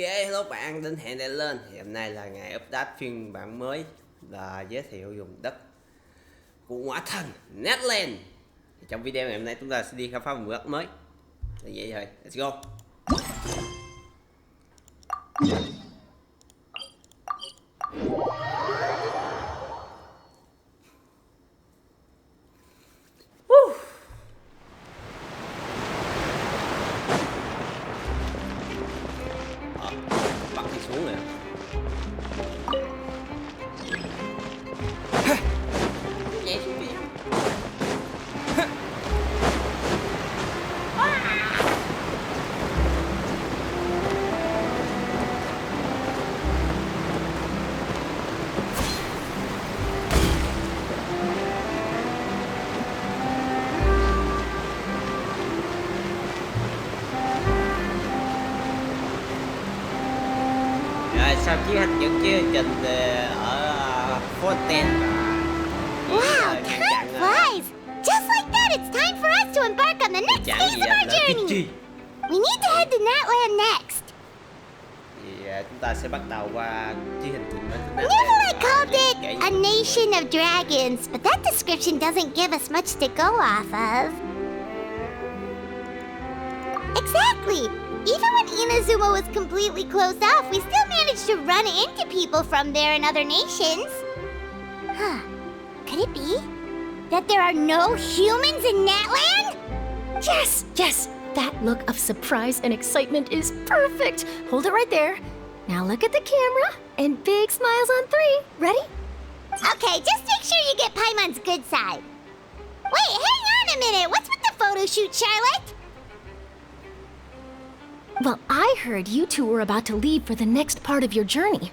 Hello bạn, đến hẹn Natlan. Thì hôm nay là ngày update phiên bản mới là giới thiệu vùng đất của ngõa thần Natlan. Thì trong video ngày hôm nay chúng ta sẽ đi khám phá vùng đất mới. Là vậy thôi, let's go. Bắt đi xuống nè. Nhảy xuống đi. Sau chuyến hành những chương trình ở Fontaine Wow, time flies! Just like that, it's time for us to embark on the next phase of our journey! We need to head to Natlan next! Thì chúng ta sẽ bắt đầu qua chuyến hành trình đến Natlan called it a nation of dragons, but that description doesn't give us much to go off of. Exactly! Even when Inazuma was completely closed off, we still managed to run into people from there and other nations. Huh. Could it be that there are no humans in Natlan? Yes! That look of surprise and excitement is perfect. Hold it right there. Now look at the camera and big smiles on 3. Ready? Okay, just make sure you get Paimon's good side. Wait, hang on a minute. What's with the photo shoot, Charlotte? Well, I heard you two were about to leave for the next part of your journey.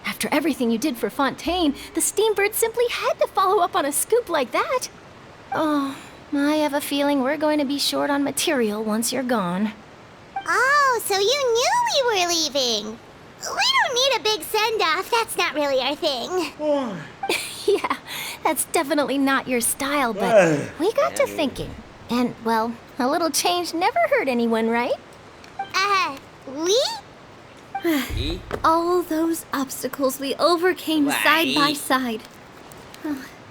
After everything you did for Fontaine, the Steambird simply had to follow up on a scoop like that. Oh, I have a feeling we're going to be short on material once you're gone. Oh, so you knew we were leaving. We don't need a big send-off. That's not really our thing. Yeah, that's definitely not your style, but we got to thinking. And, well, a little change never hurt anyone, right? We? All those obstacles we overcame side by side.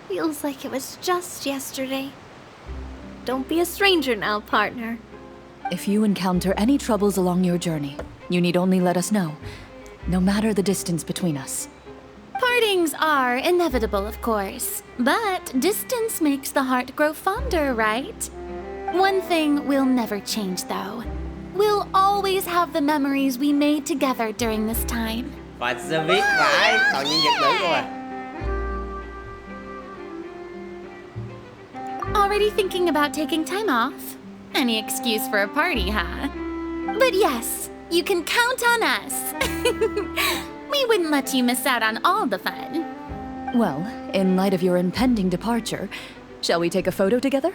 Feels like it was just yesterday. Don't be a stranger now, partner. If you encounter any troubles along your journey, you need only let us know, no matter the distance between us. Partings are inevitable, of course, but distance makes the heart grow fonder, right? One thing will never change, though. We'll always have the memories we made together during this time. Và sẽ viết phải toàn nhân vật nữ không à. Already thinking about taking time off? Any excuse for a party, huh? But yes, you can count on us. We wouldn't let you miss out on all the fun. Well, in light of your impending departure, shall we take a photo together?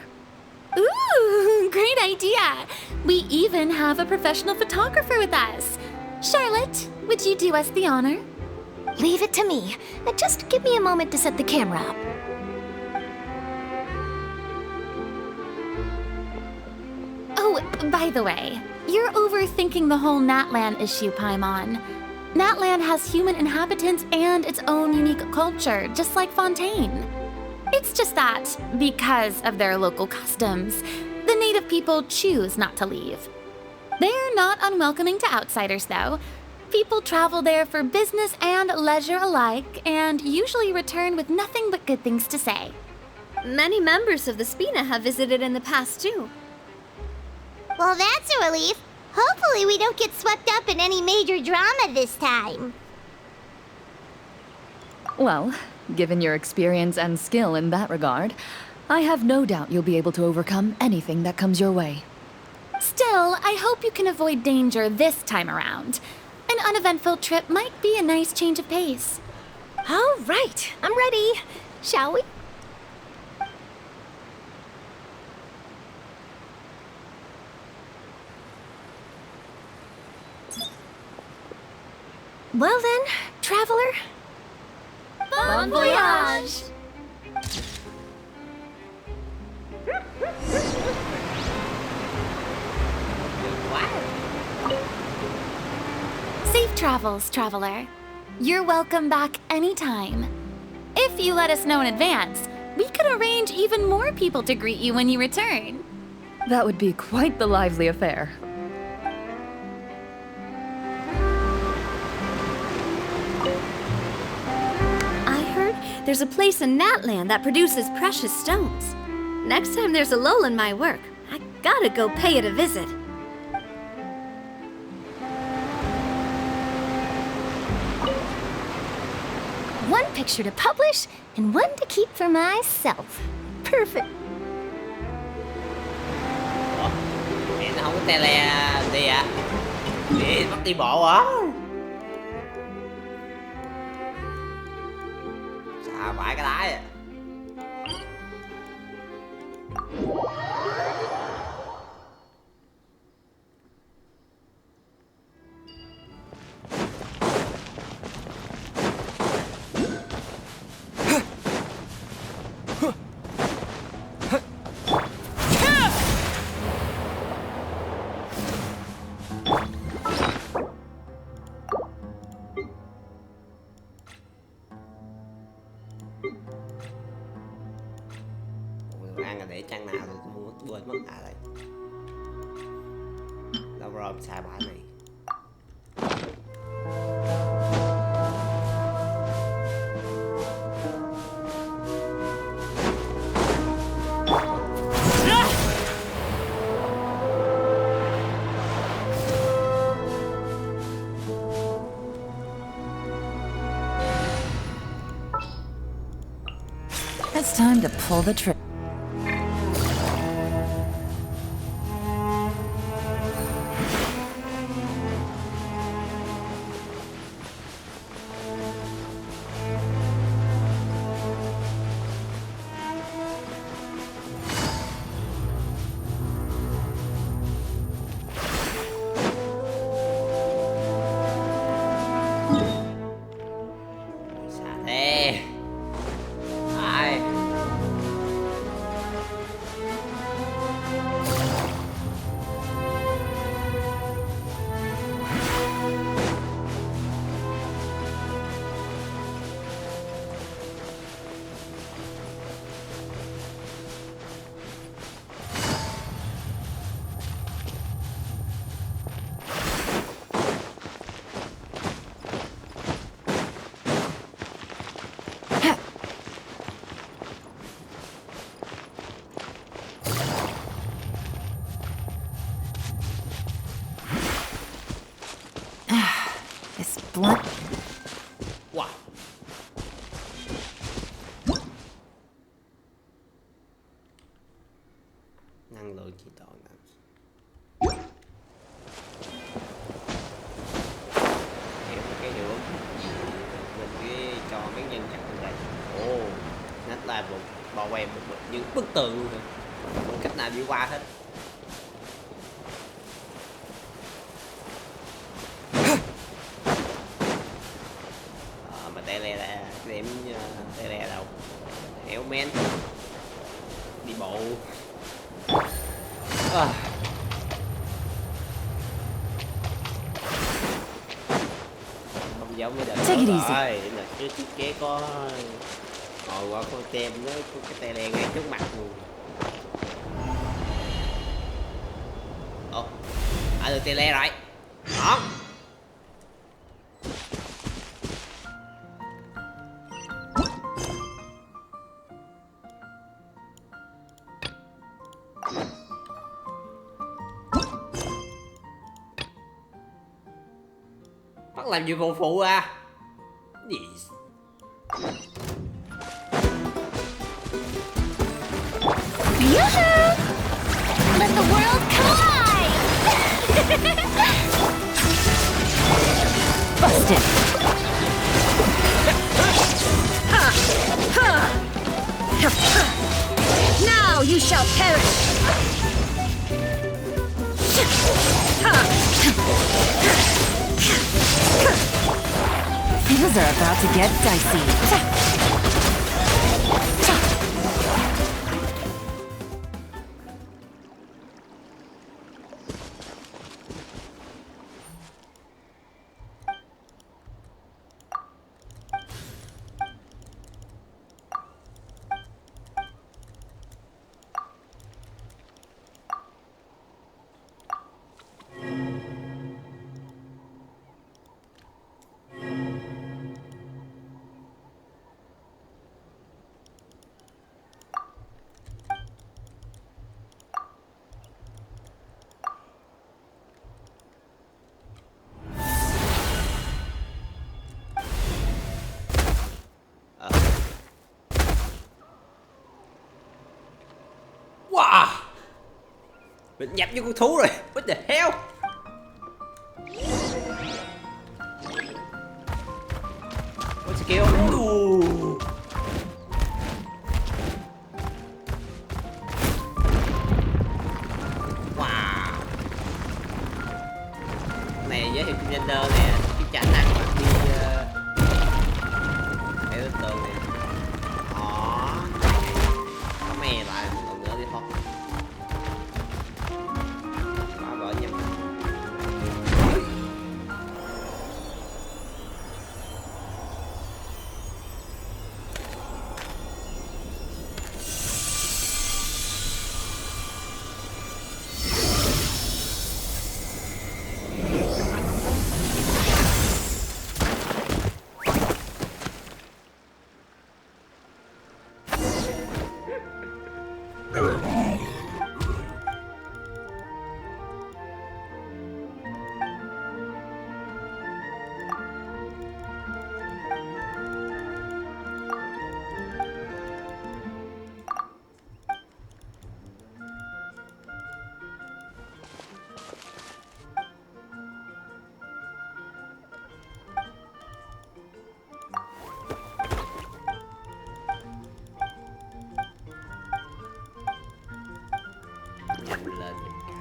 Ooh, great idea! We even have a professional photographer with us. Charlotte, would you do us the honor? Leave it to me. Just give me a moment to set the camera up. Oh, by the way, you're overthinking the whole Natlan issue, Paimon. Natlan has human inhabitants and its own unique culture, just like Fontaine. It's just that, because of their local customs, the native people choose not to leave. They're not unwelcoming to outsiders, though. People travel there for business and leisure alike, and usually return with nothing but good things to say. Many members of the Spina have visited in the past, too. Well, that's a relief. Hopefully we don't get swept up in any major drama this time. Well, given your experience and skill in that regard, I have no doubt you'll be able to overcome anything that comes your way. Still, I hope you can avoid danger this time around. An uneventful trip might be a nice change of pace. All right, I'm ready. Shall we? Well then, traveler. Bon voyage! travels, traveler. You're welcome back anytime. If you let us know in advance, we could arrange even more people to greet you when you return. That would be quite the lively affair. I heard there's a place in Natlan that produces precious stones. Next time there's a lull in my work, I gotta go pay it a visit. One picture to publish and one to keep for myself. Perfect. Ủa? Mẹ nó không có tele đi ạ. Để bắt đi bộ hả? Xà bãi cái đái à. Ăn là để trang nào rồi tôi muốn quên mất đây. Đâu rồi xài bãi này. It's time to pull the trigger. Xà thế. Ai. This blunt. Wow. Năng lượng chỉ toàn là hiểu cái hiểu mình cái cho mấy nhân vật như vậy. Ồ, Natlan một bao quanh một những bức tường luôn rồi, không cách nào đi qua hết. Mà tele là cái điểm tele đâu? Héo men đi bộ. Không giống với đời Take it easy. rồi, là cái chiếc kế có ngồi qua con tem với cái tele ngay trước mặt luôn. Ồ, được tele rồi. Đó. Bắt làm gì vụ phụ à? Gì? Yoo-hoo! Let the world collide! Busted. Now you shall perish! Things are about to get dicey. Mình nhập vô con thú rồi. What the hell? Có skill. Wow. Này giới thiệu gender nè, cái khả năng mà đi theo đối tượng này. Đó. Có mè lại một lần nữa đi thôi. Phá vỡ nhầm. Nhanh lên giùm cái.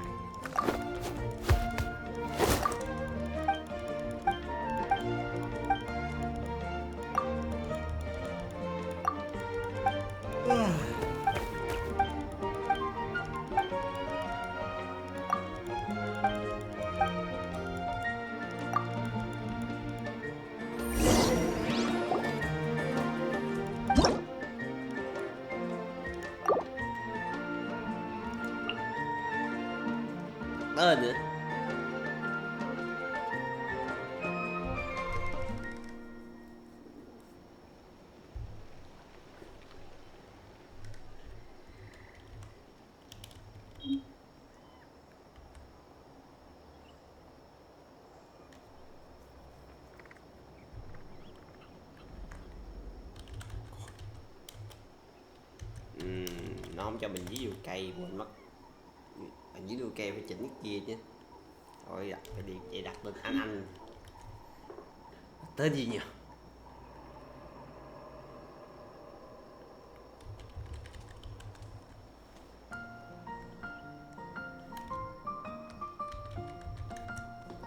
Nữa. Nó không cho mình ví dụ cây, quên mất. Mình ví dụ cây phải chỉnh cái kia chứ. Thôi phải đi chạy đặt lên anh tên gì nhỉ?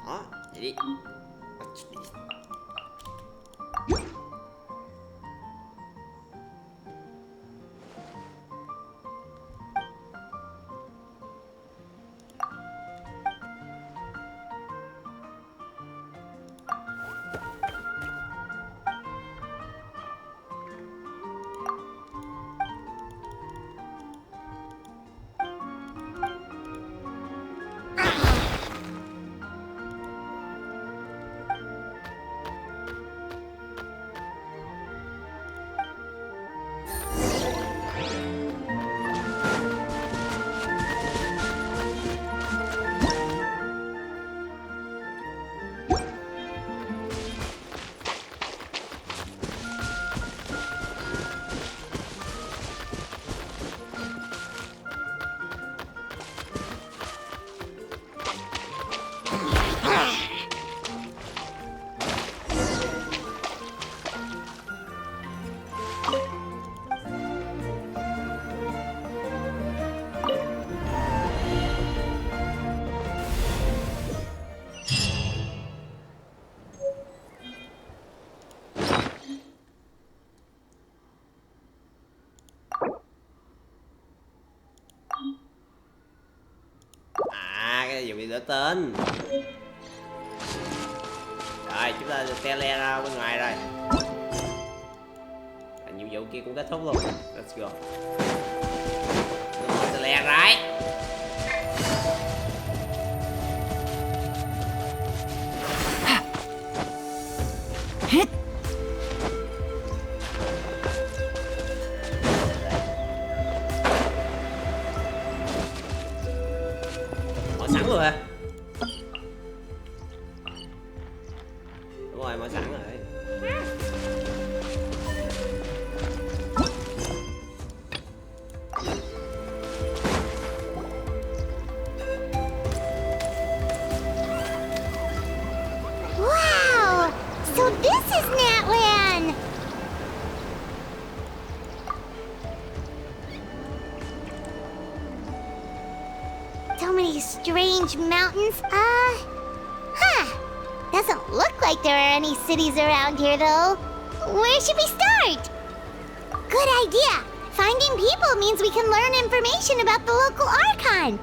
Đó, vậy đi. Dùng đi đổi tên. Rồi chúng ta được tele ra bên ngoài rồi. Nhiệm vụ kia cũng kết thúc luôn. Let's go. Tele right. Sẵn luôn hả? Đúng rồi, mở sẵn rồi. So this is Natlan! So many strange mountains. Doesn't look like there are any cities around here, though. Where should we start? Good idea. Finding people means we can learn information about the local Archon.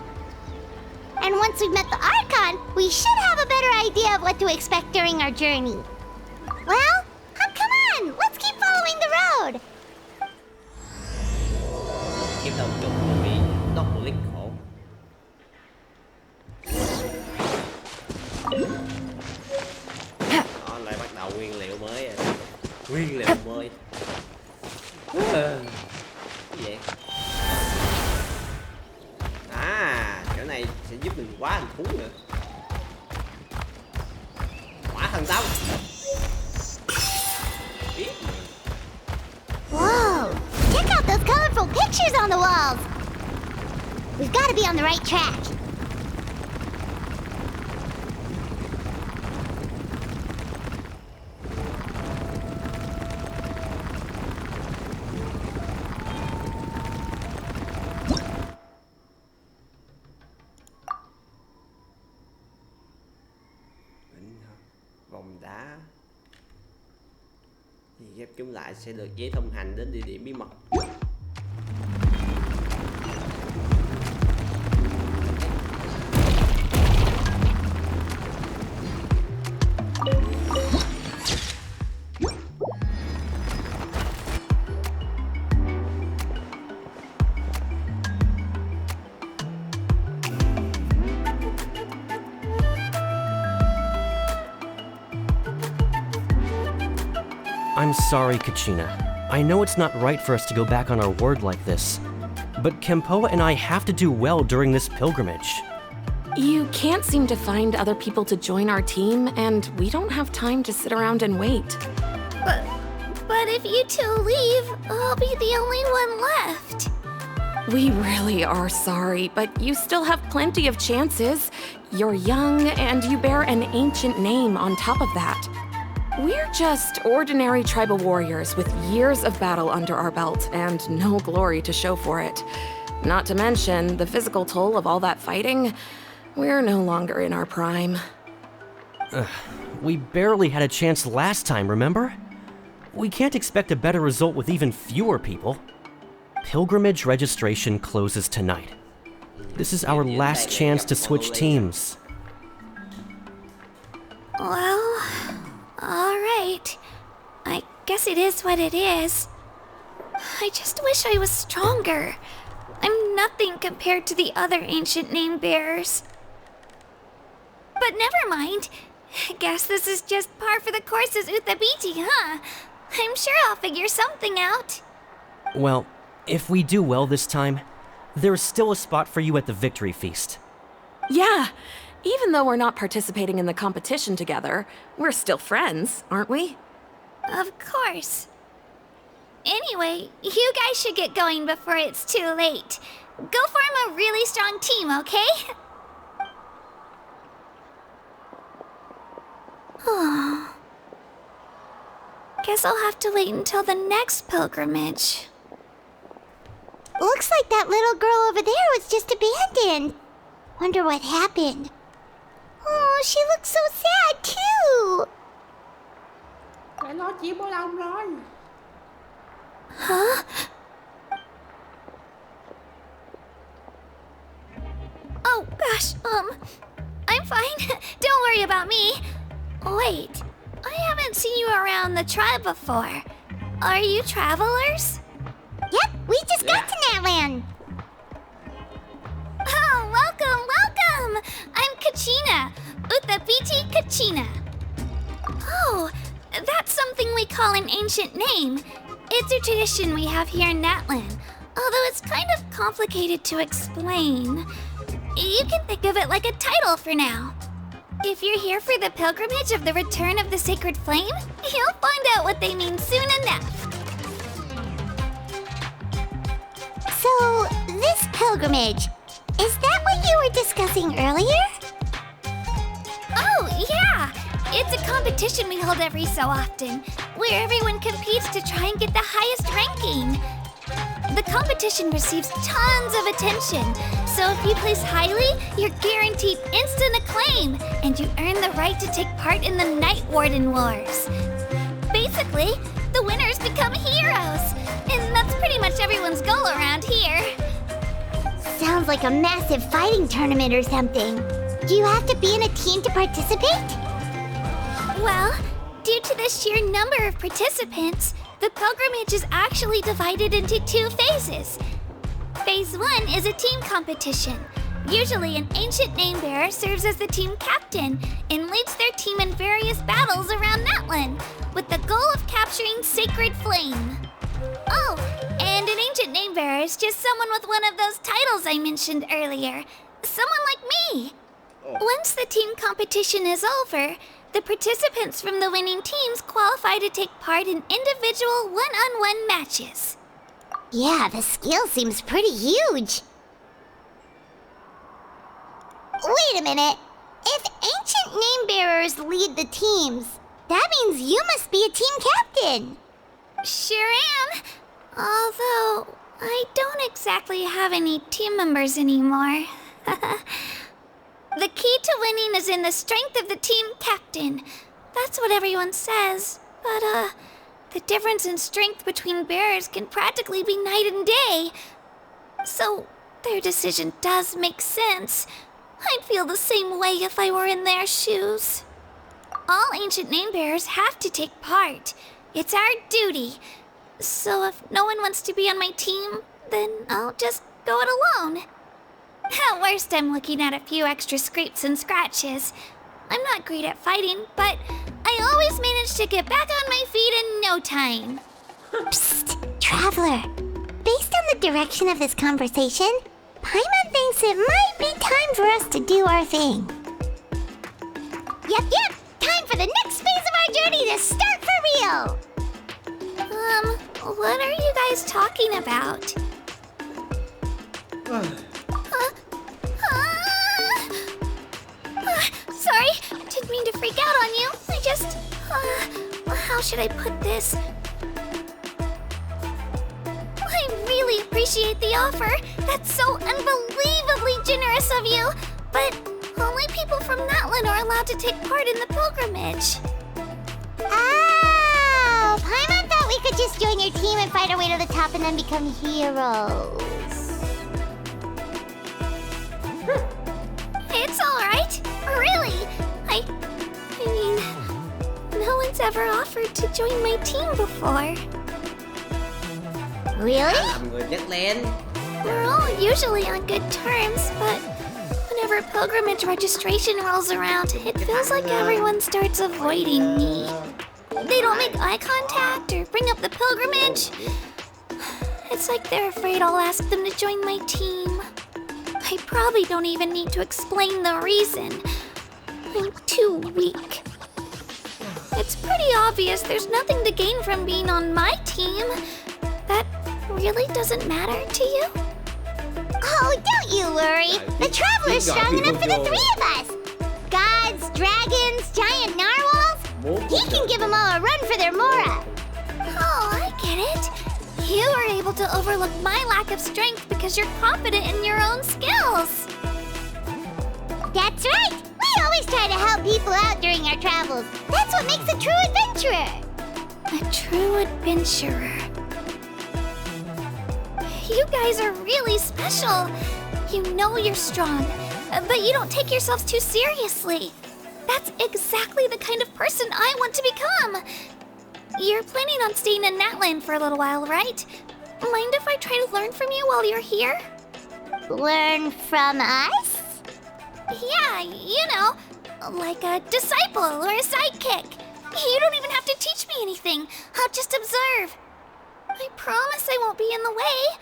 And once we've met the Archon, we should have a better idea of what to expect during our journey. Well, come on, let's keep following the road. Kiếm đầu trục bị tóc lick khổ. Đó, lại bắt đầu nguyên liệu mới rồi. Nguyên liệu mới. Cái gì vậy? Chỗ này sẽ giúp mình hóa thành thú nữa. Hỏa thần tông. Whoa! Check out those colorful pictures on the walls! We've got to be on the right track. Vòng đá thì ghép chúng lại sẽ được giấy thông hành đến địa điểm bí mật. I'm sorry, Kachina. I know it's not right for us to go back on our word like this, but Kempoa and I have to do well during this pilgrimage. You can't seem to find other people to join our team, and we don't have time to sit around and wait. But if you two leave, I'll be the only one left. We really are sorry, but you still have plenty of chances. You're young, and you bear an ancient name on top of that. We're just ordinary tribal warriors with years of battle under our belt and no glory to show for it. Not to mention the physical toll of all that fighting. We're no longer in our prime. We barely had a chance last time, remember? We can't expect a better result with even fewer people. Pilgrimage registration closes tonight. This is our last chance to switch teams. Well, alright. I guess it is what it is. I just wish I was stronger. I'm nothing compared to the other ancient name bearers. But never mind. Guess this is just par for the course as Uthabiti, huh? I'm sure I'll figure something out. Well, if we do well this time, there's still a spot for you at the victory feast. Yeah, even though we're not participating in the competition together, we're still friends, aren't we? Of course. Anyway, you guys should get going before it's too late. Go form a really strong team, okay? Guess I'll have to wait until the next pilgrimage. Looks like that little girl over there was just abandoned. Wonder what happened. Oh, she looks so sad too. Huh? Oh gosh, I'm fine. Don't worry about me. Wait, I haven't seen you around the tribe before. Are you travelers? Yep, we just got to Natlan. Oh, welcome! I'm Kachina, Uthabiti Kachina. Oh, that's something we call an ancient name. It's a tradition we have here in Natlan, although it's kind of complicated to explain. You can think of it like a title for now. If you're here for the pilgrimage of the return of the sacred flame, you'll find out what they mean soon enough. So, this pilgrimage, is that what you were discussing earlier? Oh, yeah! It's a competition we hold every so often, where everyone competes to try and get the highest ranking. The competition receives tons of attention, so if you place highly, you're guaranteed instant acclaim, and you earn the right to take part in the Night Warden Wars. Basically, the winners become heroes, and that's pretty much everyone's goal around here. Sounds like a massive fighting tournament or something. Do you have to be in a team to participate? Well, due to the sheer number of participants, the pilgrimage is actually divided into 2 phases. Phase 1 is a team competition. Usually an ancient name-bearer serves as the team captain and leads their team in various battles around Natlan, with the goal of capturing Sacred Flame. Oh, and an ancient name-bearer is just someone with one of those titles I mentioned earlier. Someone like me. Once the team competition is over, the participants from the winning teams qualify to take part in individual one-on-one matches. Yeah, the skill seems pretty huge. Wait a minute. If ancient name-bearers lead the teams, that means you must be a team captain. Sure am. Although, I don't exactly have any team members anymore. The key to winning is in the strength of the team captain. That's what everyone says. But, the difference in strength between bearers can practically be night and day. So, their decision does make sense. I'd feel the same way if I were in their shoes. All ancient name-bearers have to take part. It's our duty. So if no one wants to be on my team, then I'll just go it alone. At worst, I'm looking at a few extra scrapes and scratches. I'm not great at fighting, but I always manage to get back on my feet in no time. Psst, Traveler. Based on the direction of this conversation, Paimon thinks it might be time for us to do our thing. Yep, time for the next phase of our journey to start for real! What are you guys talking about? Sorry, didn't mean to freak out on you. I just, how should I put this? I really appreciate the offer. That's so unbelievably generous of you. But only people from Natlan are allowed to take part in the pilgrimage. Oh, Paimon thought we could just join your team and fight our way to the top and then become heroes. It's alright. Really. I mean, no one's ever offered to join my team before. Really? Làm người Natlan. We're all usually on good terms, but whenever pilgrimage registration rolls around, it feels like everyone starts avoiding me. They don't make eye contact or bring up the pilgrimage. It's like they're afraid I'll ask them to join my team. I probably don't even need to explain the reason. I'm too weak. It's pretty obvious there's nothing to gain from being on my team. That really doesn't matter to you? Oh, don't you worry. The Traveler's strong enough for the 3 of us. Gods, dragons, giant narwhals. He can give them all a run for their Mora. Oh, I get it. You are able to overlook my lack of strength because you're confident in your own skills. That's right. We always try to help people out during our travels. That's what makes a true adventurer. A true adventurer. You guys are really special. You know you're strong, but you don't take yourselves too seriously. That's exactly the kind of person I want to become. You're planning on staying in Natlan for a little while, right? Mind if I try to learn from you while you're here? Learn from us? Yeah, you know, like a disciple or a sidekick. You don't even have to teach me anything. I'll just observe. I promise I won't be in the way.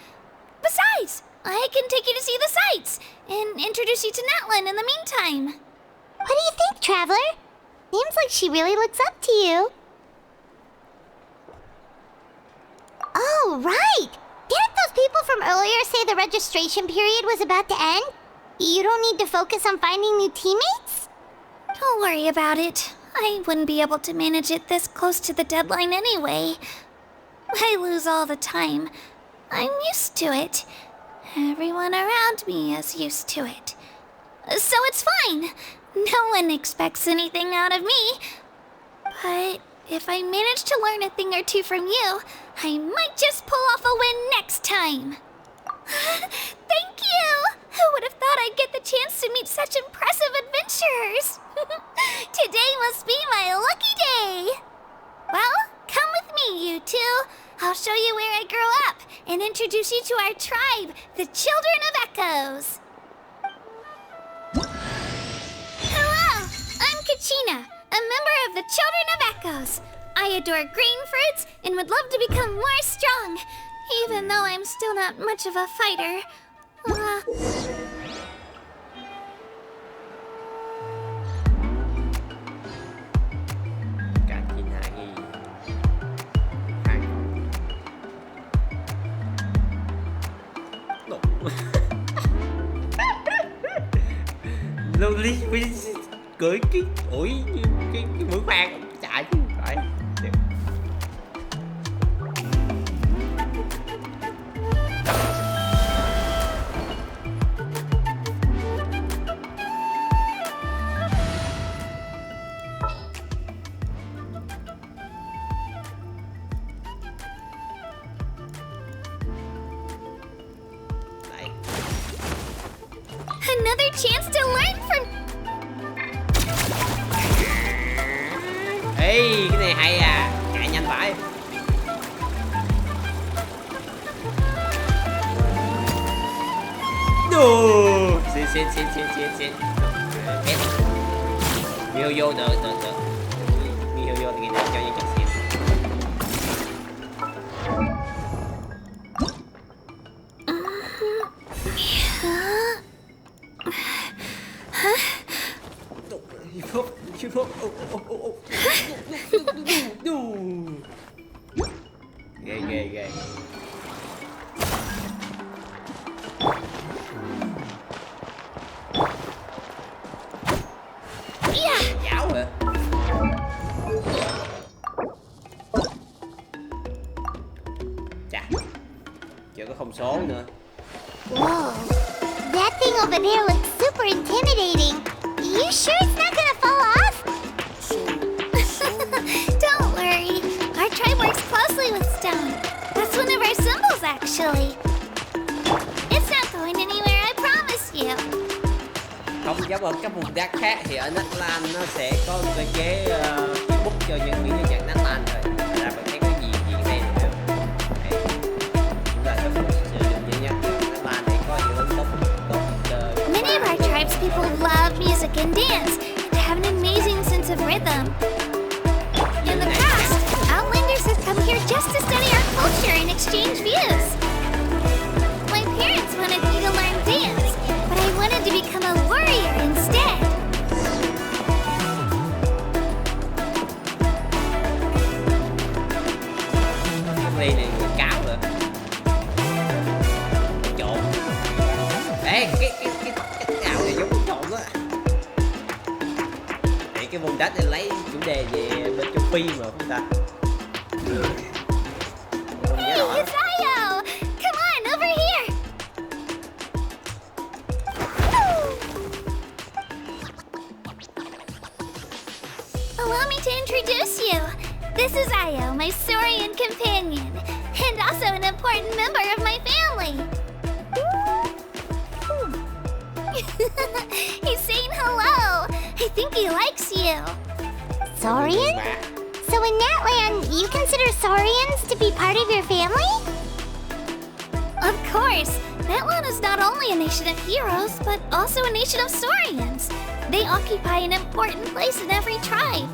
Besides, I can take you to see the sights and introduce you to Natlan in the meantime. What do you think, Traveler? Seems like she really looks up to you. Oh, right! Didn't those people from earlier say the registration period was about to end? You don't need to focus on finding new teammates? Don't worry about it. I wouldn't be able to manage it this close to the deadline anyway. I lose all the time. I'm used to it. Everyone around me is used to it. So it's fine. No one expects anything out of me. But if I manage to learn a thing or two from you, I might just pull off a win next time. Thank you! Who would have thought I'd get the chance to meet such impressive adventurers? Today must be my lucky day. Well, come with me, you two. I'll show you where I grew up and introduce you to our tribe, the Children of Echoes. Hello, I'm Kachina, a member of the Children of Echoes. I adore green fruits and would love to become more strong, even though I'm still not much of a fighter. Lovely cưỡi cái ủi cái mũi khoan chạy chứ phải. Another chance to learn from... Ê, cái này hay à, chạy nhanh phải. Đồ, xin. Miêu vô được. Miêu vô thì này cho những chặt xin. Ghê. Giáo hả? Chà, chưa có thông số nữa. Whoa, that thing over there looks super intimidating. You sure it's not gonna fall off? Don't worry. Our tribe works closely with stone. That's one of our symbols, actually. It's not going anywhere, I promise you. Không giống ở các vùng đất khác thì ở Natlan nó sẽ có cơ chế bút cho những biến nhân vật Natlan rồi. Là mình thấy có gì ở đây được. Chúng ta sẽ sử dụng những nhân vật Natlan để có những ứng tốt. Many of our tribes people love music and dance and have an amazing sense of rhythm. In the past, Outlanders have come here just to study our culture and exchange views. My parents wanted me to learn dance, but I wanted to become a warrior instead. Ly này người cáo rồi. Trộn. Ê, cái ảo này giống trộn á. Để cái vùng đất này lấy chủ đề về bên châu Phi mà không ta. Hey, it's Ayo! Come on, over here! Allow me to introduce you. This is Ayo, my Saurian companion, and also an important member of my family. He's saying hello. I think he likes you. Saurian? So in Natlan, you consider Saurians to be part of your family? Of course. Natlan is not only a nation of heroes, but also a nation of Saurians. They occupy an important place in every tribe.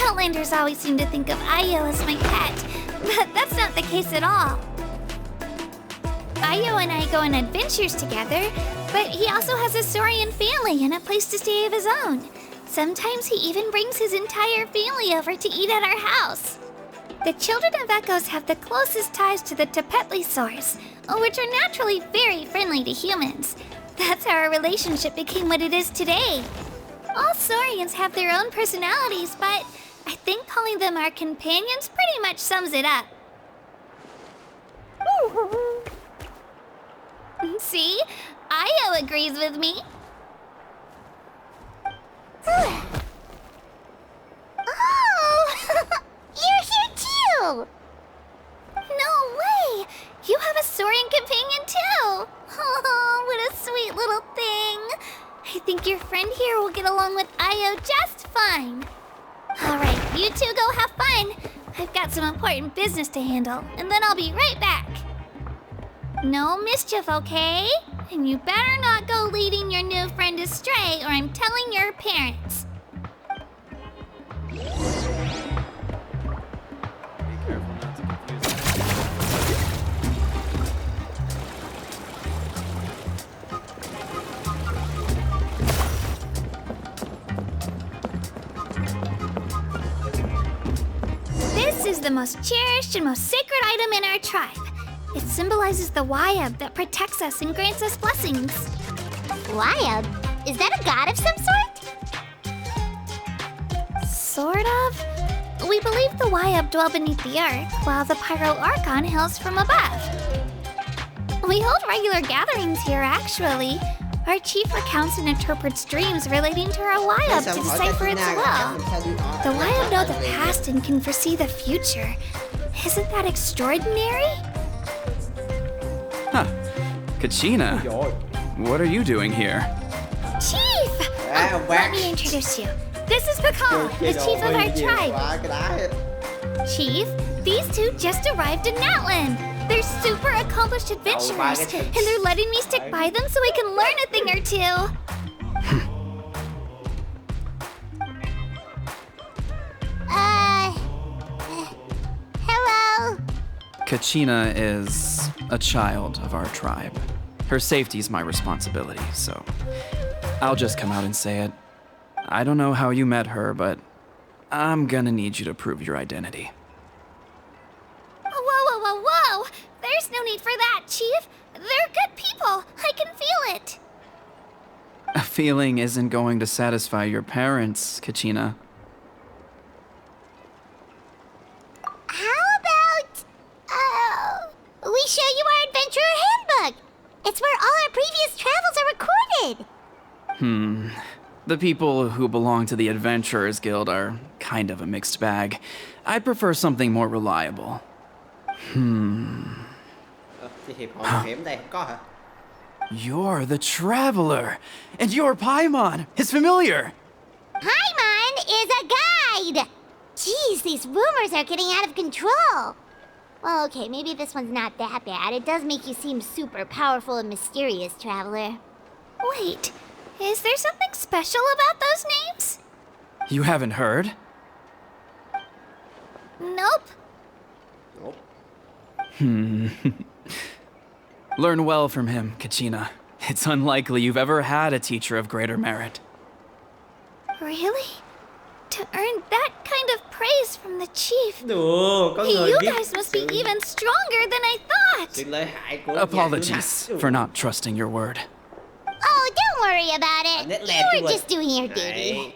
Outlanders always seem to think of Ayo as my pet, but that's not the case at all. Ayo and I go on adventures together, but he also has a Saurian family and a place to stay of his own. Sometimes he even brings his entire family over to eat at our house. The Children of Echoes have the closest ties to the Tepetlisaurs, which are naturally very friendly to humans. That's how our relationship became what it is today. All Saurians have their own personalities, but I think calling them our companions pretty much sums it up. See? Io agrees with me. Oh! You're here too! No way! You have a Saurian companion too! Oh, what a sweet little thing! I think your friend here will get along with Io just fine. Alright, you two go have fun. I've got some important business to handle, and then I'll be right back. No mischief, okay? And you better not go leading your new friend astray, or I'm telling your parents. This is the most cherished and most sacred item in our tribe. It symbolizes the Wayab that protects us and grants us blessings. Wayab? Is that a god of some sort? Sort of. We believe the Wayab dwell beneath the earth, while the Pyro Archon hails from above. We hold regular gatherings here, actually. Our chief recounts and interprets dreams relating to our Wayab to decipher its will. The Wayab know the past and can foresee the future. Isn't that extraordinary? Huh. Kachina, what are you doing here? Chief! Let me introduce you. This is Pakal, the chief of our tribe. Chief, these two just arrived in Natlan. They're super accomplished adventurers, and they're letting me stick by them so I can learn a thing or two. Hello? Kachina is a child of our tribe. Her safety's my responsibility, so I'll just come out and say it. I don't know how you met her, but I'm gonna need you to prove your identity. Whoa! There's no need for that, Chief. They're good people. I can feel it. A feeling isn't going to satisfy your parents, Kachina. How about, we show you our adventurer handbook? It's where all our previous travels are recorded. The people who belong to the Adventurers Guild are kind of a mixed bag. I'd prefer something more reliable. You're the Traveler, and your Paimon is familiar. Paimon is a guide! Jeez, these rumors are getting out of control. Well, okay, maybe this one's not that bad. It does make you seem super powerful and mysterious, Traveler. Wait, is there something special about those names? You haven't heard? Nope. Learn well from him, Kachina. It's unlikely you've ever had a teacher of greater merit. Really? To earn that kind of praise from the chief. Có người You biết guys must be sự- even stronger than I thought. sự lợi hại của Apologies for not trusting your word. Oh, don't worry about it. Natlan You của were mình. just doing your duty. Đấy.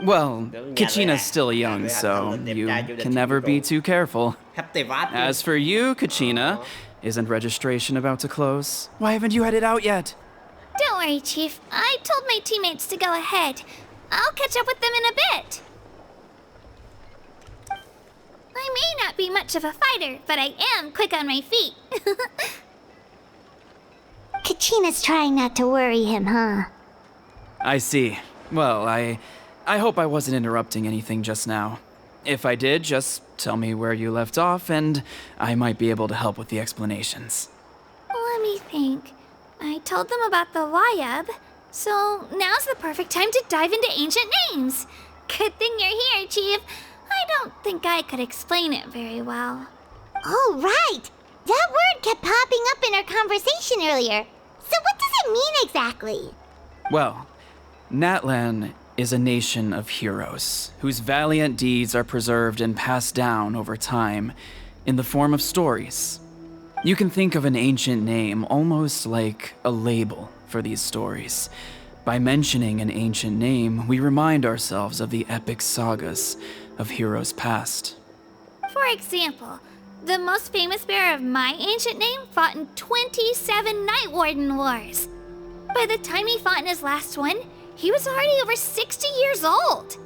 Well, Đúng, Kachina's still young, so you can never be too careful. Heptivat. As for you, Kachina, isn't registration about to close? Why haven't you headed out yet? Don't worry, Chief. I told my teammates to go ahead. I'll catch up with them in a bit. I may not be much of a fighter, but I am quick on my feet. Kachina's trying not to worry him, huh? I see. Well, I hope I wasn't interrupting anything just now. If I did, just tell me where you left off, and I might be able to help with the explanations. Let me think. I told them about the Wayab, so now's the perfect time to dive into ancient names. Good thing you're here, Chief. I don't think I could explain it very well. Oh, right! That word kept popping up in our conversation earlier. So what does it mean exactly? Well, Natlan is a nation of heroes whose valiant deeds are preserved and passed down over time in the form of stories. You can think of an ancient name almost like a label for these stories. By mentioning an ancient name, we remind ourselves of the epic sagas of heroes past. For example, the most famous bearer of my ancient name fought in 27 Night Warden Wars. By the time he fought in his last one, he was already over 60 years old.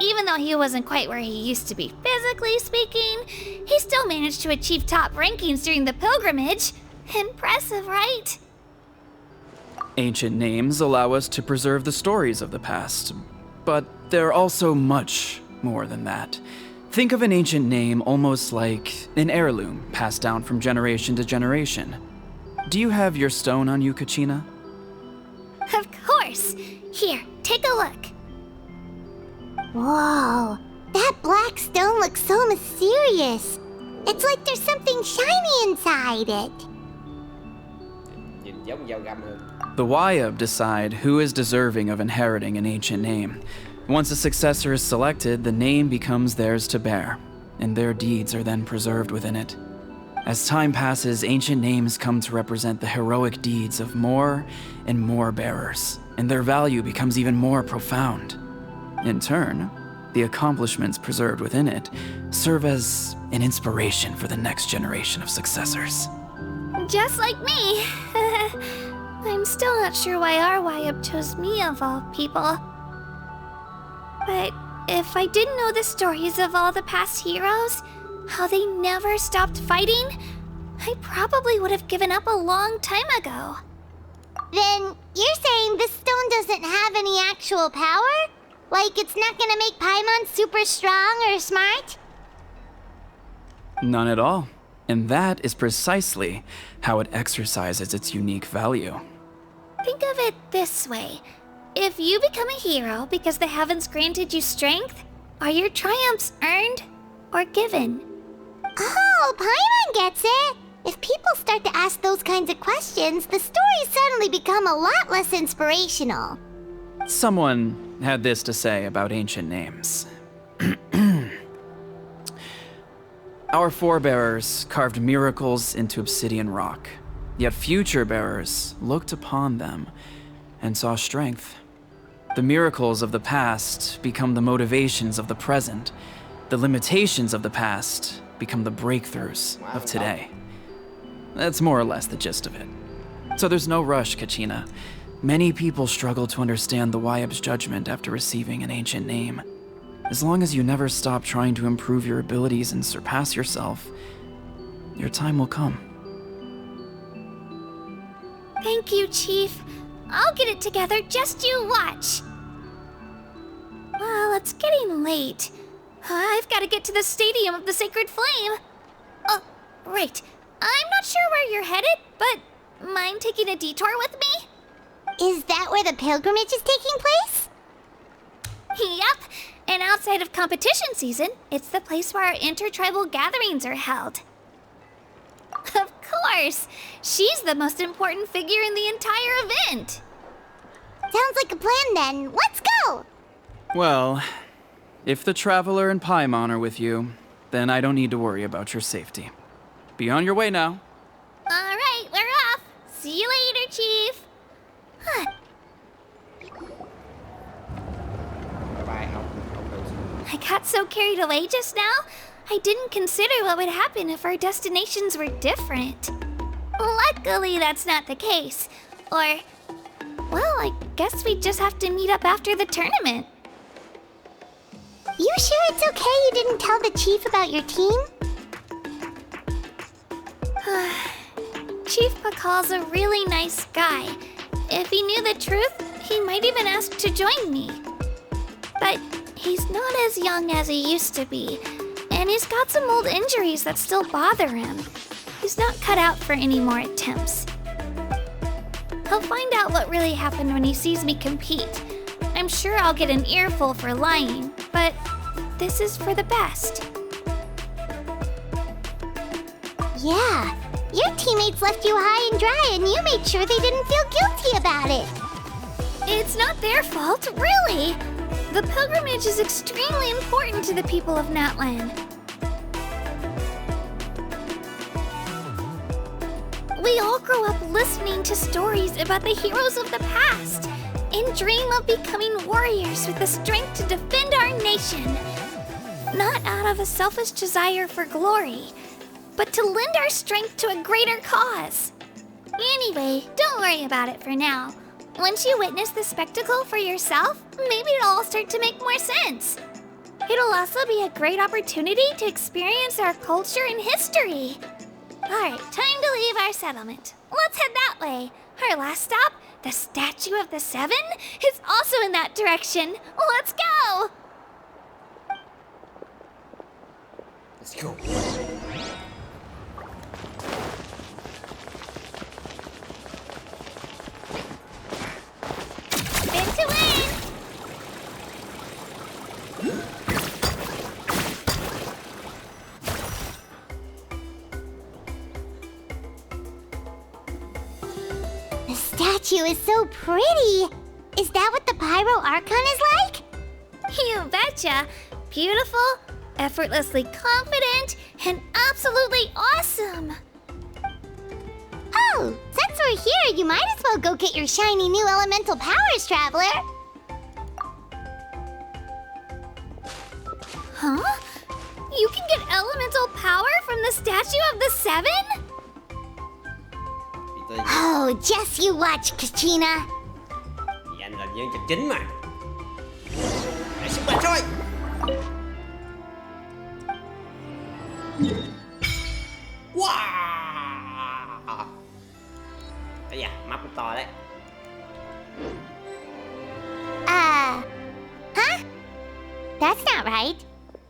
Even though he wasn't quite where he used to be physically speaking, he still managed to achieve top rankings during the pilgrimage. Impressive, right? Ancient names allow us to preserve the stories of the past, but they're also much more than that. Think of an ancient name almost like an heirloom passed down from generation to generation. Do you have your stone on you, Kachina? Of course. Here, take a look. Whoa, that black stone looks so mysterious. It's like there's something shiny inside it. Nhìn giống dao găm hơn. The Wayab decide who is deserving of inheriting an ancient name. Once a successor is selected, the name becomes theirs to bear, and their deeds are then preserved within it. As time passes, ancient names come to represent the heroic deeds of more and more bearers, and their value becomes even more profound. In turn, the accomplishments preserved within it serve as an inspiration for the next generation of successors. Just like me. I'm still not sure why our Wayab chose me of all people. But if I didn't know the stories of all the past heroes, how they never stopped fighting, I probably would have given up a long time ago. Then you're saying this stone doesn't have any actual power? Like it's not gonna make Paimon super strong or smart? None at all. And that is precisely how it exercises its unique value. Think of it this way. If you become a hero because the heavens granted you strength, are your triumphs earned or given? Oh, Paimon gets it! If people start to ask those kinds of questions, the stories suddenly become a lot less inspirational. Someone had this to say about ancient names. Our forebears carved miracles into obsidian rock, yet future bearers looked upon them and saw strength. The miracles of the past become the motivations of the present. The limitations of the past become the breakthroughs of today. That's more or less the gist of it. So there's no rush, Kachina. Many people struggle to understand the Wayab's judgment after receiving an ancient name. As long as you never stop trying to improve your abilities and surpass yourself, your time will come. Thank you, Chief. I'll get it together, just you watch. Well, it's getting late. I've got to get to the Stadium of the Sacred Flame. Oh, right. I'm not sure where you're headed, but mind taking a detour with me? Is that where the pilgrimage is taking place? Yep. And outside of competition season, it's the place where our intertribal gatherings are held. Of course! She's the most important figure in the entire event! Sounds like a plan then. Let's go! Well, if the Traveler and Paimon are with you, then I don't need to worry about your safety. Be on your way now. Alright, we're off! See you later, Chief! Huh. Bye bye. I got so carried away just now, I didn't consider what would happen if our destinations were different. Luckily, that's not the case. Or, well, I guess we just have to meet up after the tournament. You sure it's okay you didn't tell the chief about your team? Chief Pakal's a really nice guy. If he knew the truth, he might even ask to join me. But he's not as young as he used to be, and he's got some old injuries that still bother him. He's not cut out for any more attempts. He'll find out what really happened when he sees me compete. I'm sure I'll get an earful for lying, but this is for the best. Yeah, your teammates left you high and dry and you made sure they didn't feel guilty about it. It's not their fault, really. The pilgrimage is extremely important to the people of Natlan. We all grow up listening to stories about the heroes of the past. and dream of becoming warriors with the strength to defend our nation. Not out of a selfish desire for glory, but to lend our strength to a greater cause. Anyway, don't worry about it for now. Once you witness the spectacle for yourself, maybe it'll all start to make more sense. It'll also be a great opportunity to experience our culture and history. Alright, time to leave our settlement. Let's head that way. Our last stop, the Statue of the Seven, is also in that direction. Let's go! Let's go. Spin to win! The statue is so pretty! Is that what the Pyro Archon is like? You betcha. Beautiful, effortlessly confident, and absolutely awesome. Oh, since we're here, you might as well go get your shiny new elemental powers, Traveler. Huh? You can get elemental power from the Statue of the Seven? Oh, just you watch, Kachina. Vì anh là nhân vật chính mà. Hãy sức mạnh thôi. Wow. Ây da, mắt cũng to đấy. Huh? That's not right.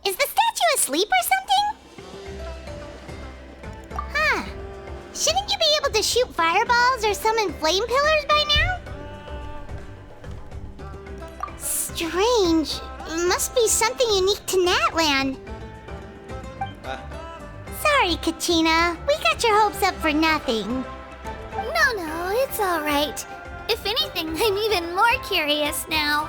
Is the statue asleep or something? Huh. Shouldn't you be able to shoot fireballs or summon flame pillars by now? Strange. Must be something unique to Natlan. Sorry, Kachina. We got your hopes up for nothing. No, it's all right. If anything, I'm even more curious now.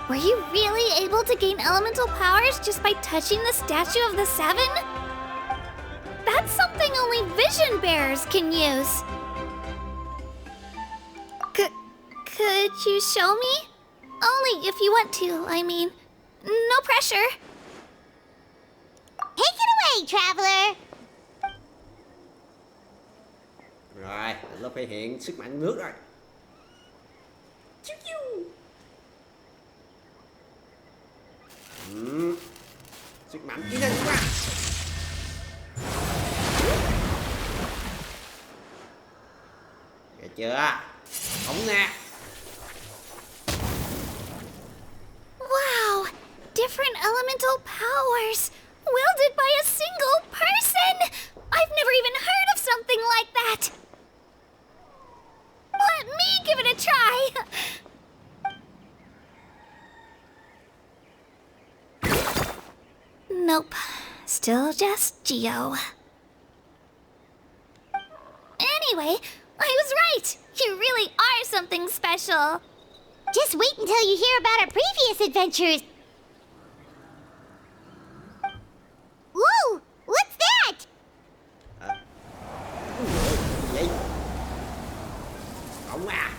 Were you really able to gain elemental powers just by touching the Statue of the Seven? That's something only vision bearers can use. Could you show me? Only if you want to, I mean. No pressure. Take it away, Traveler. Rồi, lúc thể hiện sức mạnh nước rồi. Chiu chiu. Sức mạnh kỹ năng quá. Được chưa? Không nè. Wow! Different elemental powers! Wielded by a single person! I've never even heard of something like that! Let me give it a try! Nope. Still just Geo. Anyway, I was right! You really are something special! Just wait until you hear about our previous adventures. Whoa! What's that? Gì? Không à.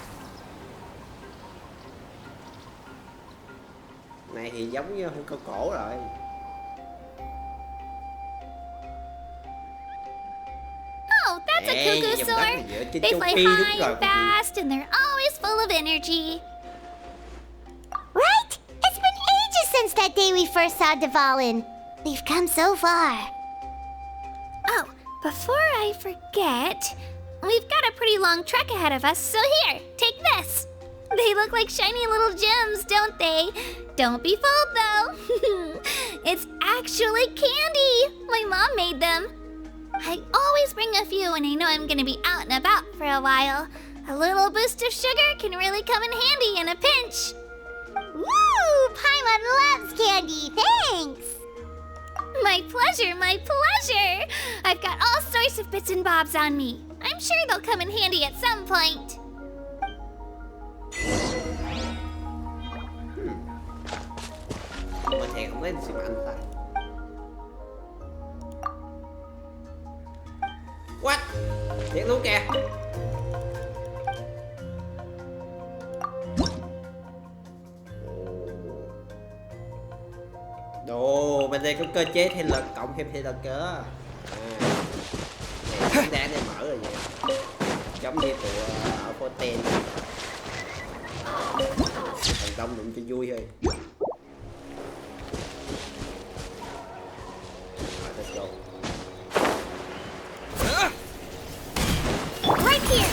Này thì giống như câu cổ rồi. Oh, that's a cuckoo soar. They fly high and fast, and they're always full of energy. Right? It's been ages since that day we first saw Dvalin. We've come so far. Oh, before I forget, we've got a pretty long trek ahead of us, so here, take this. They look like shiny little gems, don't they? Don't be fooled, though. It's actually candy. My mom made them. I always bring a few when I know I'm gonna be out and about for a while. A little boost of sugar can really come in handy in a pinch. Woo! Paimon loves candy, thanks! My pleasure, my pleasure! I've got all sorts of bits and bobs on me. I'm sure they'll come in handy at some point. Mình thì không lấy sức mạnh ta. What? Thiệt luôn kìa. Ồ, bên đây có cơ chế thêm lực, cộng thêm thêm lực cơ. Này đá này mở rồi vậy. Giống như tụi ở Forten. Thành công đụng cho vui thôi. Let's go. Right here!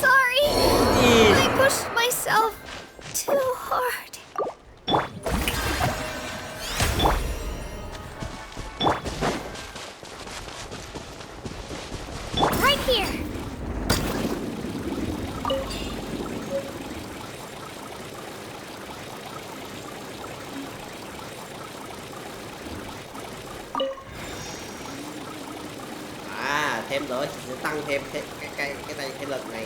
Sorry! I pushed myself too hard. Right here! Thêm nữa sẽ tăng thêm cái thể lực này.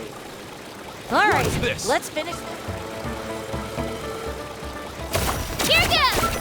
All right, let's finish. Here goes!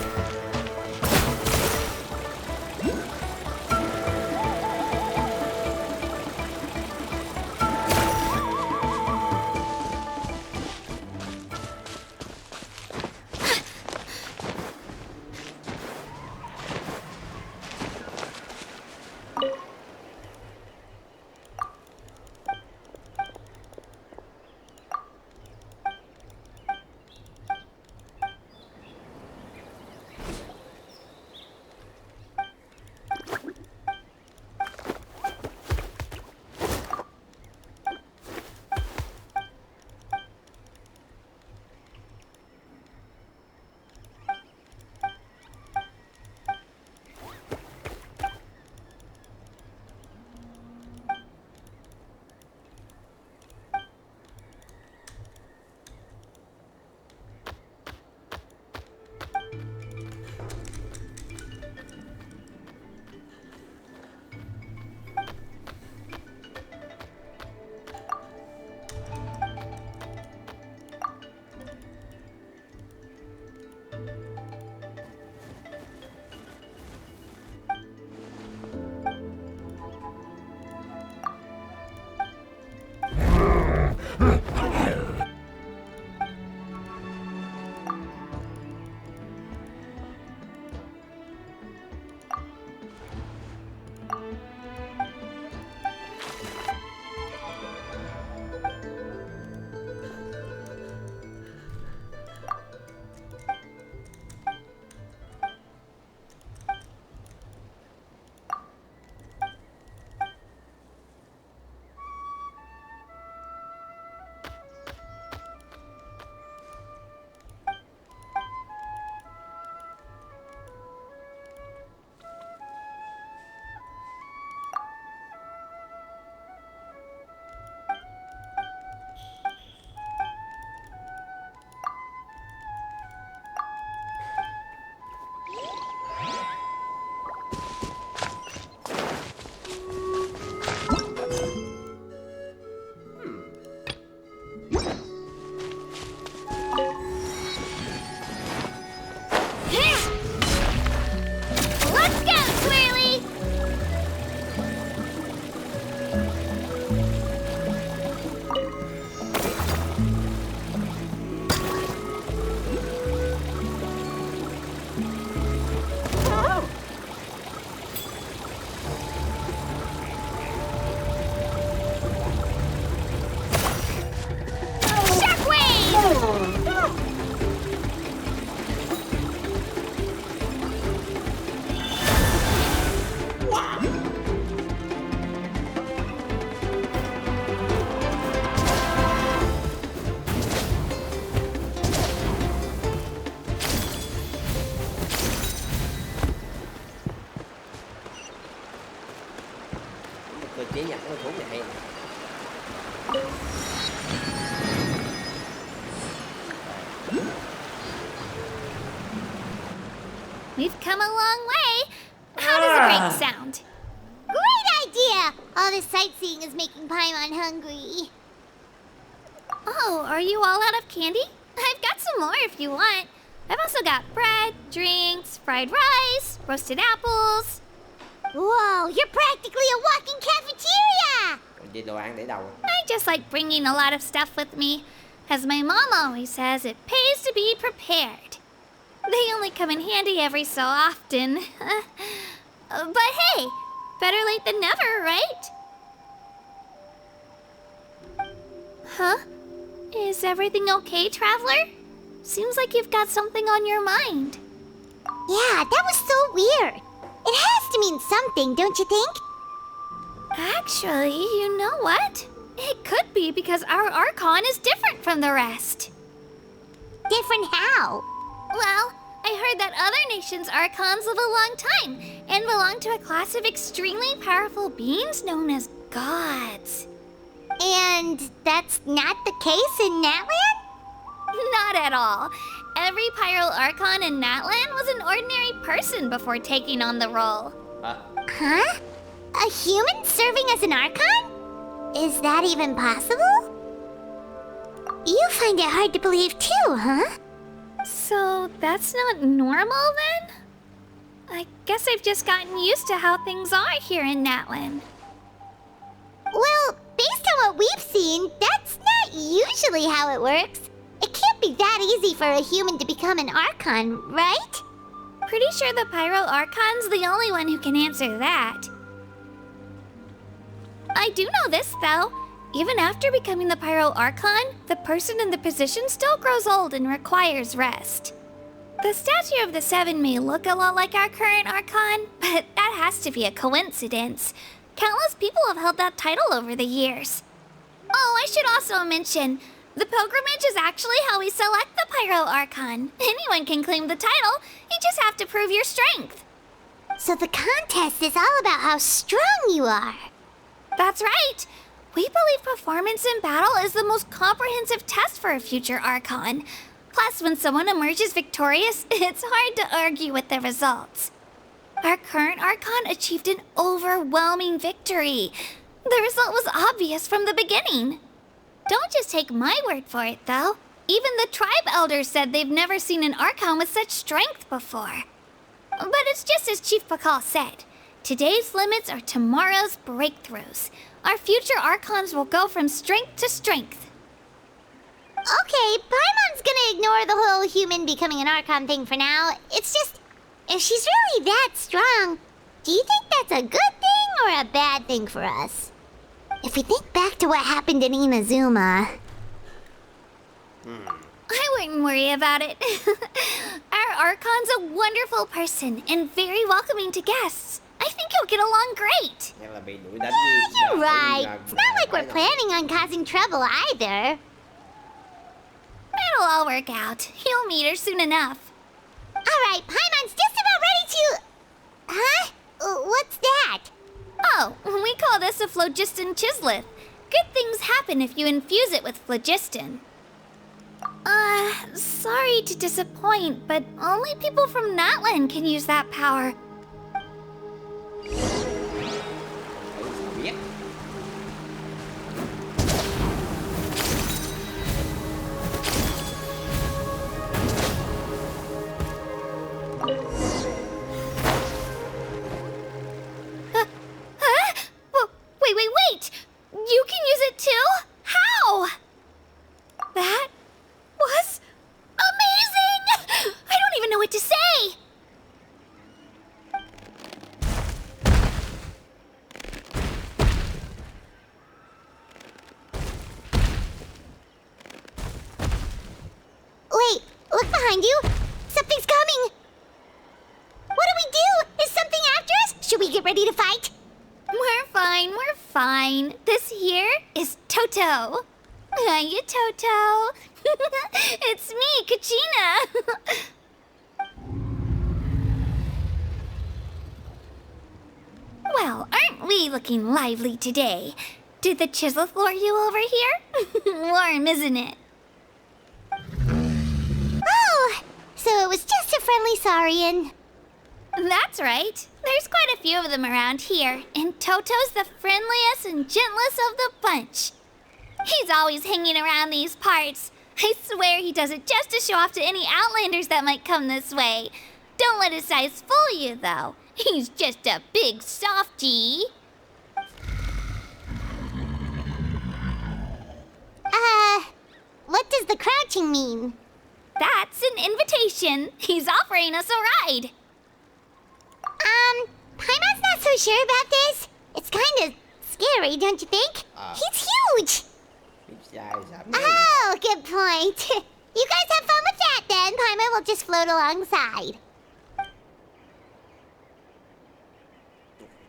chế nhập cái thuốc này hay. We've come a long way. How does a break sound? Great idea! All this sightseeing is making Paimon hungry. Oh, are you all out of candy? I've got some more if you want. I've also got bread, drinks, fried rice, roasted apples. Whoa, you're practically a walking cafeteria! Còn gì đồ ăn để đâu? I just like bringing a lot of stuff with me. As my mom always says, it pays to be prepared. They only come in handy every so often. But hey, better late than never, right? Huh? Is everything okay, Traveler? Seems like you've got something on your mind. Yeah, that was so weird. It has to mean something, don't you think? Actually, you know what? It could be because our Archon is different from the rest. Different how? Well, I heard that other nations' Archons live a long time and belong to a class of extremely powerful beings known as gods. And that's not the case in Natlan? Not at all. Every Pyral Archon in Natlan was an ordinary person before taking on the role. Huh? A human serving as an Archon? Is that even possible? You find it hard to believe too, huh? So that's not normal then? I guess I've just gotten used to how things are here in Natlan. Well, based on what we've seen, that's not usually how it works. It can't be that easy for a human to become an Archon, right? Pretty sure the Pyral Archon's the only one who can answer that. I do know this, though. Even after becoming the Pyral Archon, the person in the position still grows old and requires rest. The statue of the Seven may look a lot like our current Archon, but that has to be a coincidence. Countless people have held that title over the years. Oh, I should also mention, the pilgrimage is actually how we select the Pyral Archon. Anyone can claim the title, you just have to prove your strength. So the contest is all about how strong you are. That's right. We believe performance in battle is the most comprehensive test for a future Archon. Plus, when someone emerges victorious, it's hard to argue with the results. Our current Archon achieved an overwhelming victory. The result was obvious from the beginning. Don't just take my word for it, though. Even the tribe elders said they've never seen an Archon with such strength before. But it's just as Chief Pakal said. Today's limits are tomorrow's breakthroughs. Our future Archons will go from strength to strength. Okay, Paimon's gonna ignore the whole human becoming an Archon thing for now. It's just, if she's really that strong, do you think that's a good thing or a bad thing for us? If we think back to what happened in Inazuma... I wouldn't worry about it. Our Archon's a wonderful person and very welcoming to guests. I think he'll get along great. You're right. It's not like we're planning on causing trouble either. It'll all work out. He'll meet her soon enough. Alright, Paimon's just about ready to... Huh? What's that? Oh, we call this a phlogiston chisleth. Good things happen if you infuse it with phlogiston. Sorry to disappoint, but only people from Natlan can use that power. Wait! You can use it too? How? That was amazing! I don't even know what to say! Wait, look behind you! Something's coming! What do we do? Is something after us? Should we get ready to fight? We're fine. This here is Toto. Hiya, Toto. It's me, Kachina. Well, aren't we looking lively today? Did the chisel lure you over here? Warm, isn't it? Oh, so it was just a friendly Saurian. That's right. There's quite a few of them around here, and Toto's the friendliest and gentlest of the bunch. He's always hanging around these parts. I swear he does it just to show off to any Outlanders that might come this way. Don't let his size fool you, though. He's just a big softie. what does the crouching mean? That's an invitation. He's offering us a ride. Paimon's not so sure about this. It's kind of scary, don't you think? He's huge. Oh, good point. You guys have fun with that then. Paimon will just float alongside.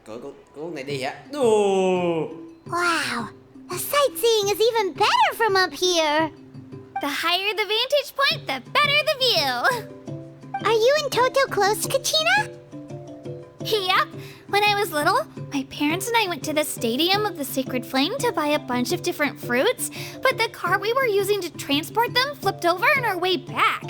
Con này đi hả? Ồ. Wow, the sightseeing is even better from up here. The higher the vantage point, the better the view. Are you and Toto close to Kachina? Yep. When I was little, my parents and I went to the Stadium of the Sacred Flame to buy a bunch of different fruits, but the cart we were using to transport them flipped over on our way back.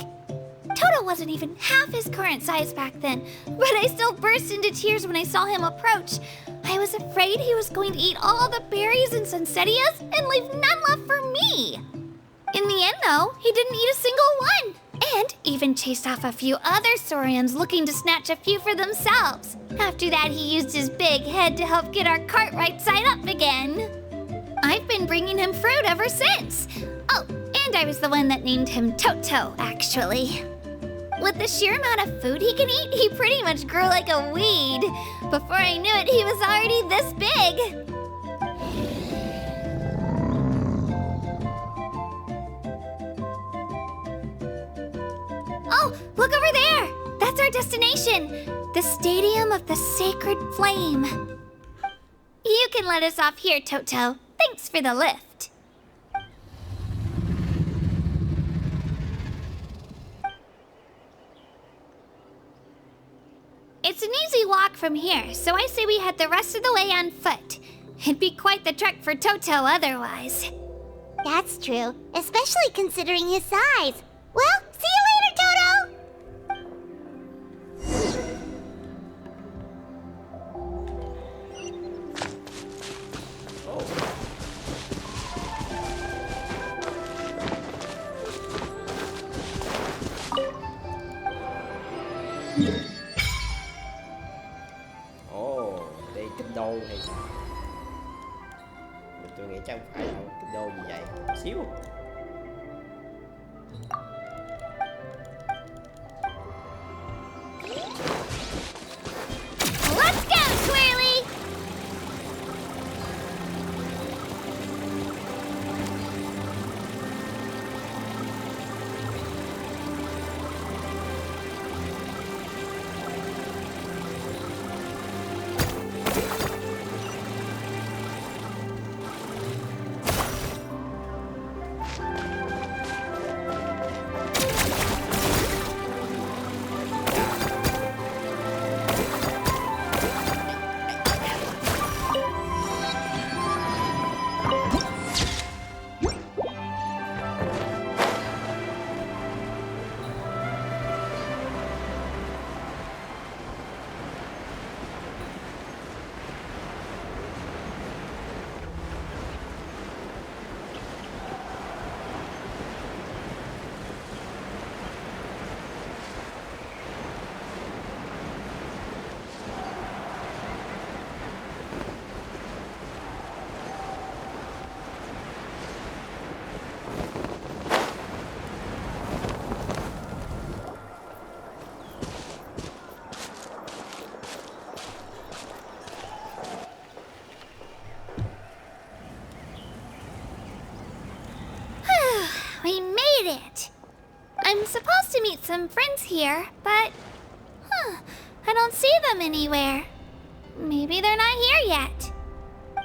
Toto wasn't even half his current size back then, but I still burst into tears when I saw him approach. I was afraid he was going to eat all the berries and sunsettias and leave none left for me. In the end, though, he didn't eat a single one, and even chased off a few other saurians looking to snatch a few for themselves. After that, he used his big head to help get our cart right side up again. I've been bringing him fruit ever since. Oh, and I was the one that named him Toto, actually. With the sheer amount of food he can eat, he pretty much grew like a weed. Before I knew it, he was already this big. Oh, look over there! That's our destination! The Stadium of the Sacred Flame. You can let us off here, Toto. Thanks for the lift. It's an easy walk from here, so I say we head the rest of the way on foot. It'd be quite the trek for Toto otherwise. That's true, especially considering his size. Well, see you later, Toto! Ồ, đây kinh đô hay sao? Tôi nghĩ chắc không phải đâu, kinh đô gì vậy? Xíu. Let's go, Swirly! We made it! I'm supposed to meet some friends here, but... I don't see them anywhere. Maybe they're not here yet.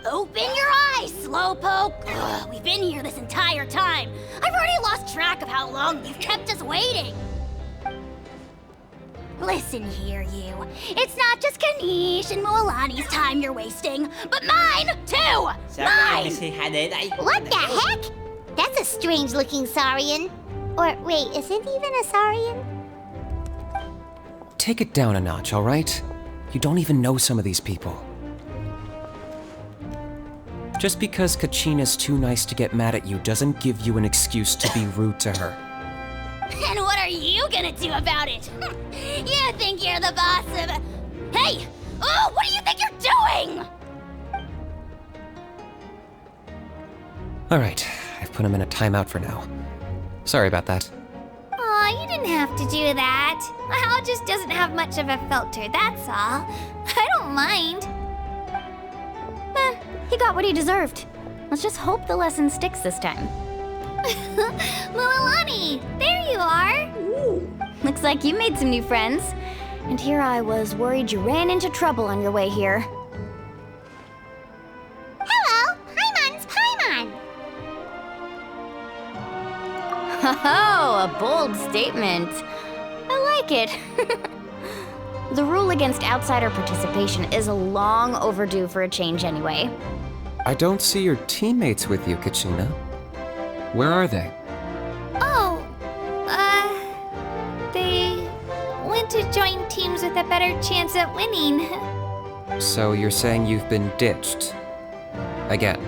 Open your eyes, Slowpoke! Ugh, we've been here this entire time. I've already lost track of how long you've kept us waiting. Listen here, you. It's not just Kanish and Moalani's time you're wasting, but mine, too! Mine! What the heck? That's a strange-looking saurian. Or, wait, is it even a saurian? Take it down a notch, all right? You don't even know some of these people. Just because Kachina's too nice to get mad at you doesn't give you an excuse to be rude to her. And what are you gonna do about it? You think you're the boss of... Hey! Oh, what do you think you're doing? All right, I've put him in a timeout for now. Sorry about that. Aw, you didn't have to do that. Hal just doesn't have much of a filter, that's all. I don't mind. He got what he deserved. Let's just hope the lesson sticks this time. Mualani, there you are. Looks like you made some new friends. And here I was worried you ran into trouble on your way here. Hello, Paimon's Paimon. Oh, a bold statement. I like it. The rule against outsider participation is long overdue for a change anyway. I don't see your teammates with you, Kachina. Where are they? Oh, they went to join teams with a better chance at winning. So you're saying you've been ditched? Again.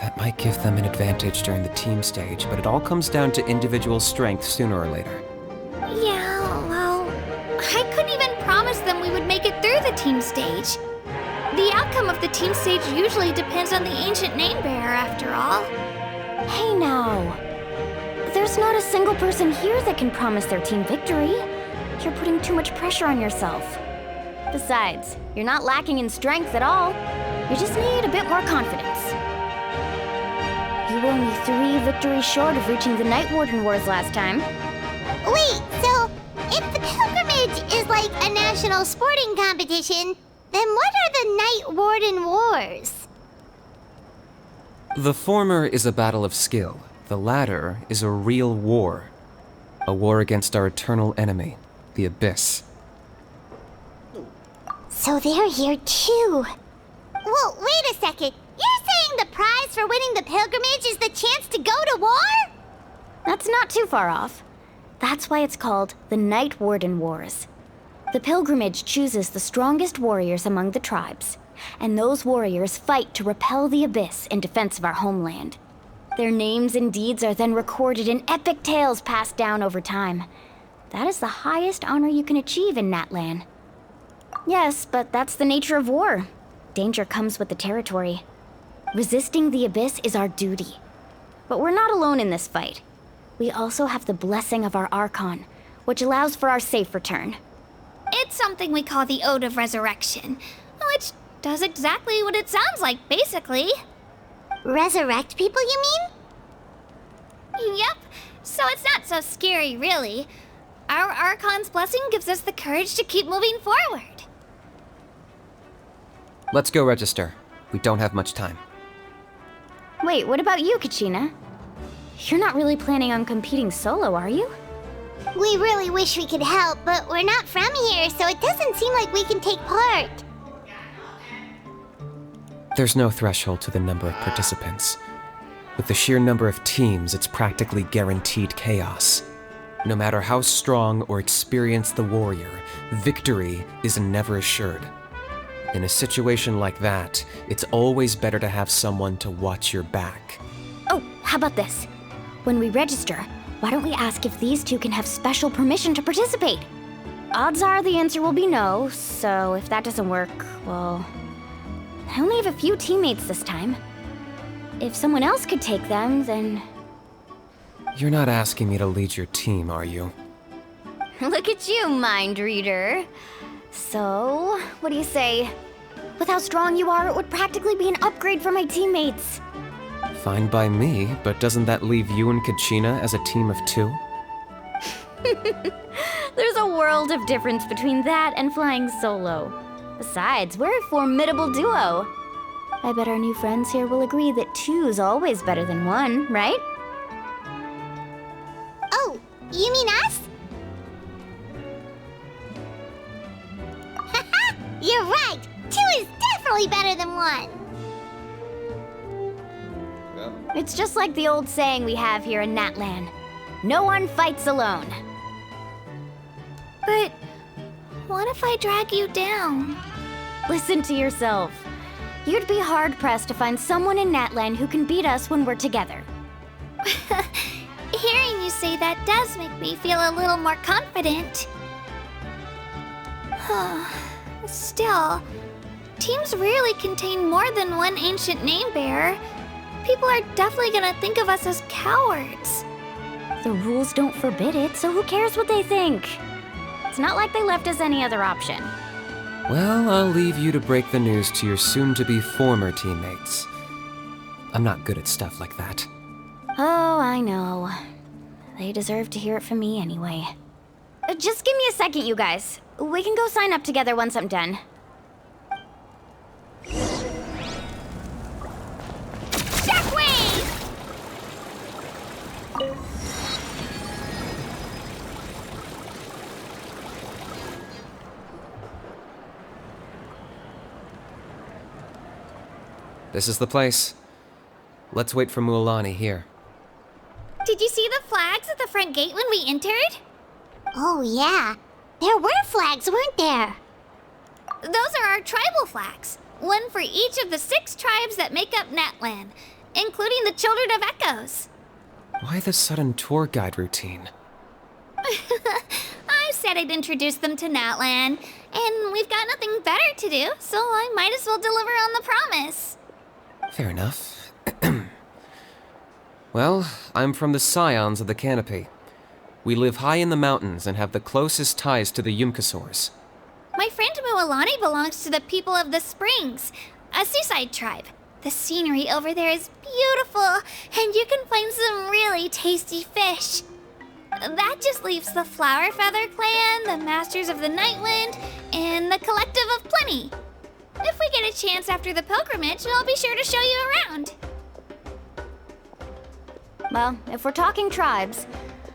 That might give them an advantage during the team stage, but it all comes down to individual strength sooner or later. Yeah, well, I couldn't even promise them we would make it through the team stage. The outcome of the team stage usually depends on the ancient name bearer, after all. Hey now. There's not a single person here that can promise their team victory. You're putting too much pressure on yourself. Besides, you're not lacking in strength at all. You just need a bit more confidence. You were only 3 victories short of reaching the Night Warden Wars last time. Wait, so if the pilgrimage is like a national sporting competition, then what are the Night Warden Wars? The former is a battle of skill. The latter is a real war. A war against our eternal enemy, the Abyss. So they're here too. Well, wait a second. You're saying the prize for winning the pilgrimage is the chance to go to war? That's not too far off. That's why it's called the Night Warden Wars. The pilgrimage chooses the strongest warriors among the tribes, and those warriors fight to repel the Abyss in defense of our homeland. Their names and deeds are then recorded in epic tales passed down over time. That is the highest honor you can achieve in Natlan. Yes, but that's the nature of war. Danger comes with the territory. Resisting the Abyss is our duty. But we're not alone in this fight. We also have the blessing of our Archon, which allows for our safe return. It's something we call the Ode of Resurrection, which does exactly what it sounds like, basically. Resurrect people, you mean? Yep, so it's not so scary, really. Our Archon's blessing gives us the courage to keep moving forward. Let's go register. We don't have much time. Wait, what about you, Kachina? You're not really planning on competing solo, are you? We really wish we could help, but we're not from here, so it doesn't seem like we can take part. There's no threshold to the number of participants. With the sheer number of teams, it's practically guaranteed chaos. No matter how strong or experienced the warrior, victory is never assured. In a situation like that, it's always better to have someone to watch your back. Oh, how about this? When we register, why don't we ask if these two can have special permission to participate? Odds are the answer will be no, so if that doesn't work, well... I only have a few teammates this time. If someone else could take them, then... You're not asking me to lead your team, are you? Look at you, mind reader. So, what do you say? With how strong you are, it would practically be an upgrade for my teammates. Fine by me, but doesn't that leave you and Kachina as a team of 2? There's a world of difference between that and flying solo. Besides, we're a formidable duo. I bet our new friends here will agree that 2's always better than 1, right? Oh, you mean us? Haha, you're right. 2 is definitely better than 1. It's just like the old saying we have here in Natlan. No one fights alone. But what if I drag you down? Listen to yourself. You'd be hard-pressed to find someone in Natlan who can beat us when we're together. Hearing you say that does make me feel a little more confident. Still, teams rarely contain more than one ancient name bearer. People are definitely gonna think of us as cowards. The rules don't forbid it, so who cares what they think? It's not like they left us any other option. Well, I'll leave you to break the news to your soon-to-be former teammates. I'm not good at stuff like that. Oh, I know. They deserve to hear it from me anyway. Just give me a second, you guys. We can go sign up together once I'm done. Shockwave! This is the place. Let's wait for Mualani here. Did you see the flags at the front gate when we entered? Oh, yeah. There were flags, weren't there? Those are our tribal flags. One for each of the 6 tribes that make up Natlan, including the Children of Echoes. Why the sudden tour guide routine? I said I'd introduce them to Natlan, and we've got nothing better to do, so I might as well deliver on the promise. Fair enough. Well, I'm from the Scions of the Canopy. We live high in the mountains and have the closest ties to the Yumkasaurs. My friend Mualani belongs to the people of the Springs, a seaside tribe. The scenery over there is beautiful, and you can find some really tasty fish. That just leaves the Flower Feather Clan, the Masters of the Nightwind, and the Collective of Plenty. If we get a chance after the pilgrimage, I'll be sure to show you around. Well, if we're talking tribes,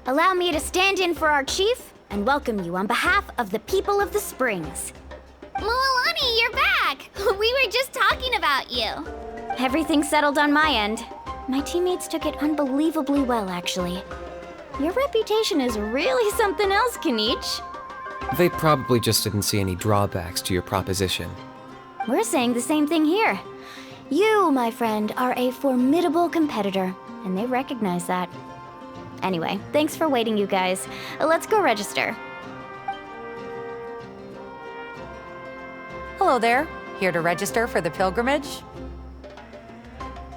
allow me to stand in for our chief and welcome you on behalf of the people of the Springs. Mualani, you're back! We were just talking about you. Everything's settled on my end. My teammates took it unbelievably well, actually. Your reputation is really something else, Kinich. They probably just didn't see any drawbacks to your proposition. We're saying the same thing here. You, my friend, are a formidable competitor, and they recognize that. Anyway, thanks for waiting, you guys. Let's go register. Hello there. Here to register for the pilgrimage?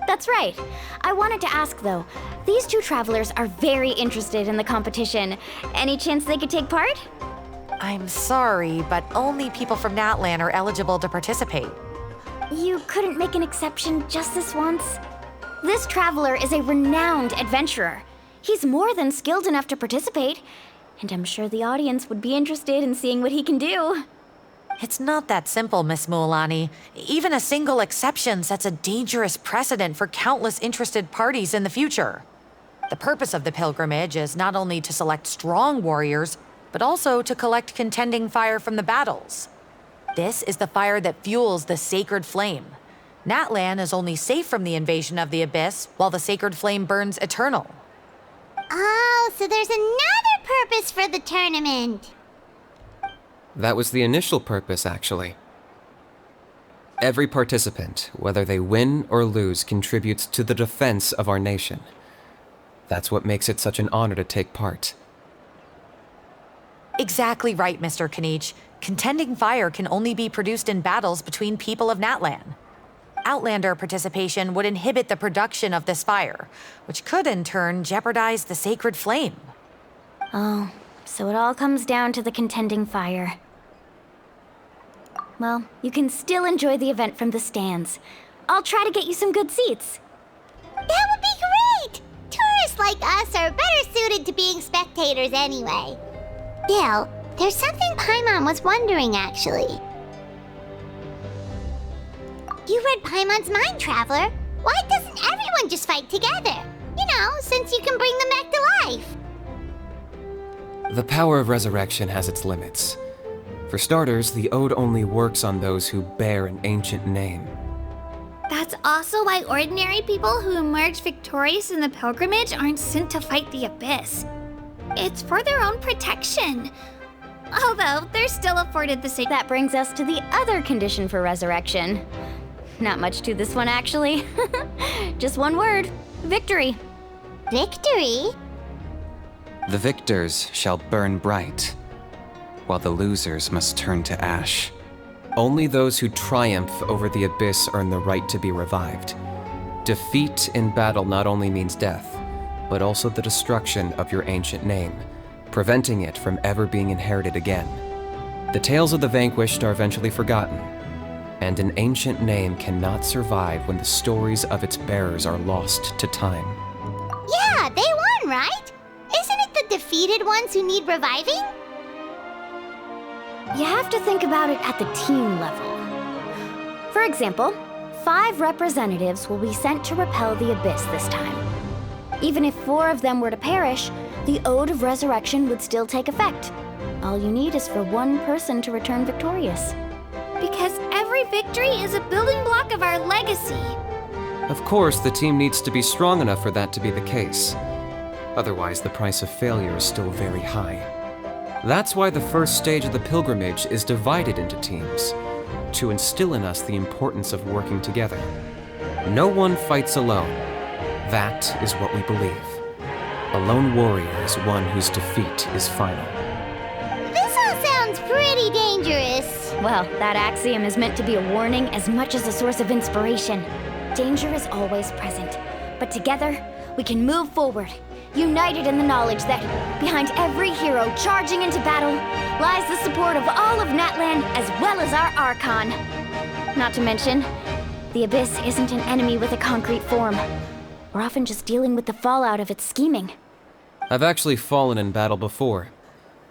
That's right. I wanted to ask, though. These 2 travelers are very interested in the competition. Any chance they could take part? I'm sorry, but only people from Natlan are eligible to participate. You couldn't make an exception just this once? This traveler is a renowned adventurer. He's more than skilled enough to participate, and I'm sure the audience would be interested in seeing what he can do. It's not that simple, Miss Mualani. Even a single exception sets a dangerous precedent for countless interested parties in the future. The purpose of the pilgrimage is not only to select strong warriors, but also to collect contending fire from the battles. This is the fire that fuels the sacred flame. Natlan is only safe from the invasion of the Abyss, while the sacred flame burns eternal. Oh, so there's another purpose for the tournament. That was the initial purpose, actually. Every participant, whether they win or lose, contributes to the defense of our nation. That's what makes it such an honor to take part. Exactly right, Mr. Kinich. Contending fire can only be produced in battles between people of Natlan. Outlander participation would inhibit the production of this fire, which could in turn jeopardize the sacred flame. Oh, so it all comes down to the contending fire. Well, you can still enjoy the event from the stands. I'll try to get you some good seats. That would be great! Tourists like us are better suited to being spectators anyway. Bill, there's something Paimon was wondering, actually. You read Paimon's mind, Traveler. Why doesn't everyone just fight together? You know, since you can bring them back to life. The power of resurrection has its limits. For starters, the ode only works on those who bear an ancient name. That's also why ordinary people who emerge victorious in the pilgrimage aren't sent to fight the Abyss. It's for their own protection. Although, they're still afforded the same. That brings us to the other condition for resurrection. Not much to this one, actually. Just one word. Victory. Victory? The victors shall burn bright, while the losers must turn to ash. Only those who triumph over the Abyss earn the right to be revived. Defeat in battle not only means death, but also the destruction of your ancient name, preventing it from ever being inherited again. The tales of the vanquished are eventually forgotten, and an ancient name cannot survive when the stories of its bearers are lost to time. Yeah, they won, right? Isn't it the defeated ones who need reviving? You have to think about it at the team level. For example, 5 representatives will be sent to repel the Abyss this time. Even if 4 of them were to perish, the Ode of Resurrection would still take effect. All you need is for 1 person to return victorious. Because every victory is a building block of our legacy. Of course, the team needs to be strong enough for that to be the case. Otherwise, the price of failure is still very high. That's why the first stage of the pilgrimage is divided into teams, to instill in us the importance of working together. No one fights alone. That is what we believe. A lone warrior is one whose defeat is final. This all sounds pretty dangerous. Well, that axiom is meant to be a warning as much as a source of inspiration. Danger is always present, but together, we can move forward, united in the knowledge that behind every hero charging into battle lies the support of all of Natlan as well as our Archon. Not to mention, the Abyss isn't an enemy with a concrete form. We're often just dealing with the fallout of its scheming. I've actually fallen in battle before.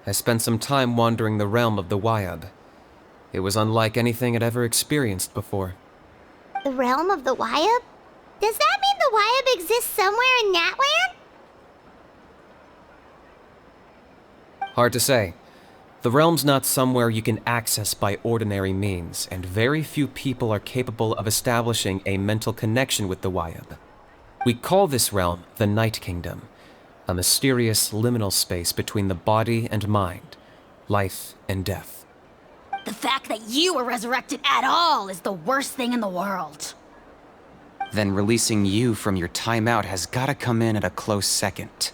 I spent some time wandering the realm of the Wyab. It was unlike anything I'd ever experienced before. The realm of the Wyab? Does that mean the Wyab exists somewhere in Natlan? Hard to say. The realm's not somewhere you can access by ordinary means, and very few people are capable of establishing a mental connection with the Wyab. We call this realm the Night Kingdom, a mysterious liminal space between the body and mind, life and death. The fact that you were resurrected at all is the worst thing in the world. Then releasing you from your timeout has gotta come in at a close second.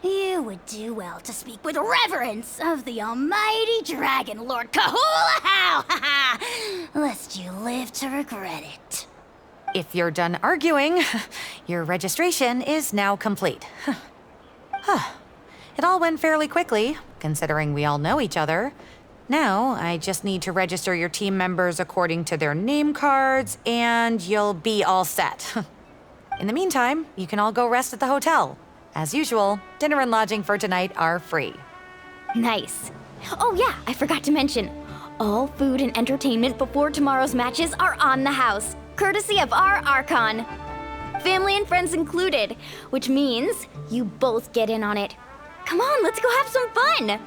You would do well to speak with reverence of the almighty Dragon Lord Kahula-How, lest you live to regret it. If you're done arguing, your registration is now complete. It all went fairly quickly, considering we all know each other. Now, I just need to register your team members according to their name cards, and you'll be all set. In the meantime, you can all go rest at the hotel. As usual, dinner and lodging for tonight are free. Nice. Oh yeah, I forgot to mention. All food and entertainment before tomorrow's matches are on the house, courtesy of our Archon. Family and friends included, which means you both get in on it. Come on, let's go have some fun!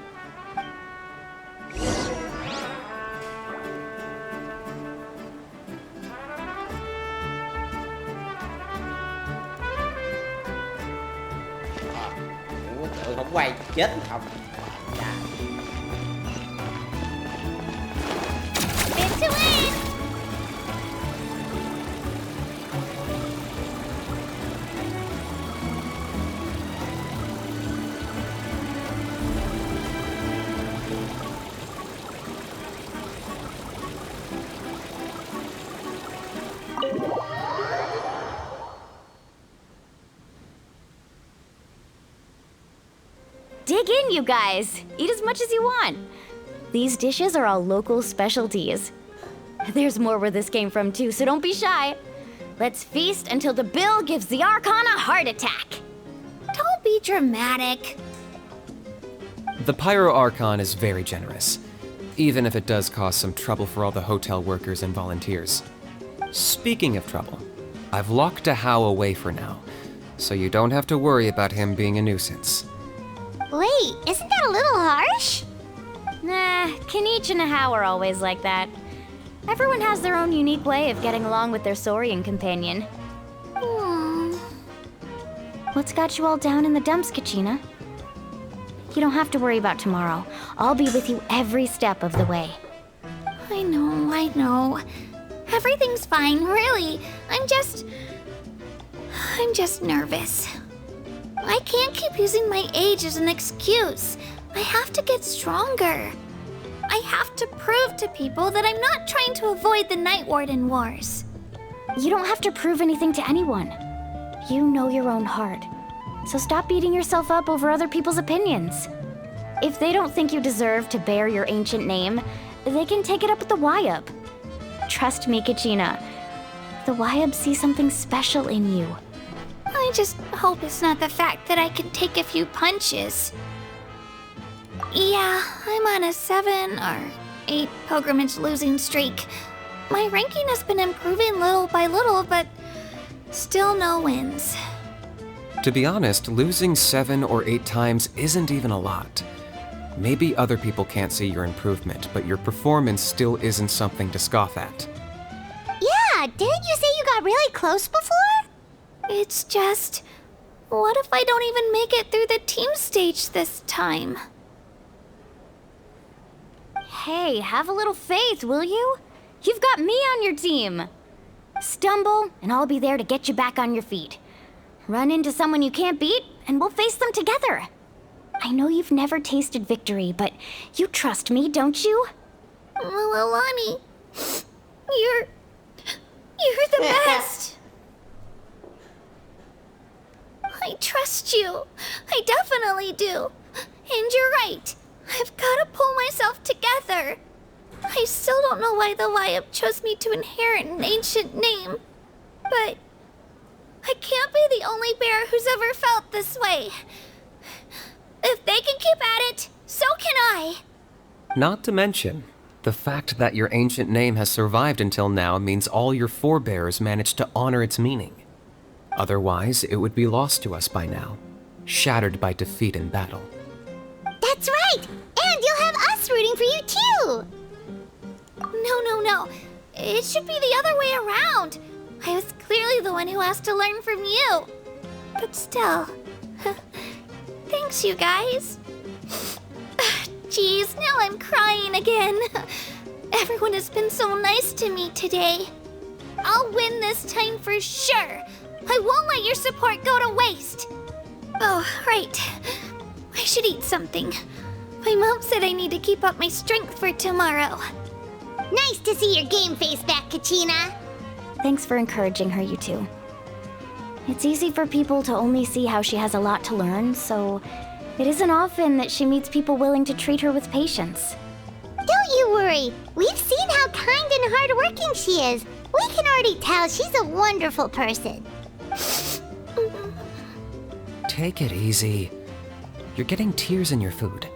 Không quay chết không. Into it! Dig in, you guys. Eat as much as you want. These dishes are all local specialties. There's more where this came from too, so don't be shy. Let's feast until the bill gives the Archon a heart attack. Don't be dramatic. The Pyro Archon is very generous, even if it does cause some trouble for all the hotel workers and volunteers. Speaking of trouble, I've locked a How away for now, so you don't have to worry about him being a nuisance. Wait, isn't that a little harsh? Nah, Kinich and How are always like that. Everyone has their own unique way of getting along with their Saurian companion. What's got you all down in the dumps, Kachina? You don't have to worry about tomorrow. I'll be with you every step of the way. I know. Everything's fine, really. I'm just nervous. I can't keep using my age as an excuse. I have to get stronger. I have to prove to people that I'm not trying to avoid the Night Warden Wars. You don't have to prove anything to anyone. You know your own heart. So stop beating yourself up over other people's opinions. If they don't think you deserve to bear your ancient name, they can take it up with the Wyub. Trust me, Kachina. The Wyub see something special in you. I just hope it's not the fact that I can take a few punches. Yeah, I'm on a 7 or 8 pilgrimage losing streak. My ranking has been improving little by little, but still no wins. To be honest, losing 7 or 8 times isn't even a lot. Maybe other people can't see your improvement, but your performance still isn't something to scoff at. Yeah, didn't you say you got really close before? It's just, what if I don't even make it through the team stage this time? Hey, have a little faith, will you? You've got me on your team. Stumble, and I'll be there to get you back on your feet. Run into someone you can't beat, and we'll face them together. I know you've never tasted victory, but you trust me, don't you? Alani, you're the best. I trust you. I definitely do. And you're right. I've got to pull myself together. I still don't know why the Wyub chose me to inherit an ancient name. But I can't be the only bear who's ever felt this way. If they can keep at it, so can I. Not to mention, the fact that your ancient name has survived until now means all your forebears managed to honor its meaning. Otherwise, it would be lost to us by now, shattered by defeat in battle. That's right! And you'll have us rooting for you too! No. It should be the other way around. I was clearly the one who asked to learn from you. But still, thanks you guys. Geez, now I'm crying again. Everyone has been so nice to me today. I'll win this time for sure. I won't let your support go to waste. Oh, right. I should eat something. My mom said I need to keep up my strength for tomorrow. Nice to see your game face back, Kachina. Thanks for encouraging her, you two. It's easy for people to only see how she has a lot to learn, so it isn't often that she meets people willing to treat her with patience. Don't you worry. We've seen how kind and hardworking she is. We can already tell she's a wonderful person. Take it easy. You're getting tears in your food.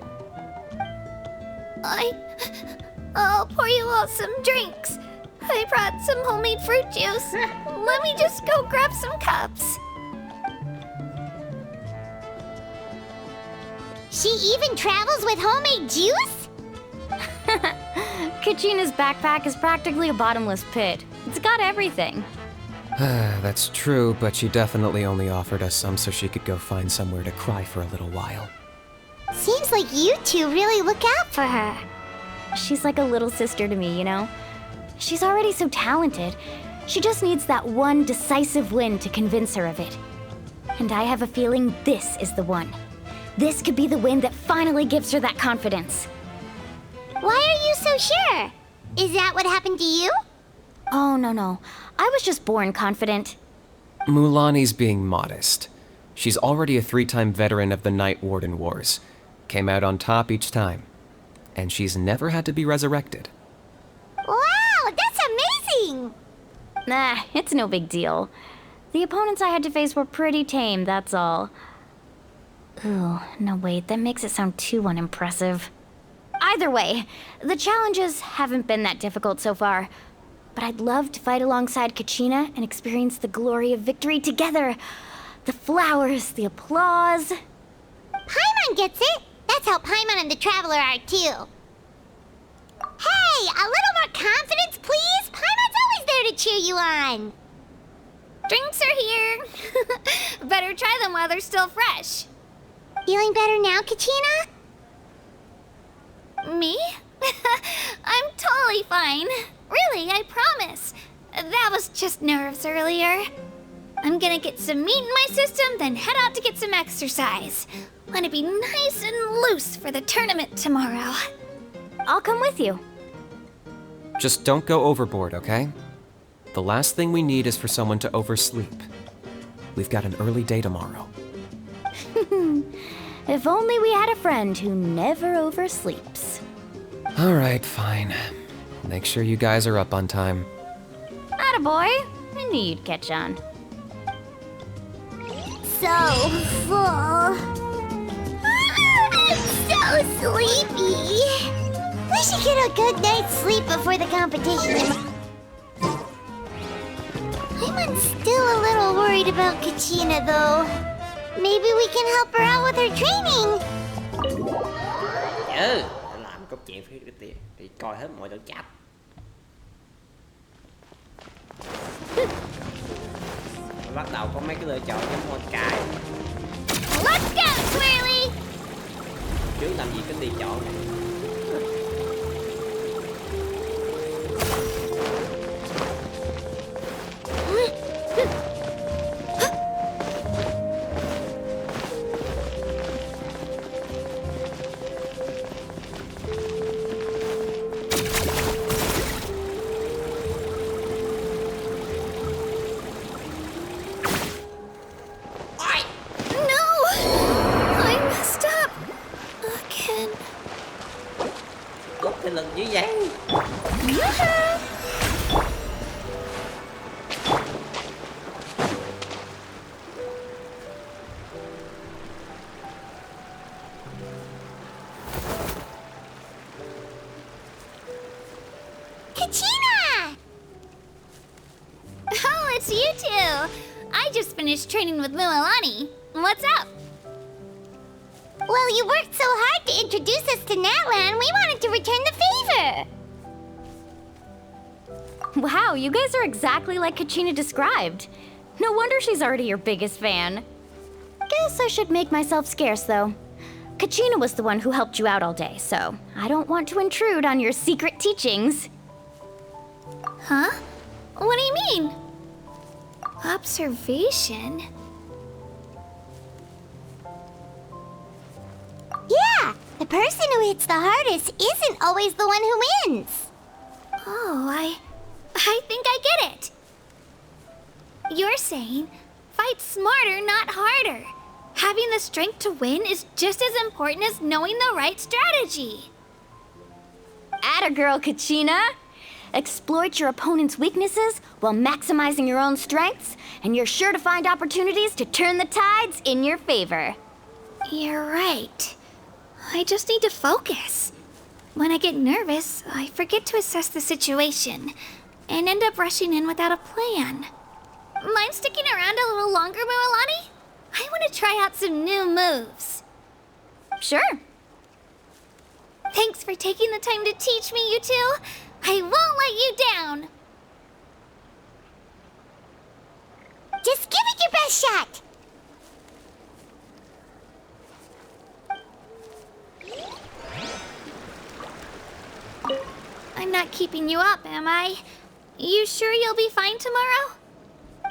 I'll pour you all some drinks. I brought some homemade fruit juice. Let me just go grab some cups. She even travels with homemade juice? Kachina's backpack is practically a bottomless pit. It's got everything. That's true, but she definitely only offered us some so she could go find somewhere to cry for a little while. Seems like you two really look out for her. She's like a little sister to me, you know? She's already so talented. She just needs that one decisive win to convince her of it. And I have a feeling this is the one. This could be the win that finally gives her that confidence. Why are you so sure? Is that what happened to you? Oh, no. I was just born confident. Mulani's being modest. She's already a 3-time veteran of the Night Warden Wars. Came out on top each time. And she's never had to be resurrected. Wow, that's amazing! Nah, it's no big deal. The opponents I had to face were pretty tame, that's all. Ooh, no wait, that makes it sound too unimpressive. Either way, the challenges haven't been that difficult so far. But I'd love to fight alongside Kachina and experience the glory of victory together. The flowers, the applause. Paimon gets it! That's how Paimon and the Traveler are too. Hey, a little more confidence, please! Paimon's always there to cheer you on! Drinks are here. Better try them while they're still fresh. Feeling better now, Kachina? Me? I'm totally fine. Really, I promise. That was just nerves earlier. I'm gonna get some meat in my system, then head out to get some exercise. Want to be nice and loose for the tournament tomorrow. I'll come with you. Just don't go overboard, okay? The last thing we need is for someone to oversleep. We've got an early day tomorrow. If only we had a friend who never oversleeps. Alright, fine. Make sure you guys are up on time. Attaboy! I knew you'd catch on. So full. I'm so sleepy. We should get a good night's sleep before the competition. I'm still a little worried about Kachina, though. Maybe we can help her out with her training. Làm câu chuyện phía cái tiền thì coi hết mọi đoạn chat. Bắt đầu có mấy cái lựa chọn giống con cái. Let's go, Twirly! Trước làm gì cái đi chọn này. Cái lực dữ vậy. Kachina! Oh, it's you two. I just finished training with Mualani. What's up? Well, you worked so hard to introduce us to Natlan, we wanted to return the favor. Wow, you guys are exactly like Kachina described. No wonder she's already your biggest fan. Guess I should make myself scarce, though. Kachina was the one who helped you out all day, so I don't want to intrude on your secret teachings. Huh? What do you mean? Observation? Yeah, the person who hits the hardest isn't always the one who wins. Oh, I think I get it. You're saying, fight smarter, not harder. Having the strength to win is just as important as knowing the right strategy. Atta girl, Kachina! Exploit your opponent's weaknesses while maximizing your own strengths, and you're sure to find opportunities to turn the tides in your favor. You're right. I just need to focus. When I get nervous, I forget to assess the situation and end up rushing in without a plan. Mind sticking around a little longer, Mualani? I want to try out some new moves. Sure. Thanks for taking the time to teach me, you two. I won't let you down. Just give it your best shot. I'm not keeping you up, am I? You sure you'll be fine tomorrow?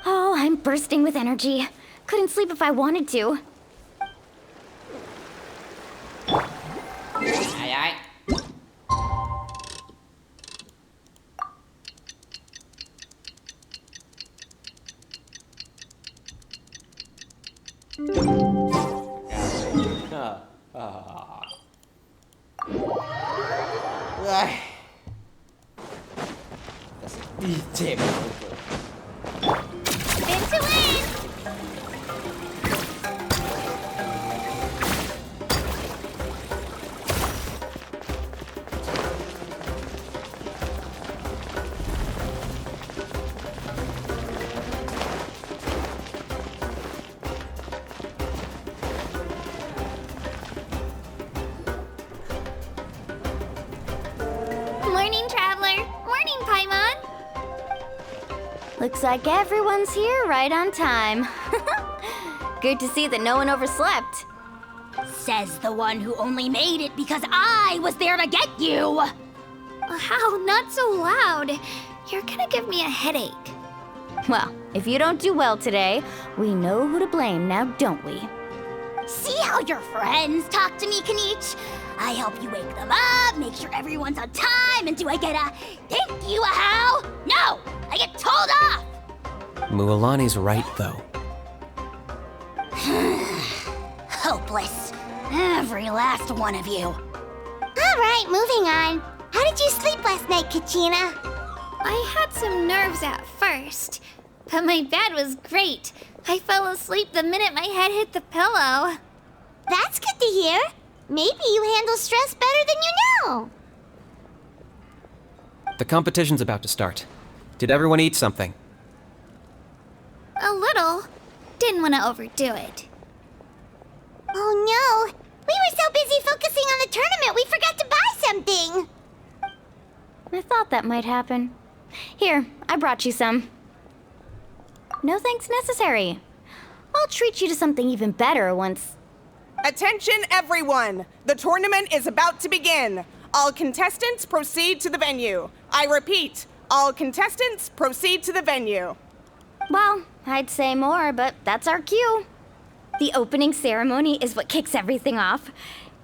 Oh, I'm bursting with energy. Couldn't sleep if I wanted to. Ai ai. Rồi. Ta sẽ đi chém mọi người. Spin to win! Morning, Traveler. Morning, Paimon. Looks like everyone's here right on time. Good to see that no one overslept. Says the one who only made it because I was there to get you! How? Not so loud. You're gonna give me a headache. Well, if you don't do well today, we know who to blame now, don't we? See how your friends talk to me, Kanich? I help you wake them up, make sure everyone's on time, and do I get a thank you, how? No! I get told off! Mualani's right, though. hopeless. Every last one of you. Alright, moving on. How did you sleep last night, Kachina? I had some nerves at first, but my bed was great. I fell asleep the minute my head hit the pillow. That's good to hear. Maybe you handle stress better than you know. The competition's about to start. Did everyone eat something? A little. Didn't want to overdo it. Oh no! We were so busy focusing on the tournament we forgot to buy something! I thought that might happen. Here, I brought you some. No thanks necessary. I'll treat you to something even better once... Attention everyone! The tournament is about to begin. All contestants proceed to the venue. I repeat, all contestants proceed to the venue. Well, I'd say more, but that's our cue. The opening ceremony is what kicks everything off.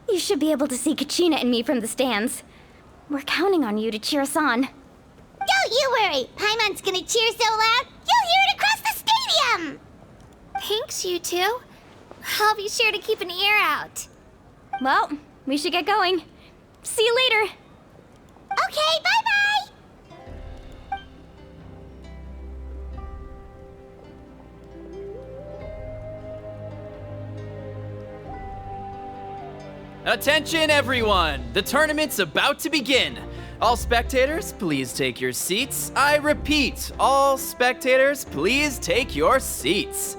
You should be able to see Kachina and me from the stands. We're counting on you to cheer us on. Don't you worry! Paimon's gonna cheer so loud, you'll hear it across the stadium! Thanks, you two. I'll be sure to keep an ear out. Well, we should get going. See you later. Okay, bye-bye! Attention everyone! The tournament's about to begin! All spectators, please take your seats. I repeat, all spectators, please take your seats.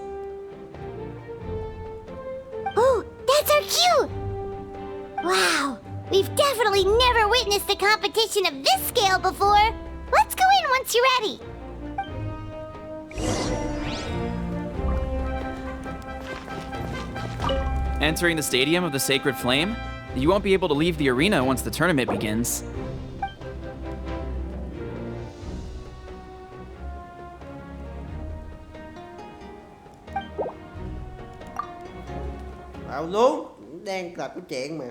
Ooh, that's our cue! Wow, we've definitely never witnessed a competition of this scale before. Let's go in once you're ready. Entering the Stadium of the Sacred Flame, you won't be able to leave the arena once the tournament begins. Đâu luôn, đang tập cái chuyện mà.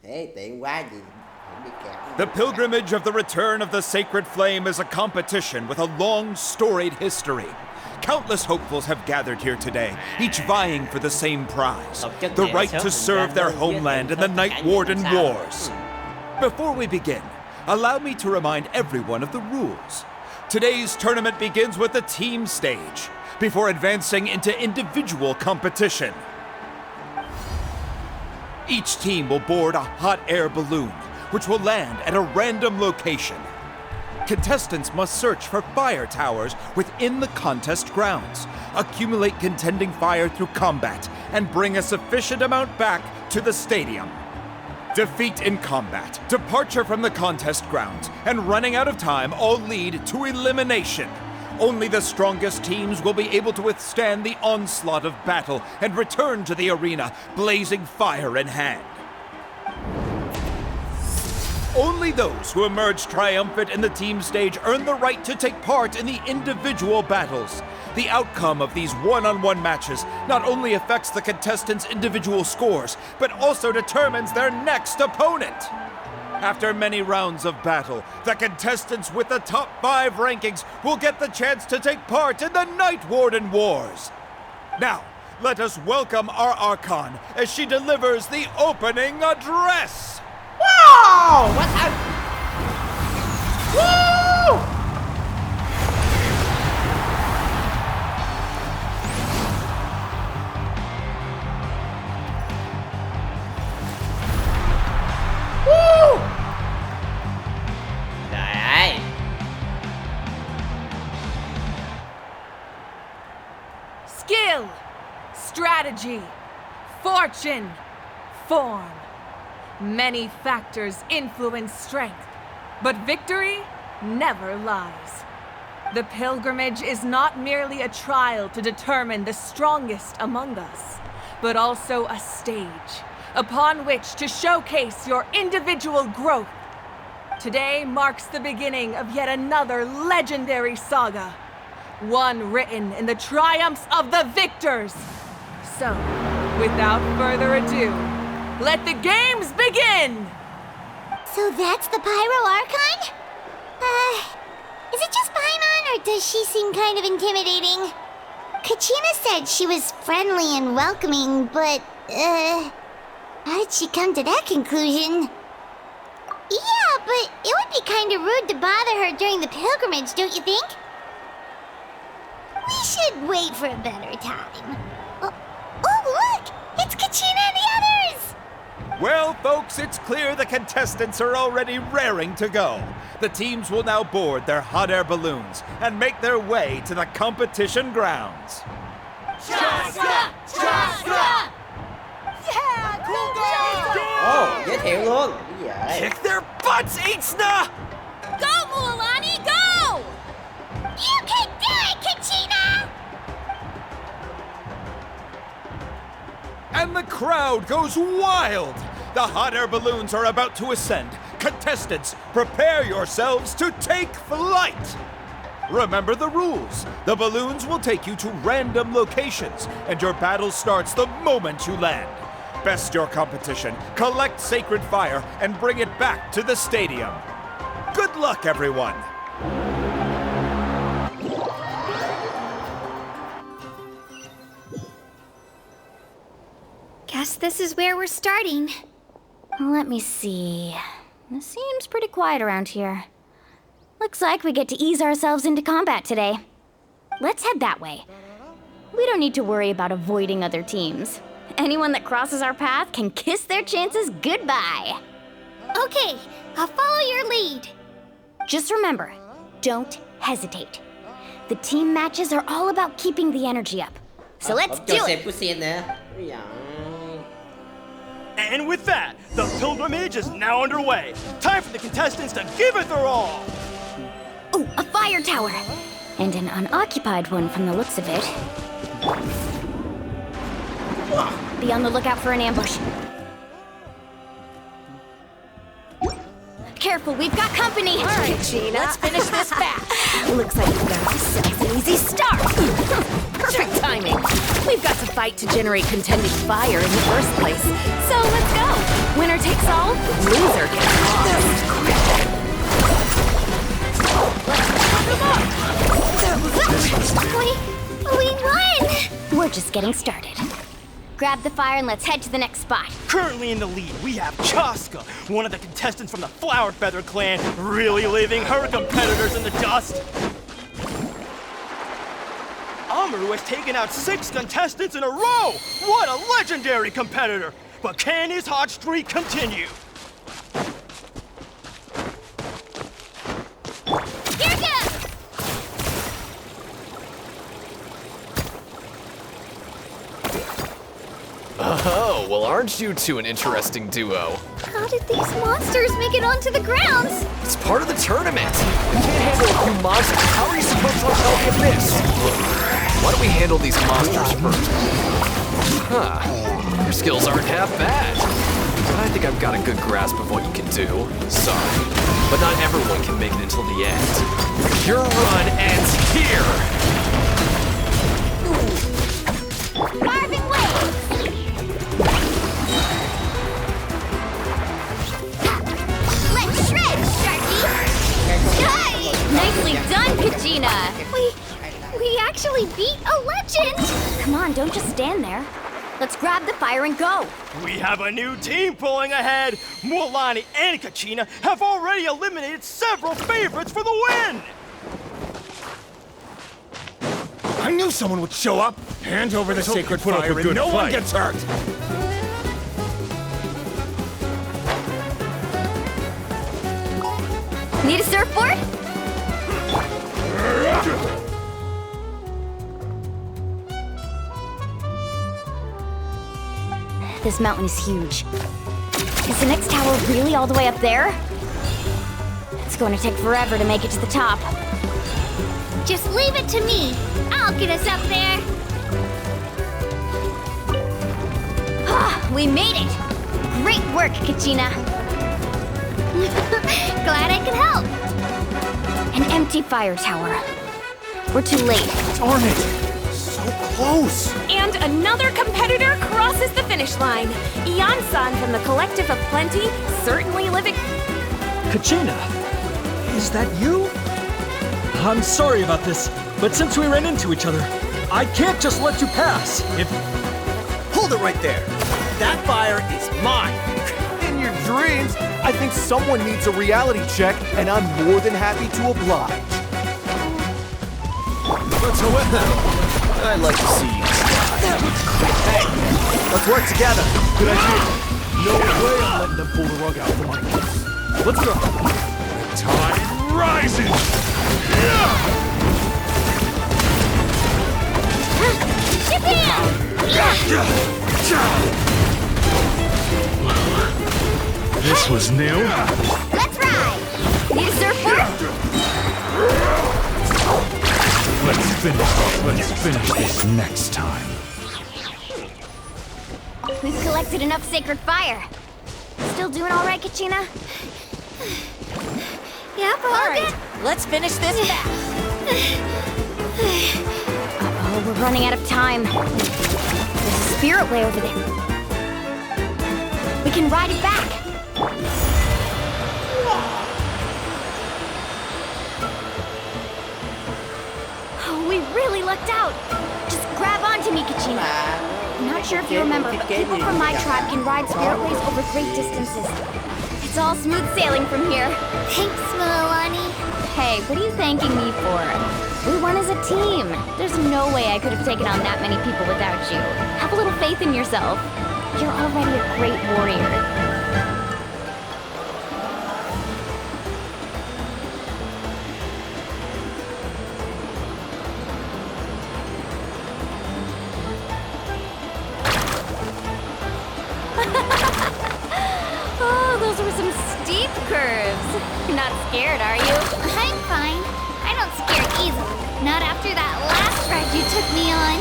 Thế tiện quá gì, không đi kẹp. The pilgrimage of the return of the sacred flame is a competition with a long, storied history. Countless hopefuls have gathered here today, each vying for the same prize, the right to serve their homeland in the Night Warden Wars. Before we begin, allow me to remind everyone of the rules. Today's tournament begins with the team stage, before advancing into individual competition. Each team will board a hot air balloon, which will land at a random location. Contestants must search for fire towers within the contest grounds, accumulate contending fire through combat, and bring a sufficient amount back to the stadium. Defeat in combat, departure from the contest grounds, and running out of time all lead to elimination. Only the strongest teams will be able to withstand the onslaught of battle and return to the arena, blazing fire in hand. Only those who emerge triumphant in the team stage earn the right to take part in the individual battles. The outcome of these one-on-one matches not only affects the contestants' individual scores, but also determines their next opponent. After many rounds of battle, the contestants with the top 5 rankings will get the chance to take part in the Night Warden Wars. Now, let us welcome our Archon as she delivers the opening address. Wow! What the... Woo! Woo! Trời ơi! Skill, strategy, fortune, form. Many factors influence strength, but victory never lies. The pilgrimage is not merely a trial to determine the strongest among us, but also a stage upon which to showcase your individual growth. Today marks the beginning of yet another legendary saga, one written in the triumphs of the victors. So, without further ado, let the games begin! So that's the Pyro Archon? Is it just Paimon, or does she seem kind of intimidating? Kachina said she was friendly and welcoming, but, how did she come to that conclusion? Yeah, but it would be kind of rude to bother her during the pilgrimage, don't you think? We should wait for a better time. Oh, look! It's Kachina and the others! Well, folks, it's clear the contestants are already raring to go. The teams will now board their hot air balloons and make their way to the competition grounds. Chaska! Chaska! Yeah, cool guys! Ồ, giới thiệu luôn. Cái gì vậy? Kick their butts, Itzna! Go, Mulani, go! You can do it, Kachina! And the crowd goes wild! The hot air balloons are about to ascend. Contestants, prepare yourselves to take flight! Remember the rules. The balloons will take you to random locations, and your battle starts the moment you land. Best your competition, collect sacred fire, and bring it back to the stadium. Good luck, everyone! Guess this is where we're starting. Let me see. It seems pretty quiet around here. Looks like we get to ease ourselves into combat today. Let's head that way. We don't need to worry about avoiding other teams. Anyone that crosses our path can kiss their chances goodbye. Okay, I'll follow your lead. Just remember, don't hesitate. The team matches are all about keeping the energy up. So let's do it! của Sen nè. Dạ. And with that, the pilgrimage is now underway. Time for the contestants to give it their all. Oh, a fire tower! And an unoccupied one from the looks of it. Be on the lookout for an ambush. Careful, we've got company! All right, Gina, let's finish this back. Looks like we've got ourselves an easy start! Perfect timing. We've got to fight to generate contending fire in the first place. So let's go. Winner takes all, loser gets lost. We won! We're just getting started. Grab the fire and let's head to the next spot. Currently in the lead, we have Chaska, one of the contestants from the Flower Feather clan, really leaving her competitors in the dust. Amaru has taken out 6 contestants in a row! What a legendary competitor! But can his hot streak continue? Here goes! Oh, well, aren't you two an interesting duo? How did these monsters make it onto the grounds? It's part of the tournament. You can't handle a few monsters. How are you supposed to help with this? Why don't we handle these monsters first? Huh. Your skills aren't half bad. But I think I've got a good grasp of what you can do. Sorry. But not everyone can make it until the end. Your run ends here! Carving waves! Let's shred, Sharky! Nicely done, Kachina! We actually beat a legend! Come on, don't just stand there. Let's grab the fire and go. We have a new team pulling ahead. Mulani and Kachina have already eliminated several favorites for the win. I knew someone would show up. Hand over the sacred put up a fire and good no one fight. gets hurt. Need a surfboard? This mountain is huge. Is the next tower really all the way up there? It's going to take forever to make it to the top. Just leave it to me. I'll get us up there. Ah, we made it! Great work, Kachina. Glad I could help. An empty fire tower. We're too late. Darn it! So close! And another competitor crosses the finish line. Ian-san from the Collective of Plenty, certainly living... Kachina, is that you? I'm sorry about this, but since we ran into each other, I can't just let you pass. Hold it right there. That fire is mine. In your dreams, I think someone needs a reality check, and I'm more than happy to oblige. Let's go with them. I'd like to see you. Hey, let's work together. Good idea. No way I'm letting them pull the rug out from under us. Let's go. Tide rises! This was new. Let's ride! Need a surfboard? Let's finish this next time. We've collected enough sacred fire. Still doing all right, Kachina? Yep, All right, let's finish this back. Uh-oh, we're running out of time. There's a spirit way over there. We can ride it back. Oh, we really lucked out. Just grab onto me, Kachina. I'm not sure if you remember, but people from my tribe can ride spirit ways over great distances. It's all smooth sailing from here. Thanks, Milani. Hey, what are you thanking me for? We won as a team. There's no way I could have taken on that many people without you. Have a little faith in yourself. You're already a great warrior. Oh, those were some steep curves. You're not scared, are you? I'm fine. I don't scare easily. Not after that last ride you took me on.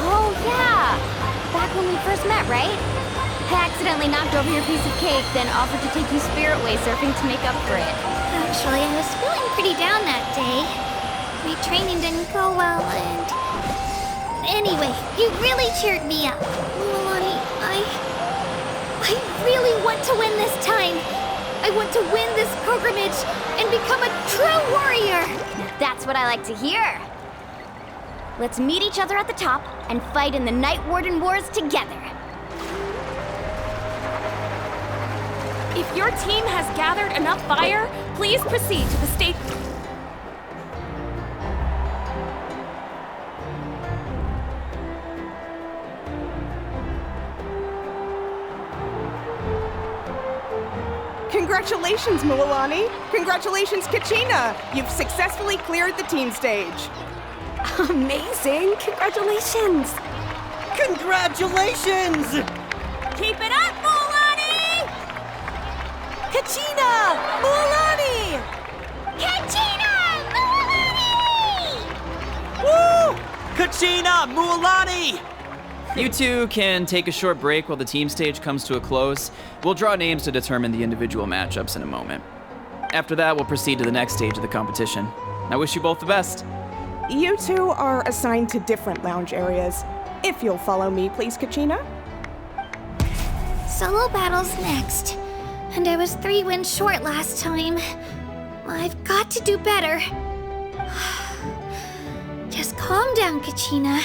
Oh, yeah. Back when we first met, right? I accidentally knocked over your piece of cake, then offered to take you spirit way surfing to make up for it. Actually, I was feeling pretty down that day. My training didn't go well, and... Anyway, you really cheered me up. Milani, I really want to win this time. I want to win this pilgrimage and become a true warrior. That's what I like to hear. Let's meet each other at the top and fight in the Night Warden Wars together. If your team has gathered enough fire, please proceed to the stage. Congratulations, Milani. Congratulations, Kachina. You've successfully cleared the team stage. Amazing! Congratulations! Congratulations! Keep it up, Milani! Kachina! Milani! Kachina! Milani! Woo! Kachina! Mualani! You two can take a short break while the team stage comes to a close. We'll draw names to determine the individual matchups in a moment. After that, we'll proceed to the next stage of the competition. I wish you both the best. You two are assigned to different lounge areas. If you'll follow me, please, Kachina. Solo battles next. And I was 3 wins short last time. I've got to do better. Just calm down, Kachina.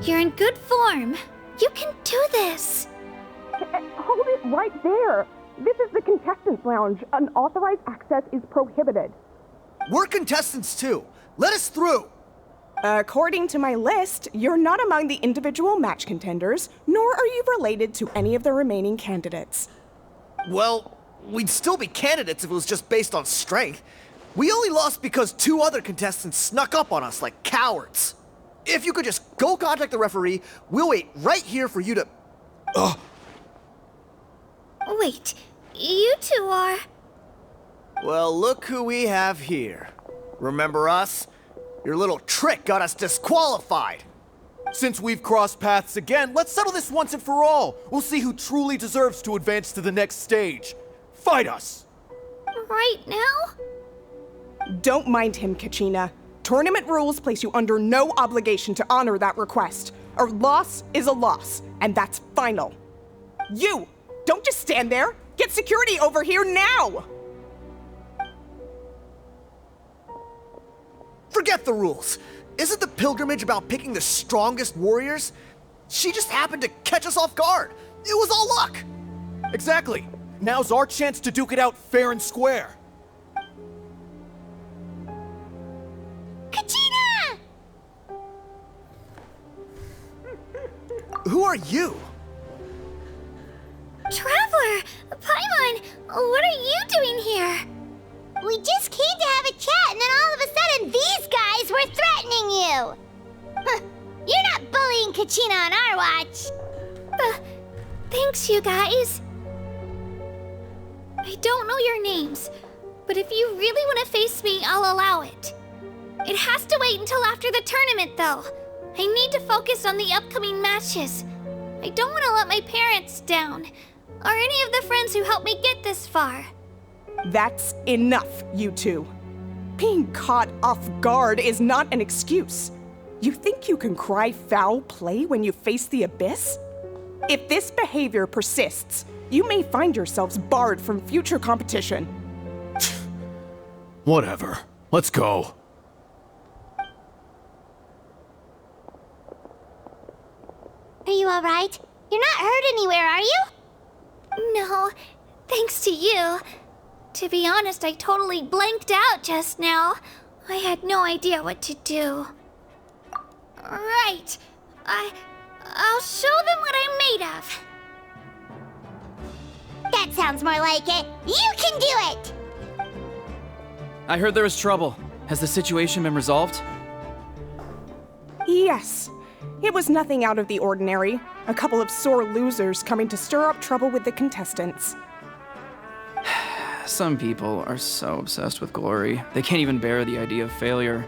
You're in good form. You can do this. Hold it right there. This is the contestants' lounge. Unauthorized access is prohibited. We're contestants too. Let us through. According to my list, you're not among the individual match contenders, nor are you related to any of the remaining candidates. Well, we'd still be candidates if it was just based on strength. We only lost because 2 other contestants snuck up on us like cowards. If you could just go contact the referee, we'll wait right here for you to... Wait, you two are... Well, look who we have here. Remember us? Your little trick got us disqualified. Since we've crossed paths again, let's settle this once and for all. We'll see who truly deserves to advance to the next stage. Fight us! Right now? Don't mind him, Kachina. Tournament rules place you under no obligation to honor that request. A loss is a loss, and that's final. You! Don't just stand there! Get security over here now! Forget the rules. Isn't the pilgrimage about picking the strongest warriors? She just happened to catch us off guard. It was all luck. Exactly. Now's our chance to duke it out fair and square. Kachina! Who are you? Traveler! Paimon! What are you doing here? We just came to have a chat, and then all of a sudden, these guys were threatening you! Huh, you're not bullying Kachina on our watch! Thanks, you guys. I don't know your names, but if you really want to face me, I'll allow it. It has to wait until after the tournament, though. I need to focus on the upcoming matches. I don't want to let my parents down, or any of the friends who helped me get this far. That's enough, you two. Being caught off guard is not an excuse. You think you can cry foul play when you face the abyss? If this behavior persists, you may find yourselves barred from future competition. Whatever. Let's go. Are you alright? You're not hurt anywhere, are you? No, thanks to you. To be honest, I totally blanked out just now. I had no idea what to do. Right. I'll show them what I'm made of. That sounds more like it. You can do it! I heard there was trouble. Has the situation been resolved? Yes. It was nothing out of the ordinary. A couple of sore losers coming to stir up trouble with the contestants. Some people are so obsessed with glory, they can't even bear the idea of failure.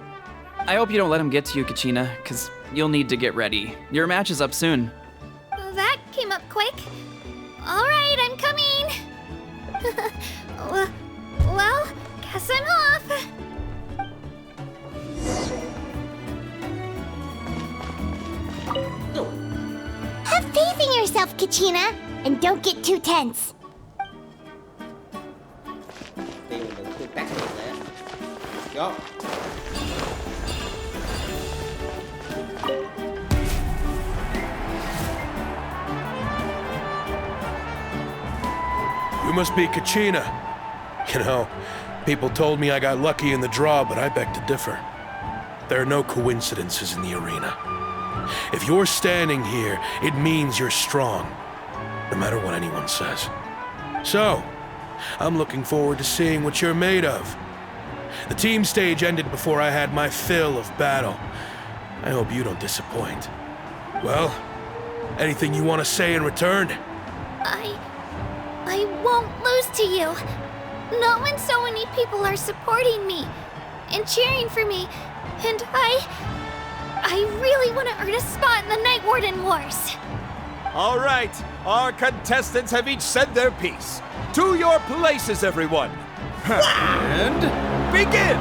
I hope you don't let them get to you, Kachina, because you'll need to get ready. Your match is up soon. That came up quick. All right, I'm coming. Well, guess I'm off. Have faith in yourself, Kachina, and don't get too tense. Go. You must be Kachina. You know, people told me I got lucky in the draw, but I beg to differ. There are no coincidences in the arena. If you're standing here, it means you're strong, no matter what anyone says. So, I'm looking forward to seeing what you're made of. The team stage ended before I had my fill of battle. I hope you don't disappoint. Well, anything you want to say in return? I won't lose to you. Not when so many people are supporting me and cheering for me, and I really want to earn a spot in the Night Warden Wars. All right, our contestants have each said their piece. To your places, everyone. And begin!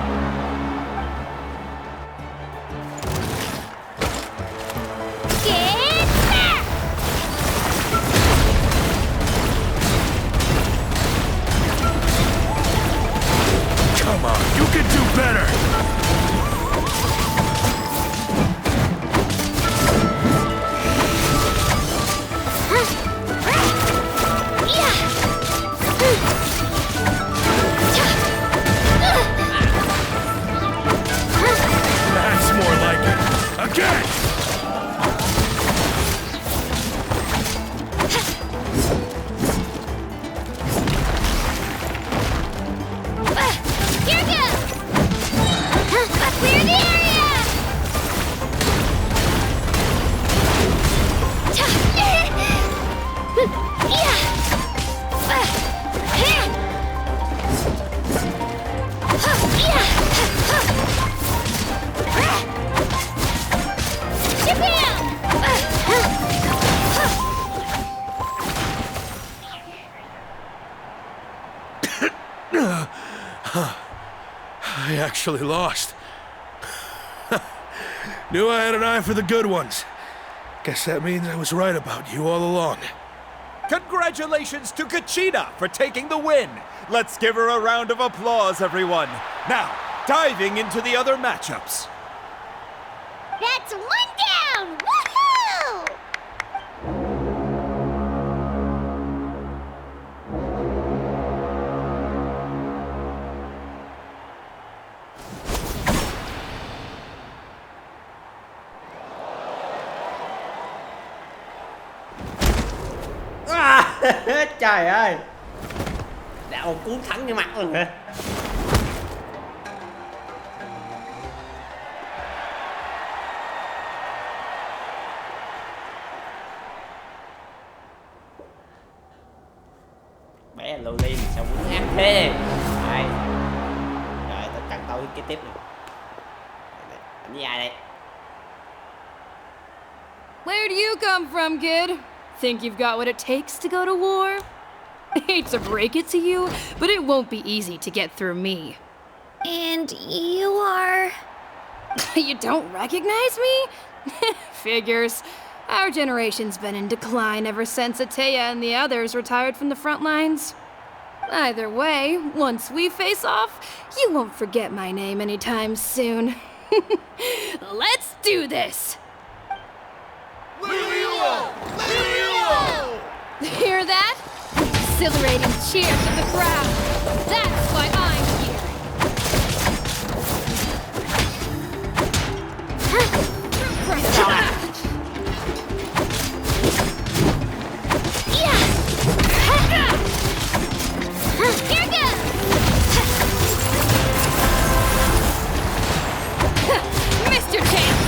Come on, you can do better! That's more like it. Again! Here goes! Clear the area! I actually lost. Knew I had an eye for the good ones. Guess that means I was right about you all along. Congratulations to Kachina for taking the win. Let's give her a round of applause, everyone. Now, diving into the other matchups. That's one down! Woohoo! Trời ơi, đã một cú thắng cái mặt luôn hả? Bé Loli sao muốn ác thế? Đây. Rồi tao cắn tao cái tiếp này. Anh với ai đây? Where do you come from, kid? Think you've got what it takes to go to war? Hate to break it to you, but it won't be easy to get through me. And you are... You don't recognize me? Figures. Our generation's been in decline ever since Ateya and the others retired from the front lines. Either way, once we face off, you won't forget my name anytime soon. Let's do this! Hear that? Exhilarating cheers of the crowd. That's why I'm here. Here goes! Mr. Tail!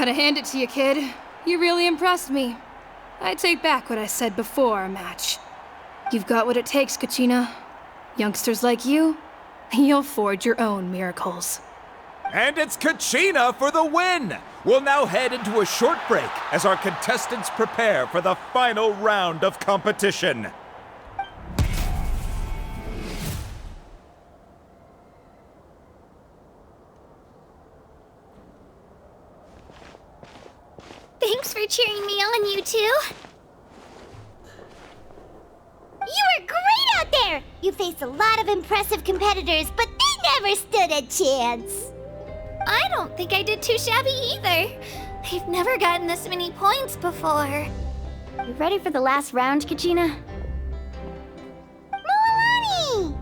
Gotta hand it to you, kid. You really impressed me. I take back what I said before our match. You've got what it takes, Kachina. Youngsters like you, you'll forge your own miracles. And it's Kachina for the win! We'll now head into a short break as our contestants prepare for the final round of competition. Thanks for cheering me on, you two. You were great out there! You faced a lot of impressive competitors, but they never stood a chance. I don't think I did too shabby either. I've never gotten this many points before. You ready for the last round, Kachina? Moalani!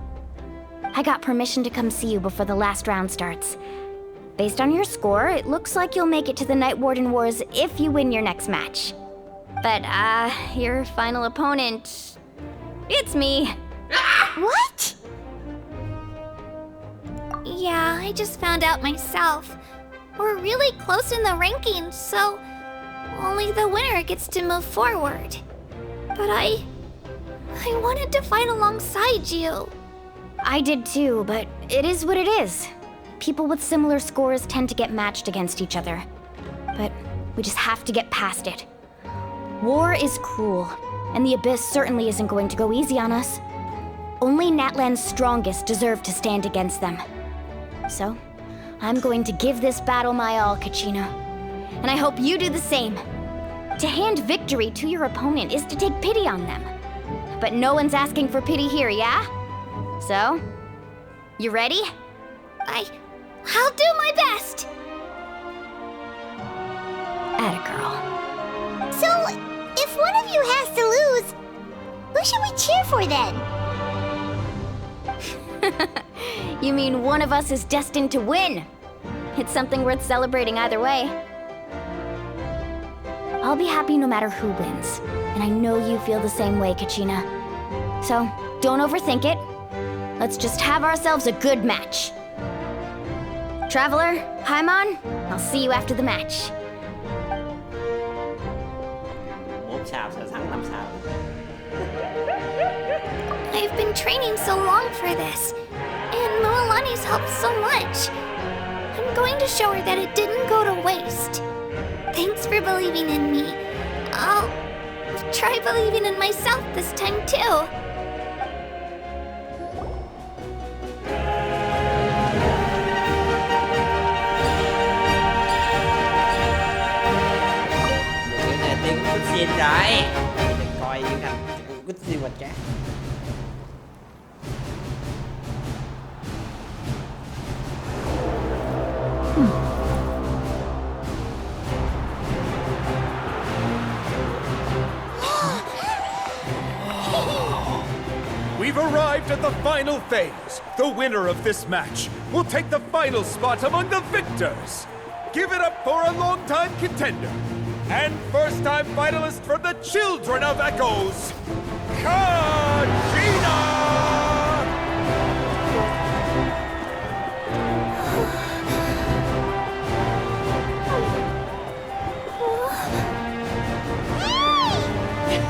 I got permission to come see you before the last round starts. Based on your score, it looks like you'll make it to the Night Warden Wars if you win your next match. But, your final opponent... it's me. What? Yeah, I just found out myself. We're really close in the rankings, so only the winner gets to move forward. But I wanted to fight alongside you. I did too, but it is what it is. People with similar scores tend to get matched against each other. But we just have to get past it. War is cruel, and the Abyss certainly isn't going to go easy on us. Only Natlan's strongest deserve to stand against them. So, I'm going to give this battle my all, Kachina. And I hope you do the same. To hand victory to your opponent is to take pity on them. But no one's asking for pity here, yeah? So, you ready? I'll do my best! Atta girl. So, if one of you has to lose, who should we cheer for then? You mean one of us is destined to win? It's something worth celebrating either way. I'll be happy no matter who wins, and I know you feel the same way, Kachina. So, don't overthink it. Let's just have ourselves a good match. Traveler, Paimon, I'll see you after the match. 4 sao sẽ thắng 5 sao. I've been training so long for this, and Moalani's helped so much. I'm going to show her that it didn't go to waste. Thanks for believing in me. I'll try believing in myself this time too. Quýt xin rồi. Đừng coi như anh quýt xin hoạch cá. We've arrived at the final phase. The winner of this match will take the final spot among the victors. Give it up for a long-time contender and first-time finalist from the Children of Echoes, Kachina!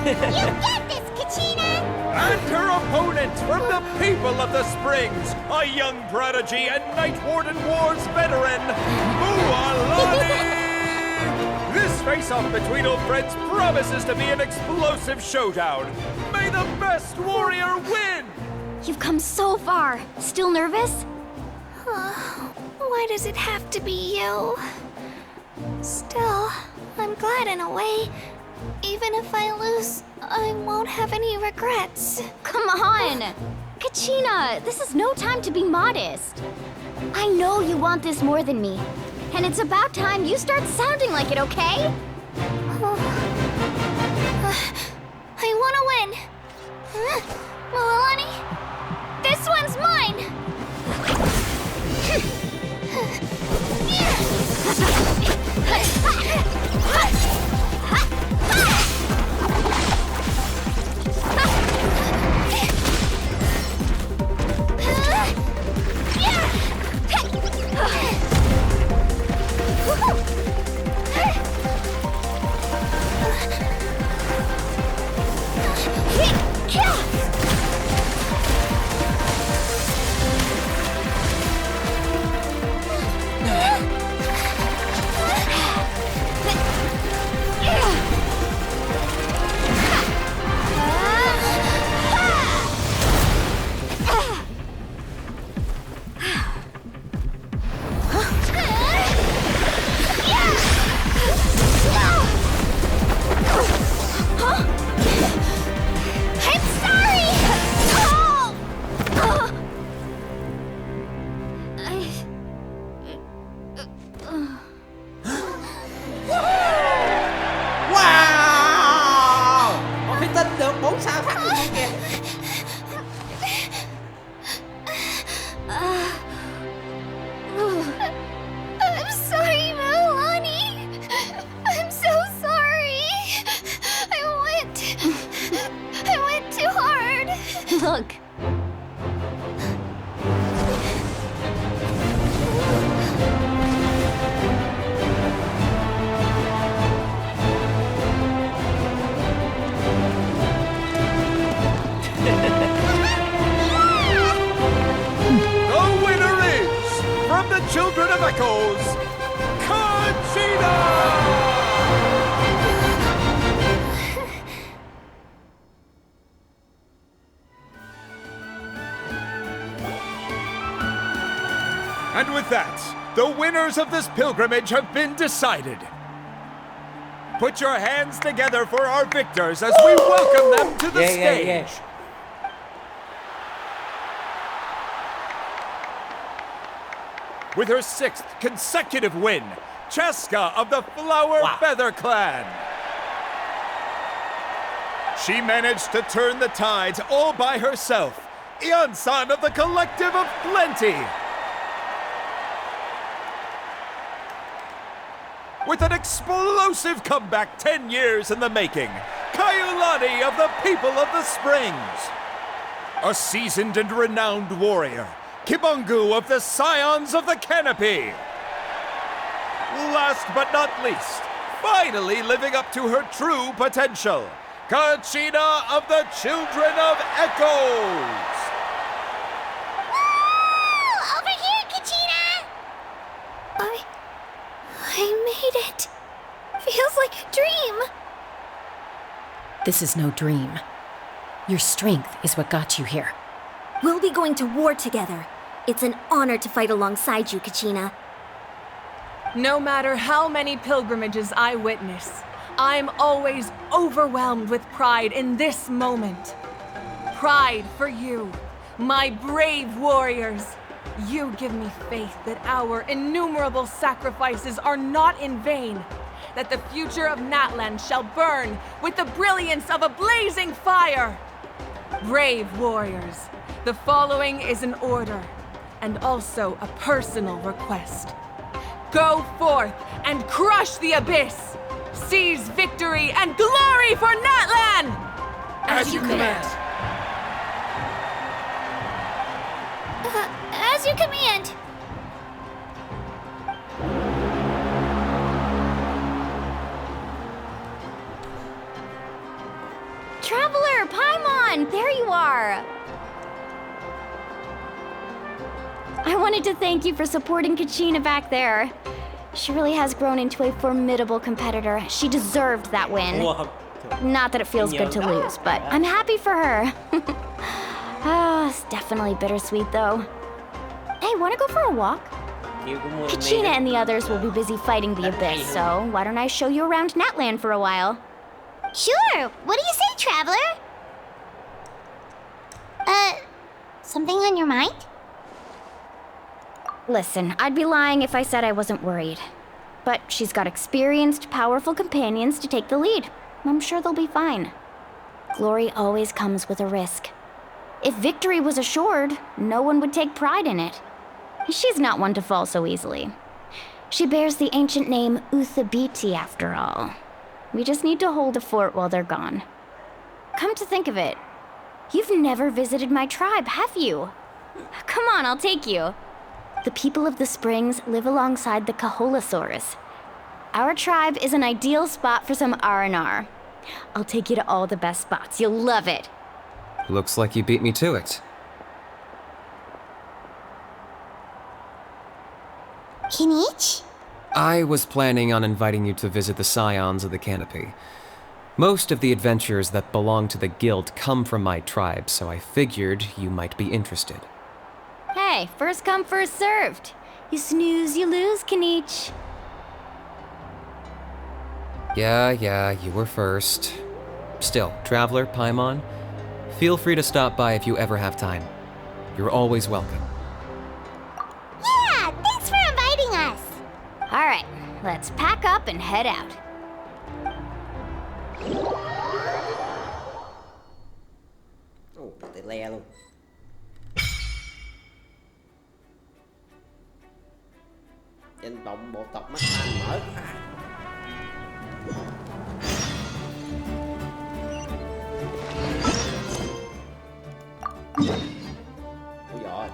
You get this, Kachina! And her opponent from the people of the Springs, a young prodigy and Night Warden Wars veteran, Moalani! This face-off between old friends promises to be an explosive showdown. May the best warrior win! You've come so far. Still nervous? Why does it have to be you? Still, I'm glad in a way. Even if I lose, I won't have any regrets. Come on! Kachina, this is no time to be modest. I know you want this more than me. And it's about time you start sounding like it, okay? I want to win. Moalani, this one's mine! Look. The winner is, from the Children of Echoes, Conchita! And with that, the winners of this pilgrimage have been decided. Put your hands together for our victors as we welcome them to the stage. With her 6th consecutive win, Cheska of the Flower Feather Clan. She managed to turn the tides all by herself. Ian-san of the Collective of Plenty. With an explosive comeback 10 years in the making, Kaiulani of the People of the Springs. A seasoned and renowned warrior, Kibungu of the Scions of the Canopy. Last but not least, finally living up to her true potential, Conchita of the Children of Echoes. Woo! Over here, Conchita! I made it. Feels like a dream. This is no dream. Your strength is what got you here. We'll be going to war together. It's an honor to fight alongside you, Kachina. No matter how many pilgrimages I witness, I'm always overwhelmed with pride in this moment. Pride for you, my brave warriors. You give me faith that our innumerable sacrifices are not in vain, that the future of Natlan shall burn with the brilliance of a blazing fire. Brave warriors, the following is an order, and also a personal request. Go forth and crush the abyss! Seize victory and glory for Natlan! As you command. As you command. Traveler, Paimon, there you are! I wanted to thank you for supporting Kachina back there. She really has grown into a formidable competitor. She deserved that win. Not that it feels good to lose, but I'm happy for her. It's definitely bittersweet though. Hey, wanna go for a walk? Kachina and the others will be busy fighting the abyss, so why don't I show you around Natlan for a while? Sure. What do you say, Traveler? Something on your mind? Listen, I'd be lying if I said I wasn't worried. But she's got experienced, powerful companions to take the lead. I'm sure they'll be fine. Glory always comes with a risk. If victory was assured, no one would take pride in it. She's not one to fall so easily. She bears the ancient name Uthabiti after all. We just need to hold the fort while they're gone. Come to think of it, you've never visited my tribe, have you? Come on, I'll take you. The people of the Springs live alongside the Kaholasaurus. Our tribe is an ideal spot for some R&R. I'll take you to all the best spots. You'll love it. Looks like you beat me to it. Kinich? I was planning on inviting you to visit the Scions of the Canopy. Most of the adventures that belong to the guild come from my tribe, so I figured you might be interested. Hey, first come, first served. You snooze, you lose, Kinich. Yeah, you were first. Still, Traveler, Paimon, feel free to stop by if you ever have time. You're always welcome. Yeah, thanks for inviting us. All right, let's pack up and head out. Tay le luôn. Danh vọng bộ tộc mắt anh mở. Ôi giời.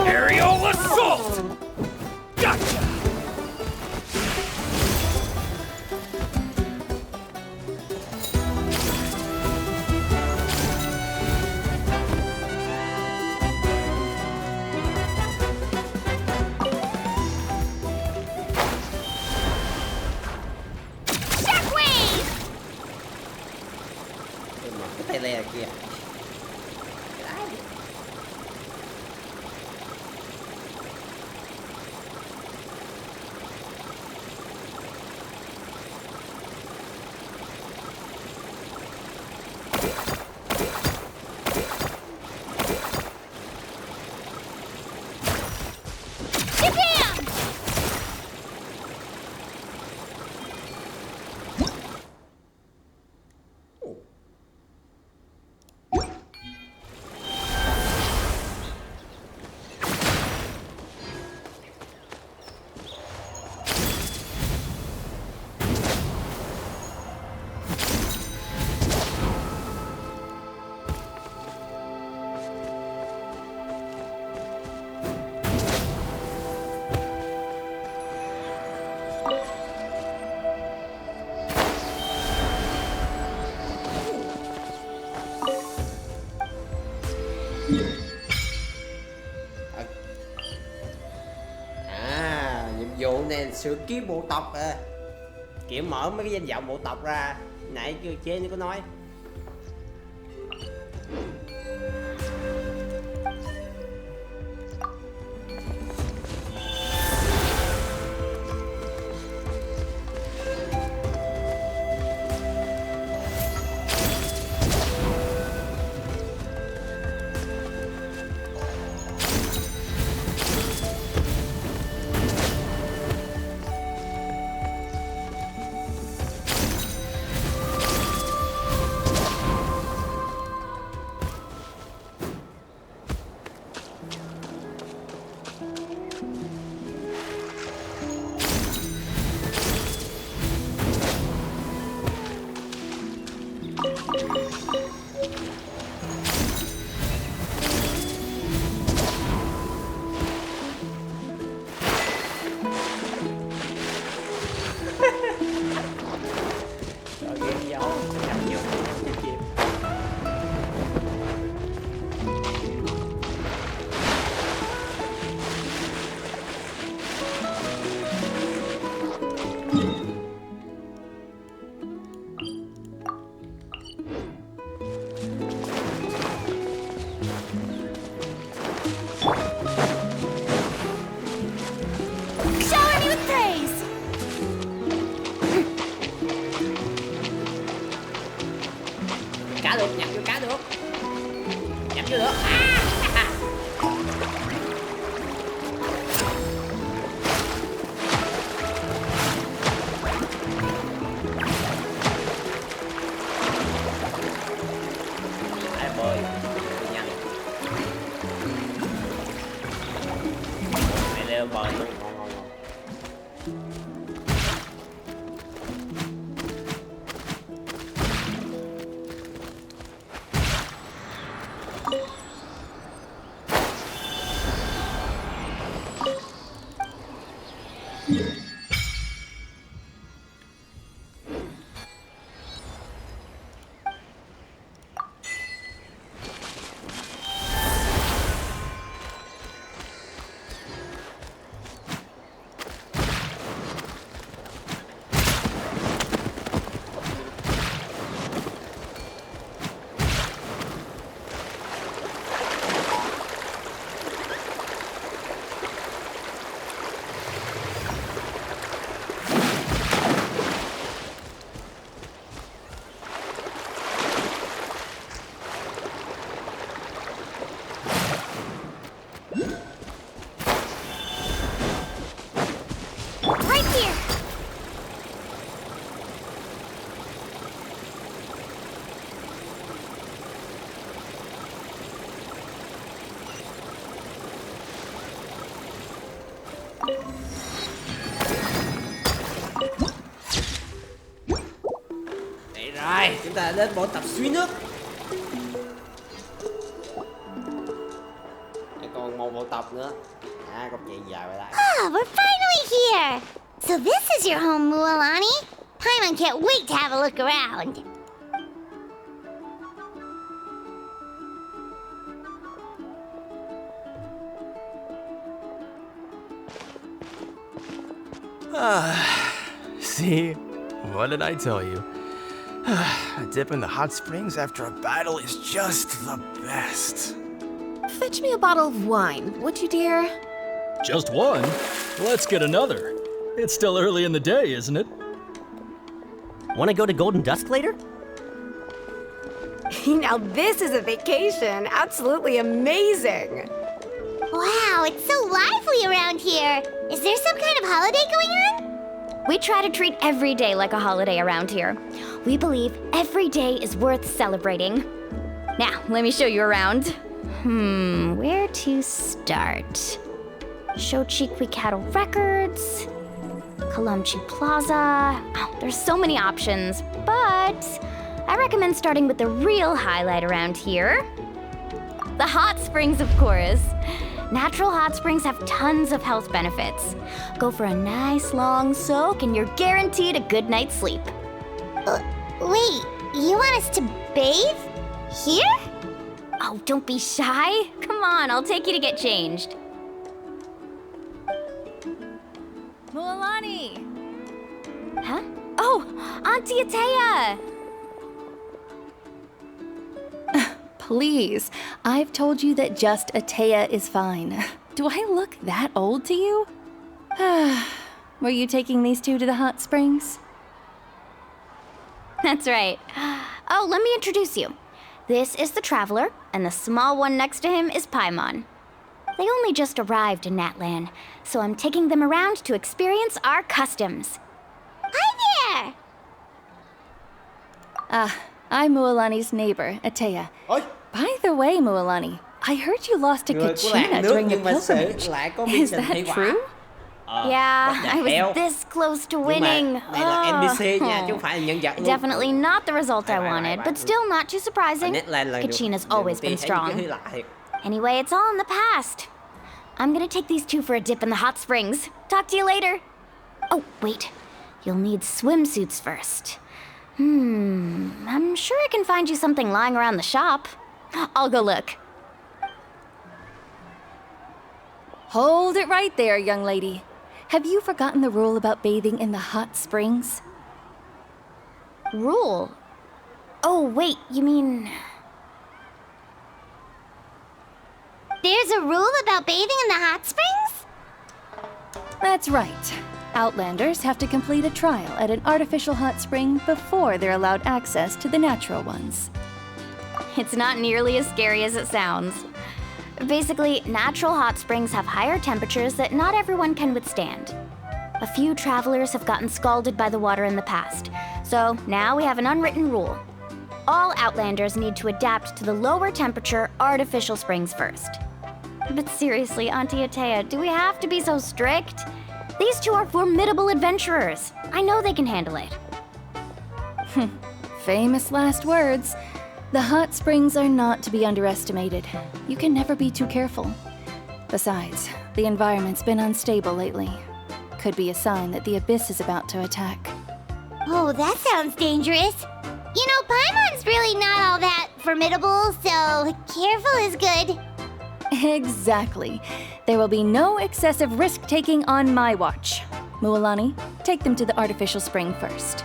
Aerial assault! Gotcha! Mở cái tay le kìa. Nhiệm vụ này sự kiến bộ tộc à. Kiểu mở mấy cái danh vọng bộ tộc ra. Nãy chế nó có nói. Cá được, nhặt vô cá được. Nhặt vô được. Ai bơi, nhanh. Mày leo bơi luôn, ngon ngon ngon. Đây rồi, chúng ta đã đến bộ tập suối nước. Còn một bộ tập nữa. Có chuyện dài vậy đây. Ah, we're finally here! So this is your home, Mualani? Paimon can't wait to have a look around. See? What did I tell you? A dip in the hot springs after a battle is just the best. Fetch me a bottle of wine, would you, dear? Just one? Let's get another. It's still early in the day, isn't it? Want to go to Golden Dusk later? Now this is a vacation. Absolutely amazing. Wow, it's so lively around here. Is there some kind of holiday going on? We try to treat every day like a holiday around here. We believe every day is worth celebrating. Now, let me show you around. Where to start? Shochiqui Cattle Records, Kalamchi Plaza. Oh, there's so many options, but I recommend starting with the real highlight around here. The hot springs, of course. Natural hot springs have tons of health benefits. Go for a nice long soak and you're guaranteed a good night's sleep. Wait, you want us to bathe? Here? Oh, don't be shy. Come on, I'll take you to get changed. Mualani! Huh? Oh, Auntie Atea! Please, I've told you that just Atea is fine. Do I look that old to you? Were you taking these two to the hot springs? That's right. Oh, let me introduce you. This is the Traveler, and the small one next to him is Paimon. They only just arrived in Natlan, so I'm taking them around to experience our customs. Hi there! I'm Mualani's neighbor, Atea. By the way, Mualani, I heard you lost to Kachina during the pilgrimage. Is that true? Yeah, I was this close to winning. Definitely not the result I wanted, but still not too surprising. Kachina's always been strong. Anyway, it's all in the past. I'm gonna take these two for a dip in the hot springs. Talk to you later. Oh, wait. You'll need swimsuits first. I'm sure I can find you something lying around the shop. I'll go look. Hold it right there, young lady. Have you forgotten the rule about bathing in the hot springs? Rule? Oh, wait, you mean... There's a rule about bathing in the hot springs? That's right. Outlanders have to complete a trial at an artificial hot spring before they're allowed access to the natural ones. It's not nearly as scary as it sounds. Basically, natural hot springs have higher temperatures that not everyone can withstand. A few travelers have gotten scalded by the water in the past, so now we have an unwritten rule. All Outlanders need to adapt to the lower temperature artificial springs first. But seriously, Auntie Atea, do we have to be so strict? These two are formidable adventurers. I know they can handle it. Famous last words. The hot springs are not to be underestimated. You can never be too careful. Besides, the environment's been unstable lately. Could be a sign that the abyss is about to attack. Oh, that sounds dangerous. You know, Paimon's really not all that formidable, so careful is good. Exactly. There will be no excessive risk-taking on my watch. Mualani, take them to the artificial spring first.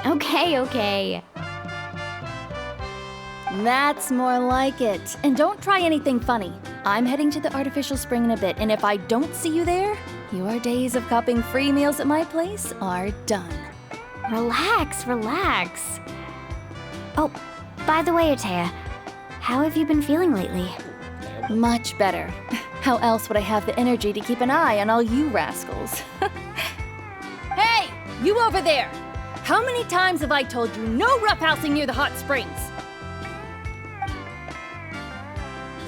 Okay. That's more like it. And don't try anything funny. I'm heading to the artificial spring in a bit, and if I don't see you there, your days of copping free meals at my place are done. Relax. Oh, by the way, Atea, how have you been feeling lately? Much better. How else would I have the energy to keep an eye on all you rascals? Hey, you over there! How many times have I told you no roughhousing near the hot springs?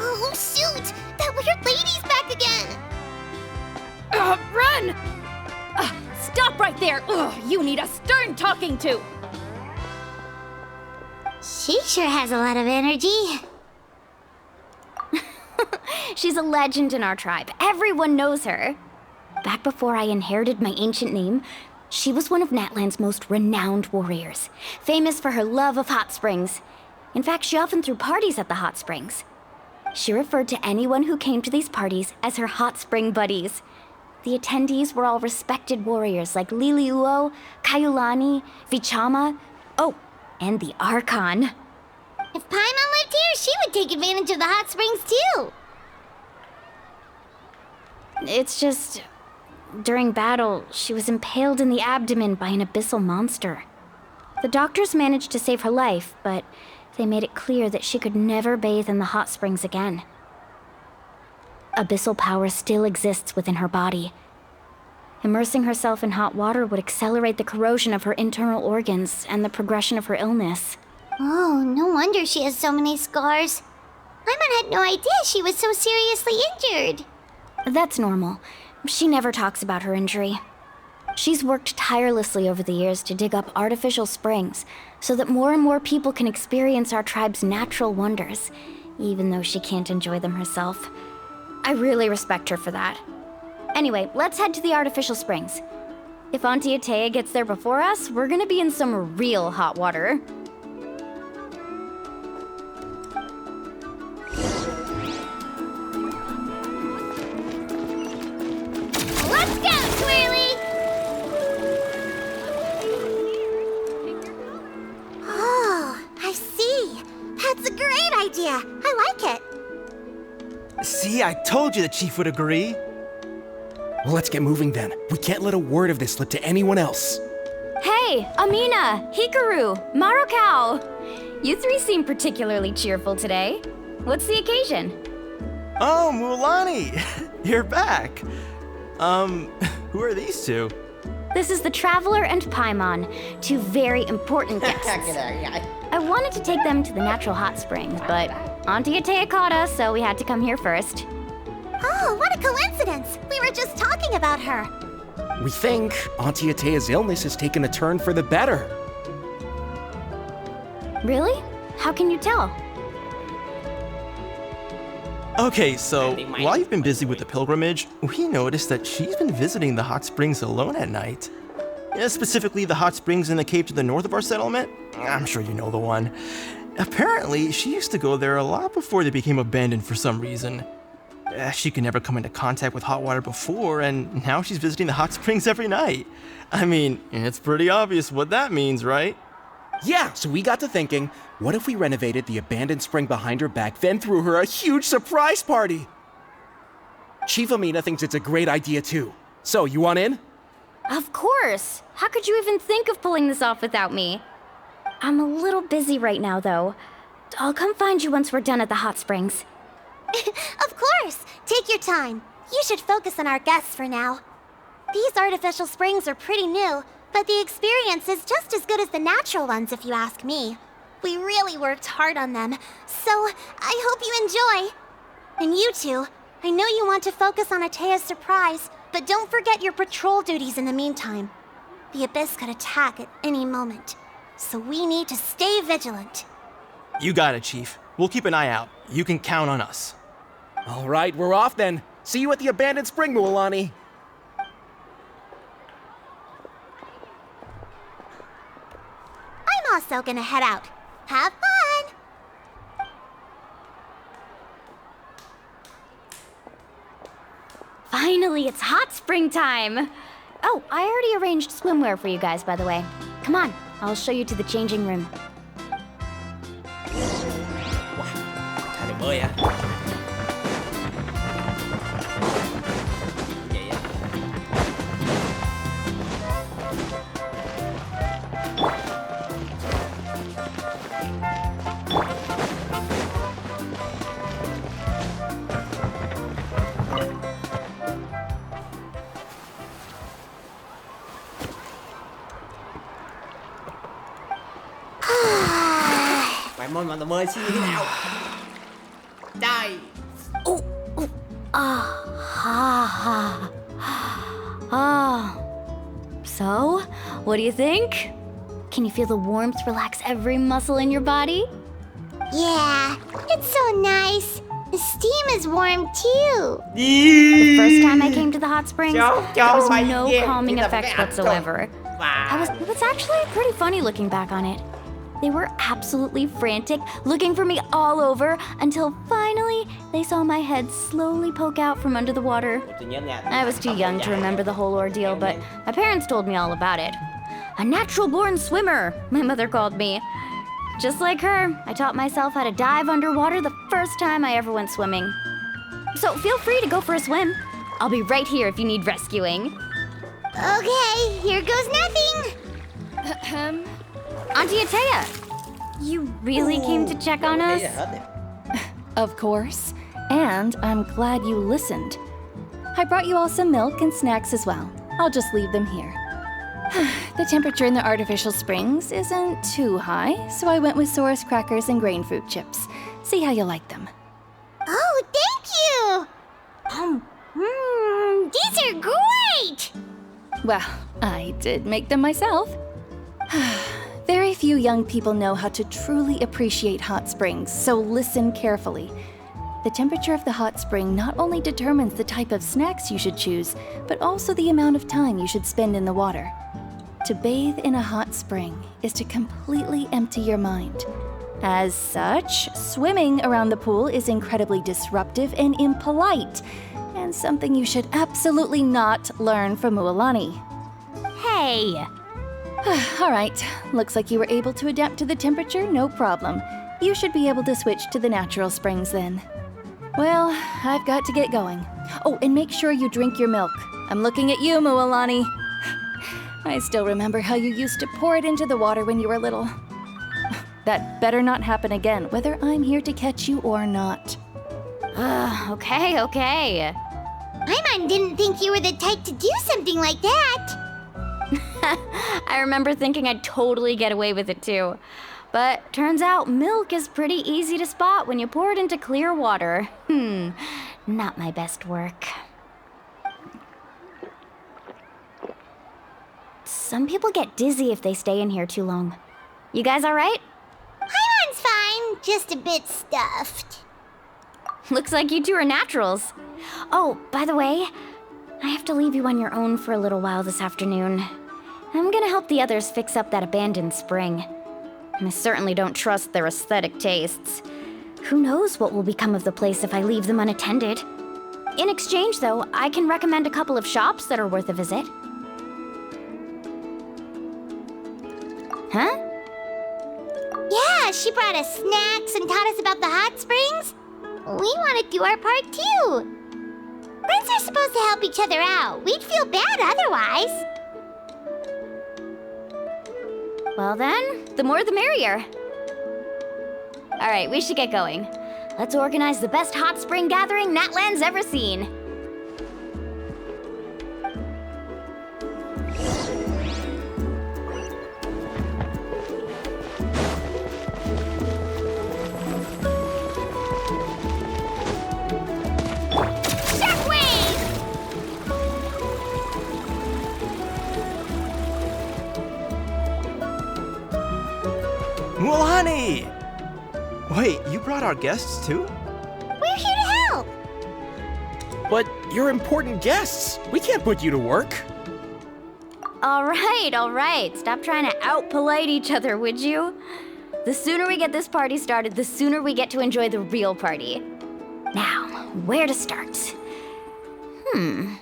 Oh, shoot! That weird lady's back again! Run! Stop right there! You need a stern talking to! She sure has a lot of energy. She's a legend in our tribe. Everyone knows her. Back before I inherited my ancient name, she was one of Natlan's most renowned warriors, famous for her love of hot springs. In fact, she often threw parties at the hot springs. She referred to anyone who came to these parties as her hot spring buddies. The attendees were all respected warriors like Liliuo, Kaiulani, Vichama, and the Archon. If Paimon lived here, she would take advantage of the hot springs too. It's just, during battle, she was impaled in the abdomen by an abyssal monster. The doctors managed to save her life, but they made it clear that she could never bathe in the hot springs again. Abyssal power still exists within her body. Immersing herself in hot water would accelerate the corrosion of her internal organs and the progression of her illness. Oh, no wonder she has so many scars. Paimon had no idea she was so seriously injured. That's normal. She never talks about her injury. She's worked tirelessly over the years to dig up artificial springs so that more and more people can experience our tribe's natural wonders, even though she can't enjoy them herself. I really respect her for that. Anyway, let's head to the artificial springs. If Auntie Atea gets there before us, we're gonna be in some real hot water. Let's go, Twirly! Oh, I see. That's a great idea. I like it. See, I told you the chief would agree. Well, let's get moving then. We can't let a word of this slip to anyone else. Hey, Amina, Hikaru, Marukao! You three seem particularly cheerful today. What's the occasion? Oh, Mulani! You're back. Who are these two? This is the Traveler and Paimon, two very important guests. I wanted to take them to the natural hot springs, but Auntie Atea caught us, so we had to come here first. Oh, what a coincidence! We were just talking about her. We think Auntie Atea's illness has taken a turn for the better. Really? How can you tell? Okay, so while you've been busy with the pilgrimage, we noticed that she's been visiting the hot springs alone at night. Specifically, the hot springs in the cave to the north of our settlement. I'm sure you know the one. Apparently, she used to go there a lot before they became abandoned for some reason. She could never come into contact with hot water before, and now she's visiting the hot springs every night. I mean, it's pretty obvious what that means, right? Yeah, so we got to thinking, what if we renovated the abandoned spring behind her back, then threw her a huge surprise party? Chief Amina thinks it's a great idea too. So, you want in? Of course! How could you even think of pulling this off without me? I'm a little busy right now, though. I'll come find you once we're done at the hot springs. Of course! Take your time. You should focus on our guests for now. These artificial springs are pretty new, but the experience is just as good as the natural ones if you ask me. We really worked hard on them, so I hope you enjoy. And you two, I know you want to focus on Atea's surprise, but don't forget your patrol duties in the meantime. The Abyss could attack at any moment, so we need to stay vigilant. You got it, Chief. We'll keep an eye out. You can count on us. All right, we're off then. See you at the abandoned spring, Mulani. I'm also gonna head out. Have fun! Finally, it's hot spring time! Oh, I already arranged swimwear for you guys, by the way. Come on, I'll show you to the changing room. Thầy bơi à? Vậy á? Mày môn mà tao bơi xin như thế nào? Đây. Ha ha. Oh. So, what do you think? Can you feel the warmth relax every muscle in your body? Yeah, it's so nice. The steam is warm too. The first time I came to the hot springs, there was no calming effect whatsoever. It was actually pretty funny looking back on it. They were absolutely frantic, looking for me all over, until finally they saw my head slowly poke out from under the water. I was too young to remember the whole ordeal, but my parents told me all about it. A natural-born swimmer, my mother called me. Just like her, I taught myself how to dive underwater the first time I ever went swimming. So feel free to go for a swim. I'll be right here if you need rescuing. Okay, here goes nothing. Auntie Atea, you really came to check on us? Of course. And I'm glad you listened. I brought you all some milk and snacks as well. I'll just leave them here. The temperature in the artificial springs isn't too high, so I went with Saurus crackers and grain fruit chips. See how you like them. Oh, thank you! These are great! Well, I did make them myself. Very few young people know how to truly appreciate hot springs, so listen carefully. The temperature of the hot spring not only determines the type of snacks you should choose, but also the amount of time you should spend in the water. To bathe in a hot spring is to completely empty your mind. As such, swimming around the pool is incredibly disruptive and impolite, and something you should absolutely not learn from Mualani. Hey! All right, looks like you were able to adapt to the temperature, no problem. You should be able to switch to the natural springs then. Well, I've got to get going. Oh, and make sure you drink your milk. I'm looking at you, Mualani. I still remember how you used to pour it into the water when you were little. That better not happen again, whether I'm here to catch you or not. Okay. Paimon didn't think you were the type to do something like that. I remember thinking I'd totally get away with it too. But turns out milk is pretty easy to spot when you pour it into clear water. Not my best work. Some people get dizzy if they stay in here too long. You guys all right? Paimon's fine, just a bit stuffed. Looks like you two are naturals. Oh, by the way, I have to leave you on your own for a little while this afternoon. I'm gonna help the others fix up that abandoned spring. I certainly don't trust their aesthetic tastes. Who knows what will become of the place if I leave them unattended? In exchange, though, I can recommend a couple of shops that are worth a visit. Huh? Yeah, she brought us snacks and taught us about the hot springs. We want to do our part too. Friends are supposed to help each other out. We'd feel bad otherwise. Well then, the more the merrier. All right, we should get going. Let's organize the best hot spring gathering Natlan's ever seen. Mualani! Wait, you brought our guests too? We're here to help. But you're important guests. We can't put you to work. All right. Stop trying to out-polite each other, would you? The sooner we get this party started, the sooner we get to enjoy the real party. Now, where to start?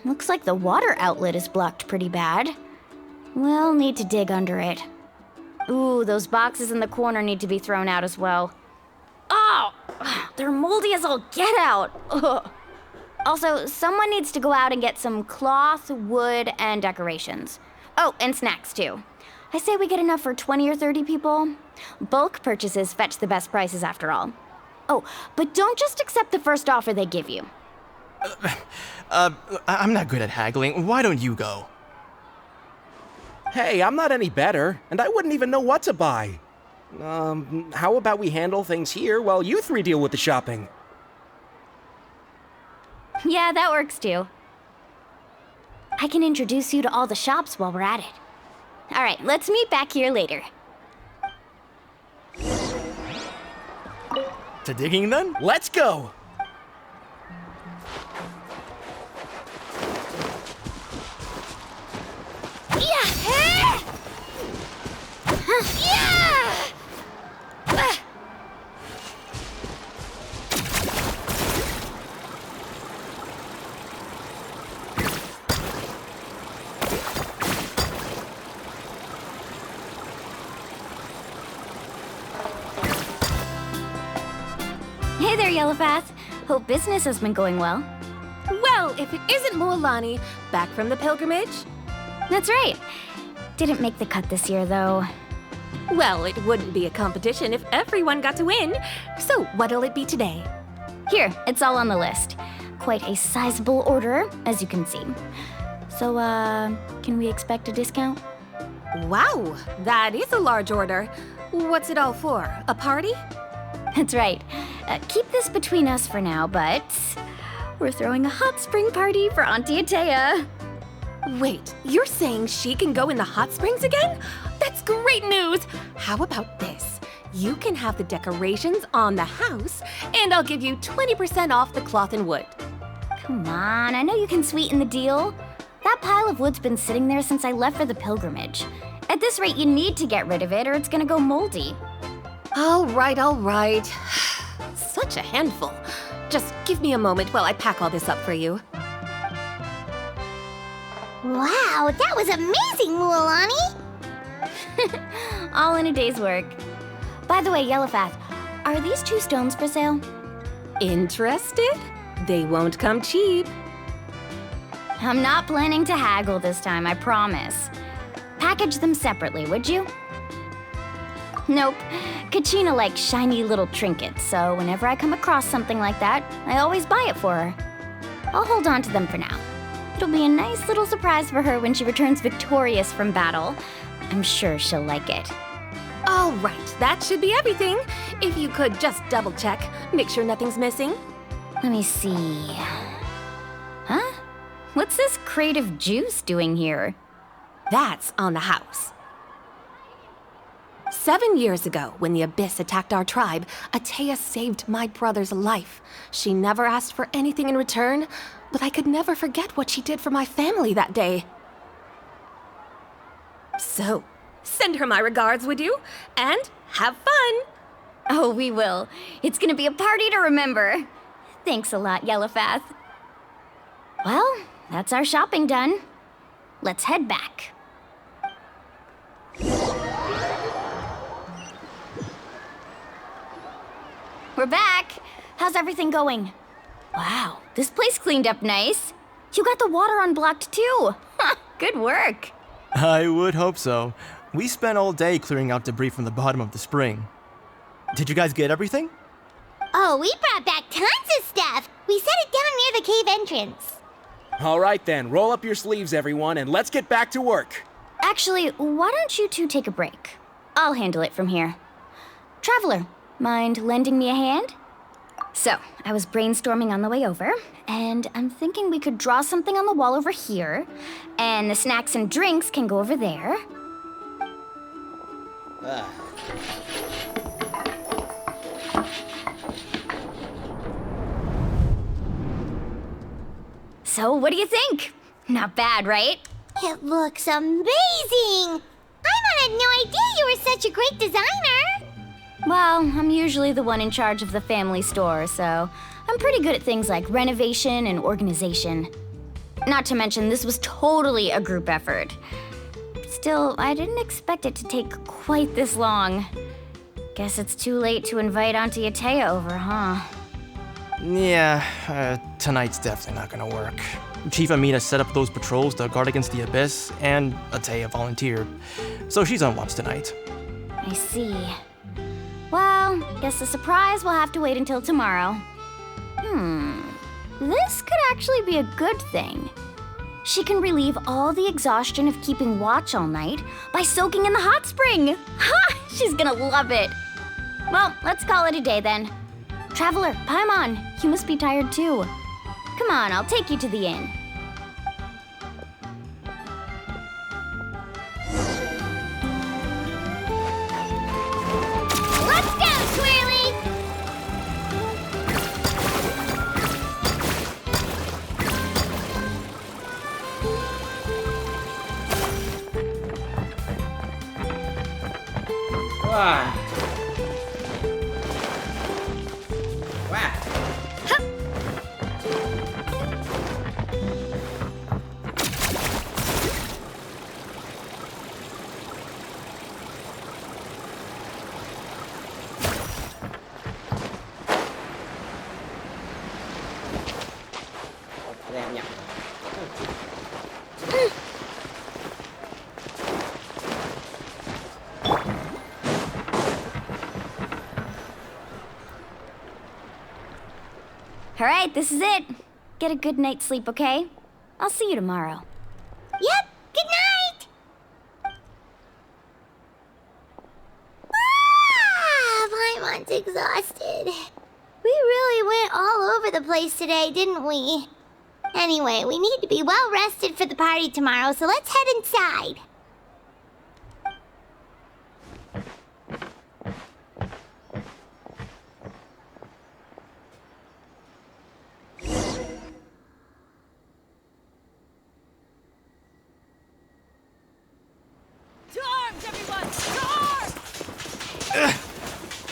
Looks like the water outlet is blocked pretty bad. We'll need to dig under it. Ooh, those boxes in the corner need to be thrown out as well. Oh! They're moldy as all get out! Ugh. Also, someone needs to go out and get some cloth, wood, and decorations. Oh, and snacks too. I say we get enough for 20 or 30 people. Bulk purchases fetch the best prices after all. Oh, but don't just accept the first offer they give you. I'm not good at haggling. Why don't you go? Hey, I'm not any better, and I wouldn't even know what to buy. How about we handle things here while you three deal with the shopping? Yeah, that works too. I can introduce you to all the shops while we're at it. All right, let's meet back here later. To digging then? Let's go! Yeah! Yeah! Hey there, Yellowpath. Hope business has been going well. Well, if it isn't Mualani, back from the pilgrimage? That's right. Didn't make the cut this year, though. Well, it wouldn't be a competition if everyone got to win. So, what'll it be today? Here, it's all on the list. Quite a sizable order, as you can see. So, can we expect a discount? Wow, that is a large order. What's it all for? A party? That's right. Keep this between us for now, but we're throwing a hot spring party for Auntie Atea. Wait, you're saying she can go in the hot springs again? That's great news! How about this? You can have the decorations on the house, and I'll give you 20% off the cloth and wood. Come on, I know you can sweeten the deal. That pile of wood's been sitting there since I left for the pilgrimage. At this rate, you need to get rid of it or it's gonna go moldy. All right, all right. Such a handful. Just give me a moment while I pack all this up for you. Wow, that was amazing, Mualani! All in a day's work. By the way, Yellowpath, are these 2 stones for sale? Interested? They won't come cheap. I'm not planning to haggle this time, I promise. Package them separately, would you? Nope. Kachina likes shiny little trinkets, so whenever I come across something like that, I always buy it for her. I'll hold on to them for now. It'll be a nice little surprise for her when she returns victorious from battle. I'm sure she'll like it. All right, that should be everything. If you could just double check, make sure nothing's missing. Let me see. Huh? What's this crate of juice doing here? That's on the house. 7 years ago, when the Abyss attacked our tribe, Atea saved my brother's life. She never asked for anything in return, but I could never forget what she did for my family that day. So, send her my regards, would you? And have fun! Oh, we will. It's gonna be a party to remember. Thanks a lot, Yellowpath. Well, that's our shopping done. Let's head back. We're back. How's everything going? Wow, this place cleaned up nice. You got the water unblocked too. Good work. I would hope so. We spent all day clearing out debris from the bottom of the spring. Did you guys get everything? Oh, we brought back tons of stuff! We set it down near the cave entrance. All right then, roll up your sleeves, everyone, and let's get back to work. Actually, why don't you 2 take a break? I'll handle it from here. Traveler, mind lending me a hand? So, I was brainstorming on the way over, and I'm thinking we could draw something on the wall over here, and the snacks and drinks can go over there. So, what do you think? Not bad, right? It looks amazing! I had no idea you were such a great designer! Well, I'm usually the one in charge of the family store, so I'm pretty good at things like renovation and organization. Not to mention, this was totally a group effort. Still, I didn't expect it to take quite this long. Guess it's too late to invite Auntie Atea over, huh? Yeah, tonight's definitely not gonna work. Chief Amina set up those patrols to guard against the Abyss, and Atea volunteered. So she's on watch tonight. I see. Well, guess the surprise will have to wait until tomorrow. This could actually be a good thing. She can relieve all the exhaustion of keeping watch all night by soaking in the hot spring. Ha! She's gonna love it. Well, let's call it a day then. Traveler, Paimon, you must be tired too. Come on, I'll take you to the inn. Wow. Wow. Đây em nhập. Alright, this is it. Get a good night's sleep, okay? I'll see you tomorrow. Yep, good night! Paimon's exhausted. We really went all over the place today, didn't we? Anyway, we need to be well rested for the party tomorrow, so let's head inside. To arms, everyone! To arms!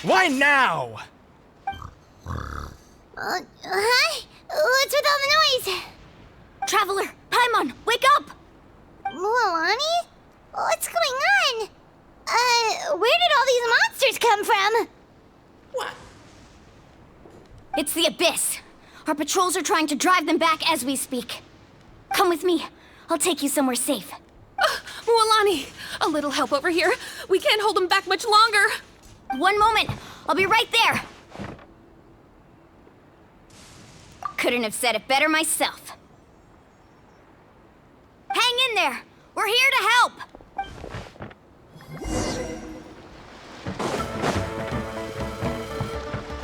Why now? Hi? What's with all the noise? Traveler! Paimon, wake up! Mualani? What's going on? Where did all these monsters come from? It's the Abyss. Our patrols are trying to drive them back as we speak. Come with me. I'll take you somewhere safe. Mualani, a little help over here. We can't hold them back much longer. One moment. I'll be right there. Couldn't have said it better myself. Hang in there. We're here to help.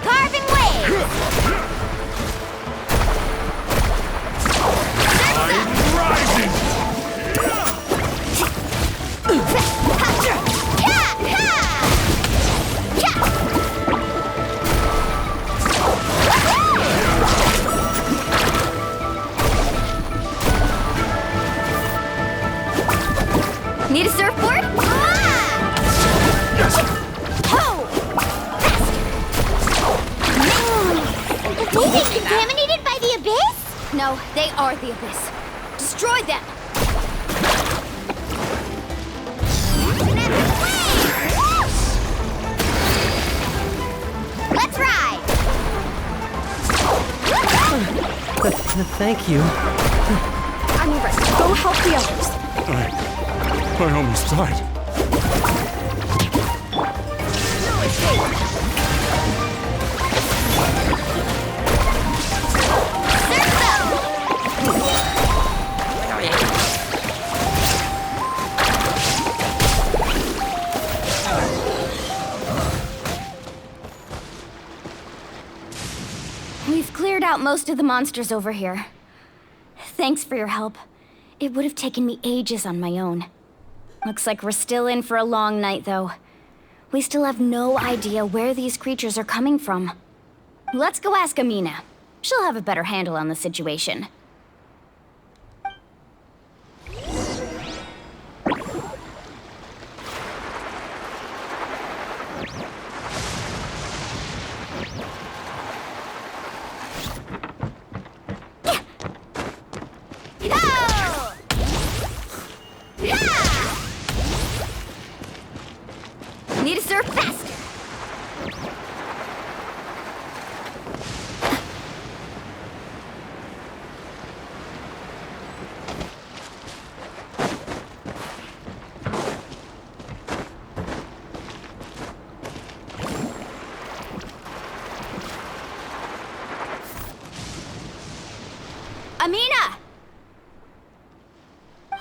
Carving waves. I'm rising! Need a surfboard? Have they been contaminated by the Abyss? No, they are the Abyss. Destroy them! Let's ride! Thank you. Anivers, go help the others. I almost died. We've cleared out most of the monsters over here. Thanks for your help. It would have taken me ages on my own. Looks like we're still in for a long night, though. We still have no idea where these creatures are coming from. Let's go ask Amina. She'll have a better handle on the situation. Need to surf faster! Amina!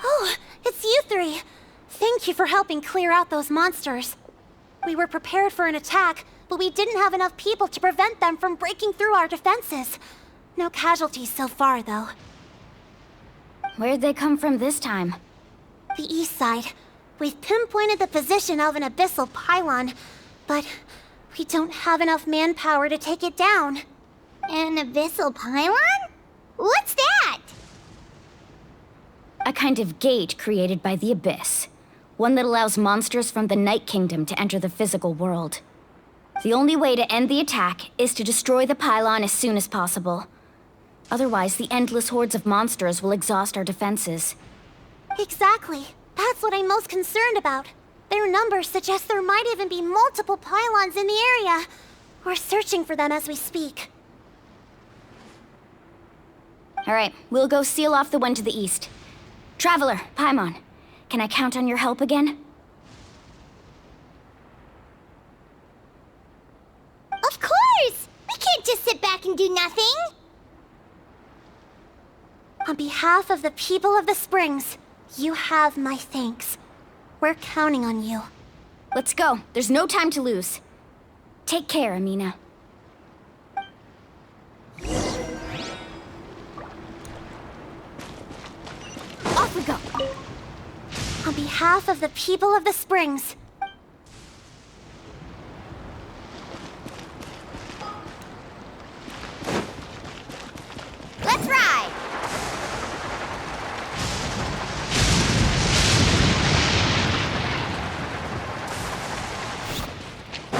Oh, it's you three. Thank you for helping clear out those monsters. We were prepared for an attack, but we didn't have enough people to prevent them from breaking through our defenses. No casualties so far, though. Where'd they come from this time? The east side. We've pinpointed the position of an abyssal pylon, but we don't have enough manpower to take it down. An abyssal pylon? What's that? A kind of gate created by the Abyss. One that allows monsters from the Night Kingdom to enter the physical world. The only way to end the attack is to destroy the pylon as soon as possible. Otherwise, the endless hordes of monsters will exhaust our defenses. Exactly. That's what I'm most concerned about. Their numbers suggest there might even be multiple pylons in the area. We're searching for them as we speak. Alright, we'll go seal off the one to the east. Traveler, Paimon, can I count on your help again? Of course! We can't just sit back and do nothing! On behalf of the people of the Springs, you have my thanks. We're counting on you. Let's go. There's no time to lose. Take care, Amina. Off we go! On behalf of the people of the Springs, let's ride!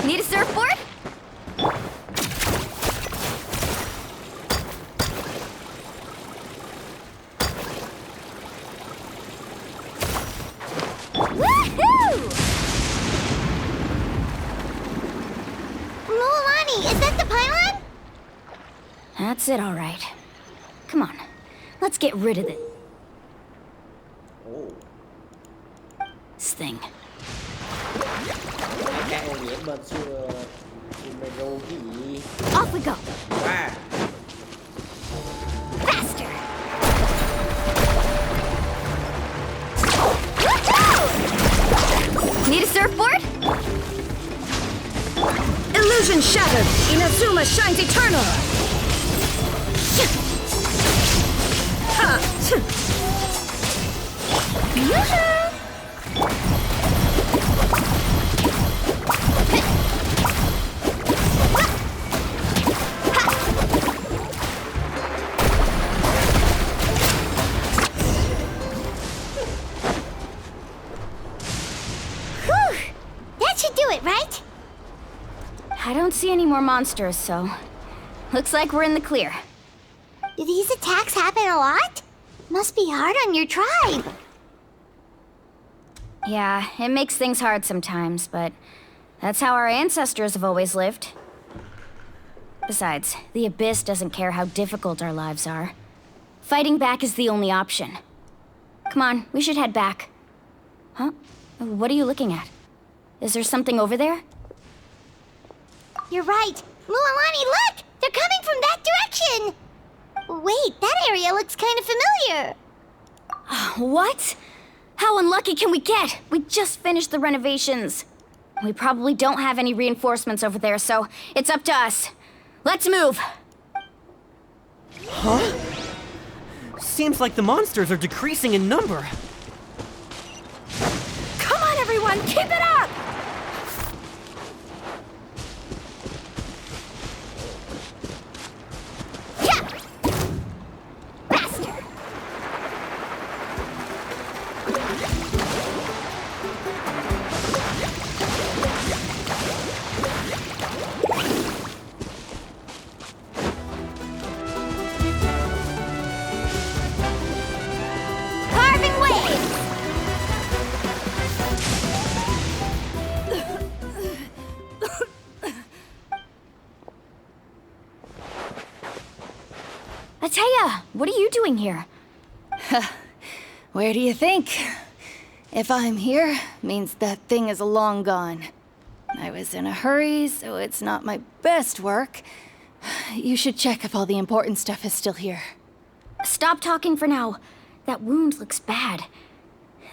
Need a surfboard? Woohoo! Mulani, is that the pylon? That's it, all right. Come on, let's get rid of it. This thing. Off we go. Wow. Faster. Need a surfboard? Illusion shattered! Inazuma shines eternal! Ha! That should do it, right? I don't see any more monsters, so... Looks like we're in the clear. Do these attacks happen a lot? Must be hard on your tribe. Yeah, it makes things hard sometimes, but... that's how our ancestors have always lived. Besides, the Abyss doesn't care how difficult our lives are. Fighting back is the only option. Come on, we should head back. Huh? What are you looking at? Is there something over there? You're right. Mualani, look! They're coming from that direction! Wait, that area looks kind of familiar. What? How unlucky can we get? We just finished the renovations. We probably don't have any reinforcements over there, so it's up to us. Let's move! Huh? Seems like the monsters are decreasing in number. Come on, everyone! Keep it up! Carving waves! Ateya, what are you doing here? Where do you think? If I'm here, means that thing is long gone. I was in a hurry, so it's not my best work. You should check if all the important stuff is still here. Stop talking for now. That wound looks bad.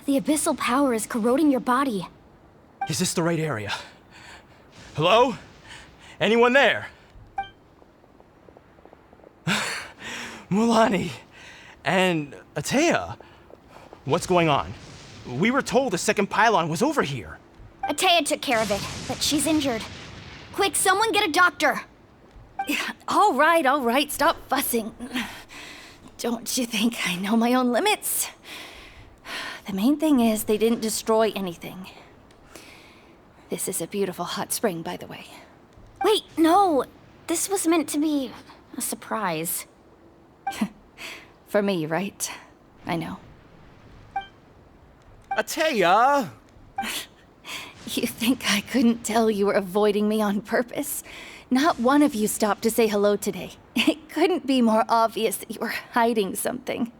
The abyssal power is corroding your body. Is this the right area? Hello? Anyone there? Mulani and Ateya. What's going on? We were told the second pylon was over here. Ateya took care of it, but she's injured. Quick, someone get a doctor! All right, stop fussing. Don't you think I know my own limits? The main thing is they didn't destroy anything. This is a beautiful hot spring, by the way. Wait, no. This was meant to be a surprise. For me, right? I know. Ateya! You think I couldn't tell you were avoiding me on purpose? Not one of you stopped to say hello today. It couldn't be more obvious that you were hiding something.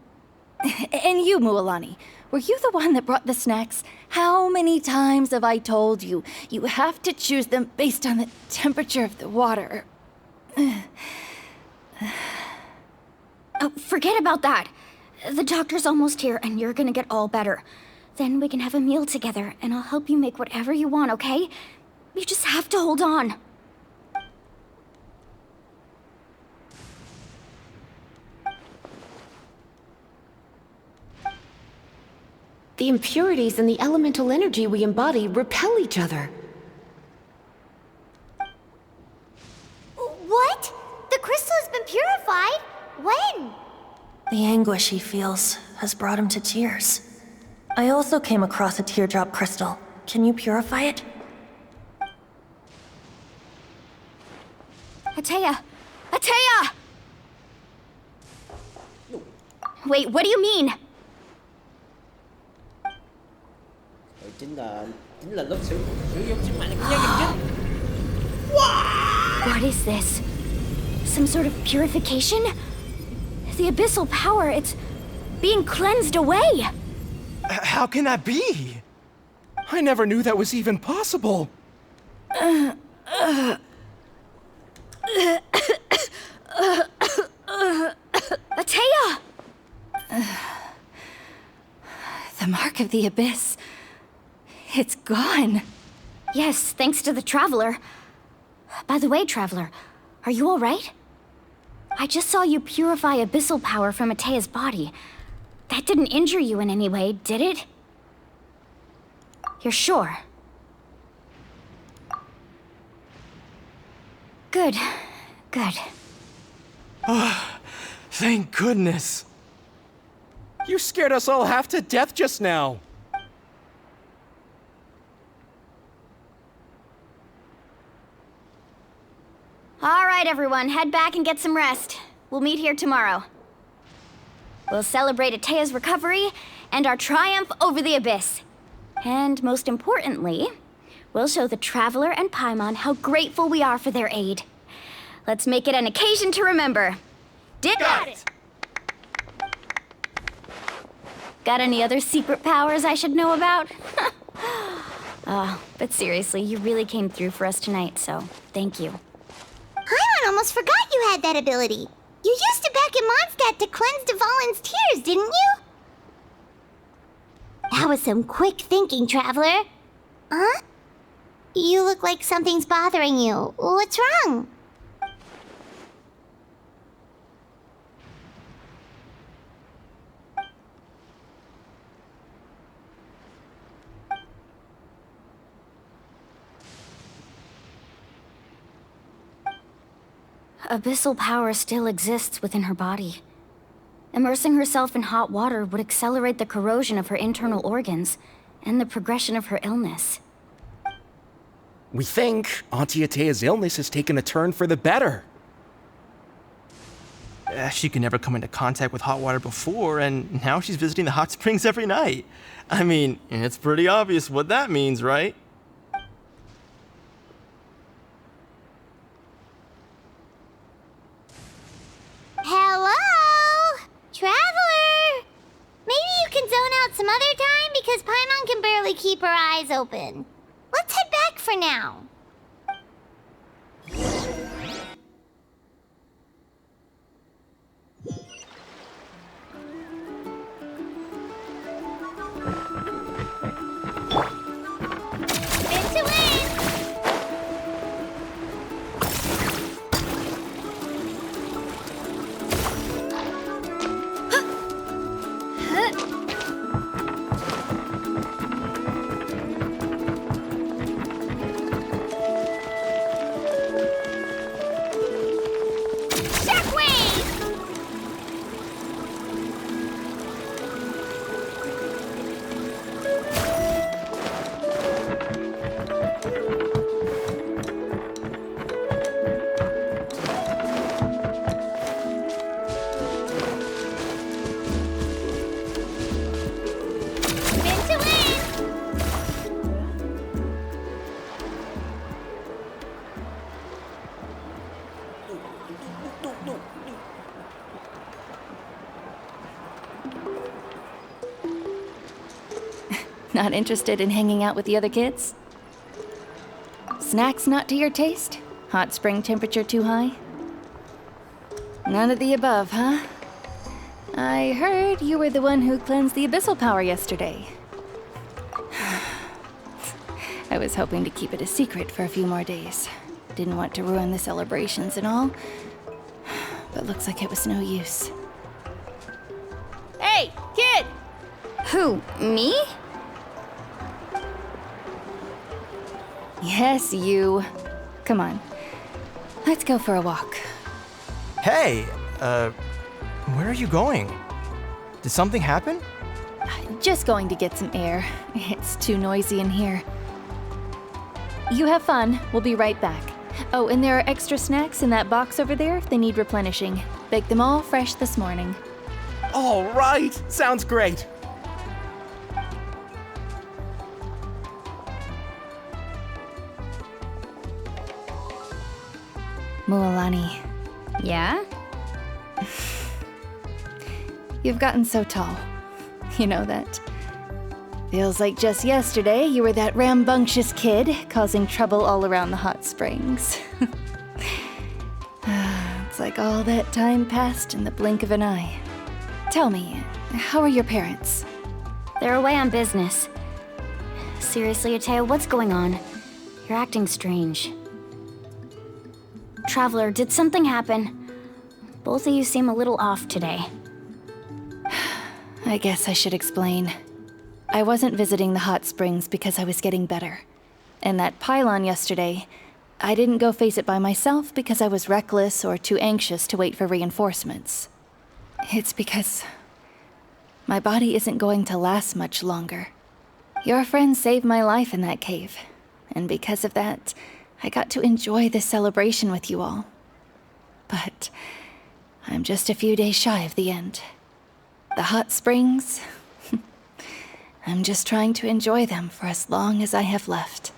And you, Mualani, were you the one that brought the snacks? How many times have I told you, you have to choose them based on the temperature of the water? Oh, forget about that. The doctor's almost here, and you're gonna get all better. Then we can have a meal together, and I'll help you make whatever you want, okay? You just have to hold on. The impurities and the elemental energy we embody repel each other. What? The crystal has been purified? When? The anguish he feels has brought him to tears. I also came across a teardrop crystal. Can you purify it? Ateya! Ateya! Wait, what do you mean? Chính là lúc sử dụng sức mạnh của nhân vật chính. What is this? Some sort of purification? The abyssal power, it's being cleansed away. How can that be? I never knew that was even possible. Ateya! The mark of the abyss. It's gone. Yes, thanks to the Traveler. By the way, Traveler, are you all right? I just saw you purify abyssal power from Ateya's body. That didn't injure you in any way, did it? You're sure? Good. Good. Oh, thank goodness. You scared us all half to death just now. All right, everyone, head back and get some rest. We'll meet here tomorrow. We'll celebrate Ateya's recovery and our triumph over the Abyss. And most importantly, we'll show the Traveler and Paimon how grateful we are for their aid. Let's make it an occasion to remember. Got it! Got any other secret powers I should know about? But seriously, you really came through for us tonight, so thank you. Paimon almost forgot you had that ability. You used it back in Mondstadt to cleanse Dvalin's tears, didn't you? That was some quick thinking, Traveler. Huh? You look like something's bothering you. What's wrong? Abyssal power still exists within her body. Immersing herself in hot water would accelerate the corrosion of her internal organs and the progression of her illness. We think Auntie Ateya's illness has taken a turn for the better. She could never come into contact with hot water before, and now she's visiting the hot springs every night. I mean, it's pretty obvious what that means, right? Hello? Traveler? Maybe you can zone out some other time because Paimon can barely keep her eyes open. Let's head back for now. Not interested in hanging out with the other kids? Snacks not to your taste? Hot spring temperature too high? None of the above, huh? I heard you were the one who cleansed the abyssal power yesterday. I was hoping to keep it a secret for a few more days. Didn't want to ruin the celebrations and all. But looks like it was no use. Hey, kid! Who, me? Yes, you. Come on. Let's go for a walk. Hey, where are you going? Did something happen? Just going to get some air. It's too noisy in here. You have fun. We'll be right back. Oh, and there are extra snacks in that box over there if they need replenishing. Baked them all fresh this morning. All right! Sounds great! Mualani. Yeah? You've gotten so tall. You know that. Feels like just yesterday you were that rambunctious kid causing trouble all around the hot springs. It's like all that time passed in the blink of an eye. Tell me, how are your parents? They're away on business. Seriously, Atea, what's going on? You're acting strange. Traveler, did something happen? Both of you seem a little off today. I guess I should explain. I wasn't visiting the hot springs because I was getting better. And that pylon yesterday, I didn't go face it by myself because I was reckless or too anxious to wait for reinforcements. It's because my body isn't going to last much longer. Your friend saved my life in that cave, and because of that, I got to enjoy this celebration with you all. But I'm just a few days shy of the end. The hot springs, I'm just trying to enjoy them for as long as I have left.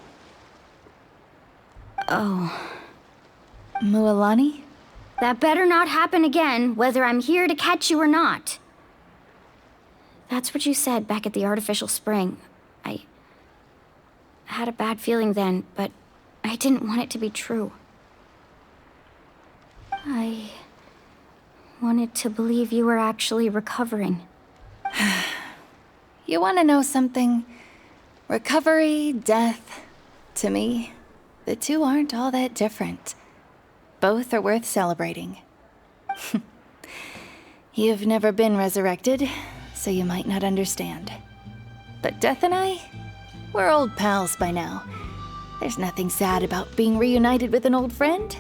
Oh. Mualani? That better not happen again, whether I'm here to catch you or not. That's what you said back at the artificial spring. I had a bad feeling then, but I didn't want it to be true. I wanted to believe you were actually recovering. You want to know something? Recovery, death, to me, the two aren't all that different. Both are worth celebrating. You've never been resurrected, so you might not understand. But Death and I, we're old pals by now. There's nothing sad about being reunited with an old friend.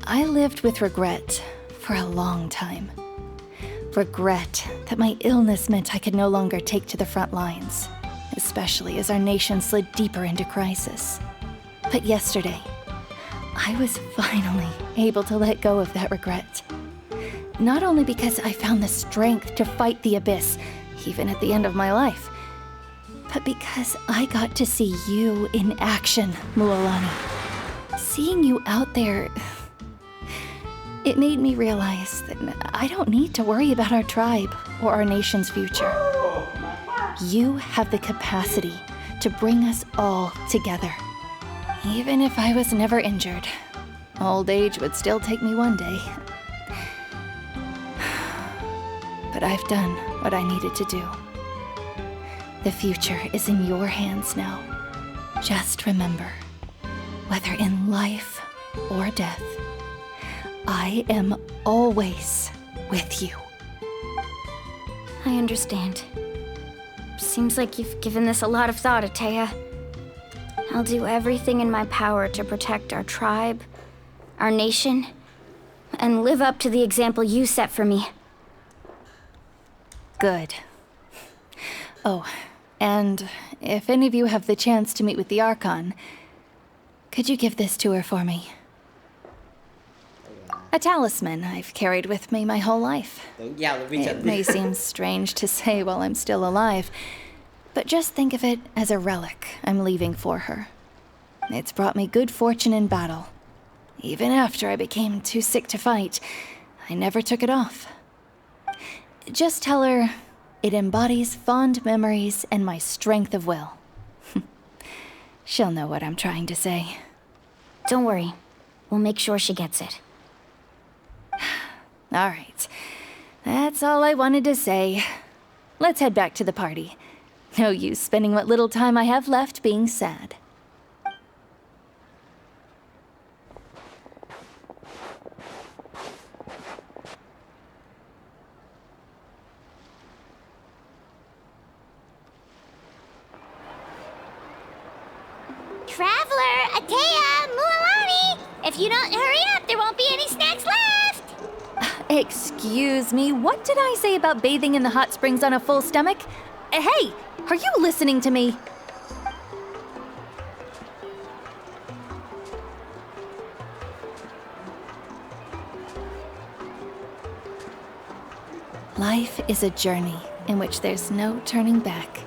I lived with regret for a long time. Regret that my illness meant I could no longer take to the front lines, especially as our nation slid deeper into crisis. But yesterday, I was finally able to let go of that regret. Not only because I found the strength to fight the abyss, even at the end of my life, but because I got to see you in action, Mualani. Seeing you out there, it made me realize that I don't need to worry about our tribe or our nation's future. You have the capacity to bring us all together. Even if I was never injured, old age would still take me one day. But I've done what I needed to do. The future is in your hands now. Just remember, whether in life or death, I am always with you. I understand. Seems like you've given this a lot of thought, Atea. I'll do everything in my power to protect our tribe, our nation, and live up to the example you set for me. Good. Oh, and if any of you have the chance to meet with the Archon, could you give this to her for me? A talisman I've carried with me my whole life. It may seem strange to say while I'm still alive, but just think of it as a relic I'm leaving for her. It's brought me good fortune in battle. Even after I became too sick to fight, I never took it off. Just tell her It embodies fond memories and my strength of will. She'll know what I'm trying to say. Don't worry. We'll make sure she gets it. All right. That's all I wanted to say. Let's head back to the party. No use spending what little time I have left being sad. Traveler, Atea, Mualani! If you don't hurry up, there won't be any snacks left! Excuse me, what did I say about bathing in the hot springs on a full stomach? Hey, are you listening to me? Life is a journey in which there's no turning back.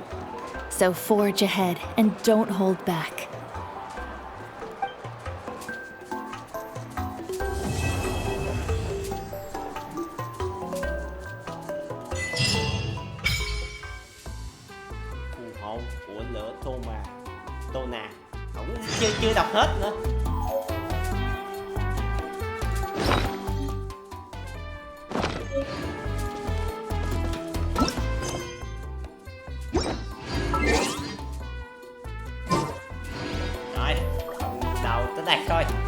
So forge ahead and don't hold back. Hồn của lửa Tô Nà. Ổng chưa đọc hết nữa. Rồi, đầu tới đây thôi.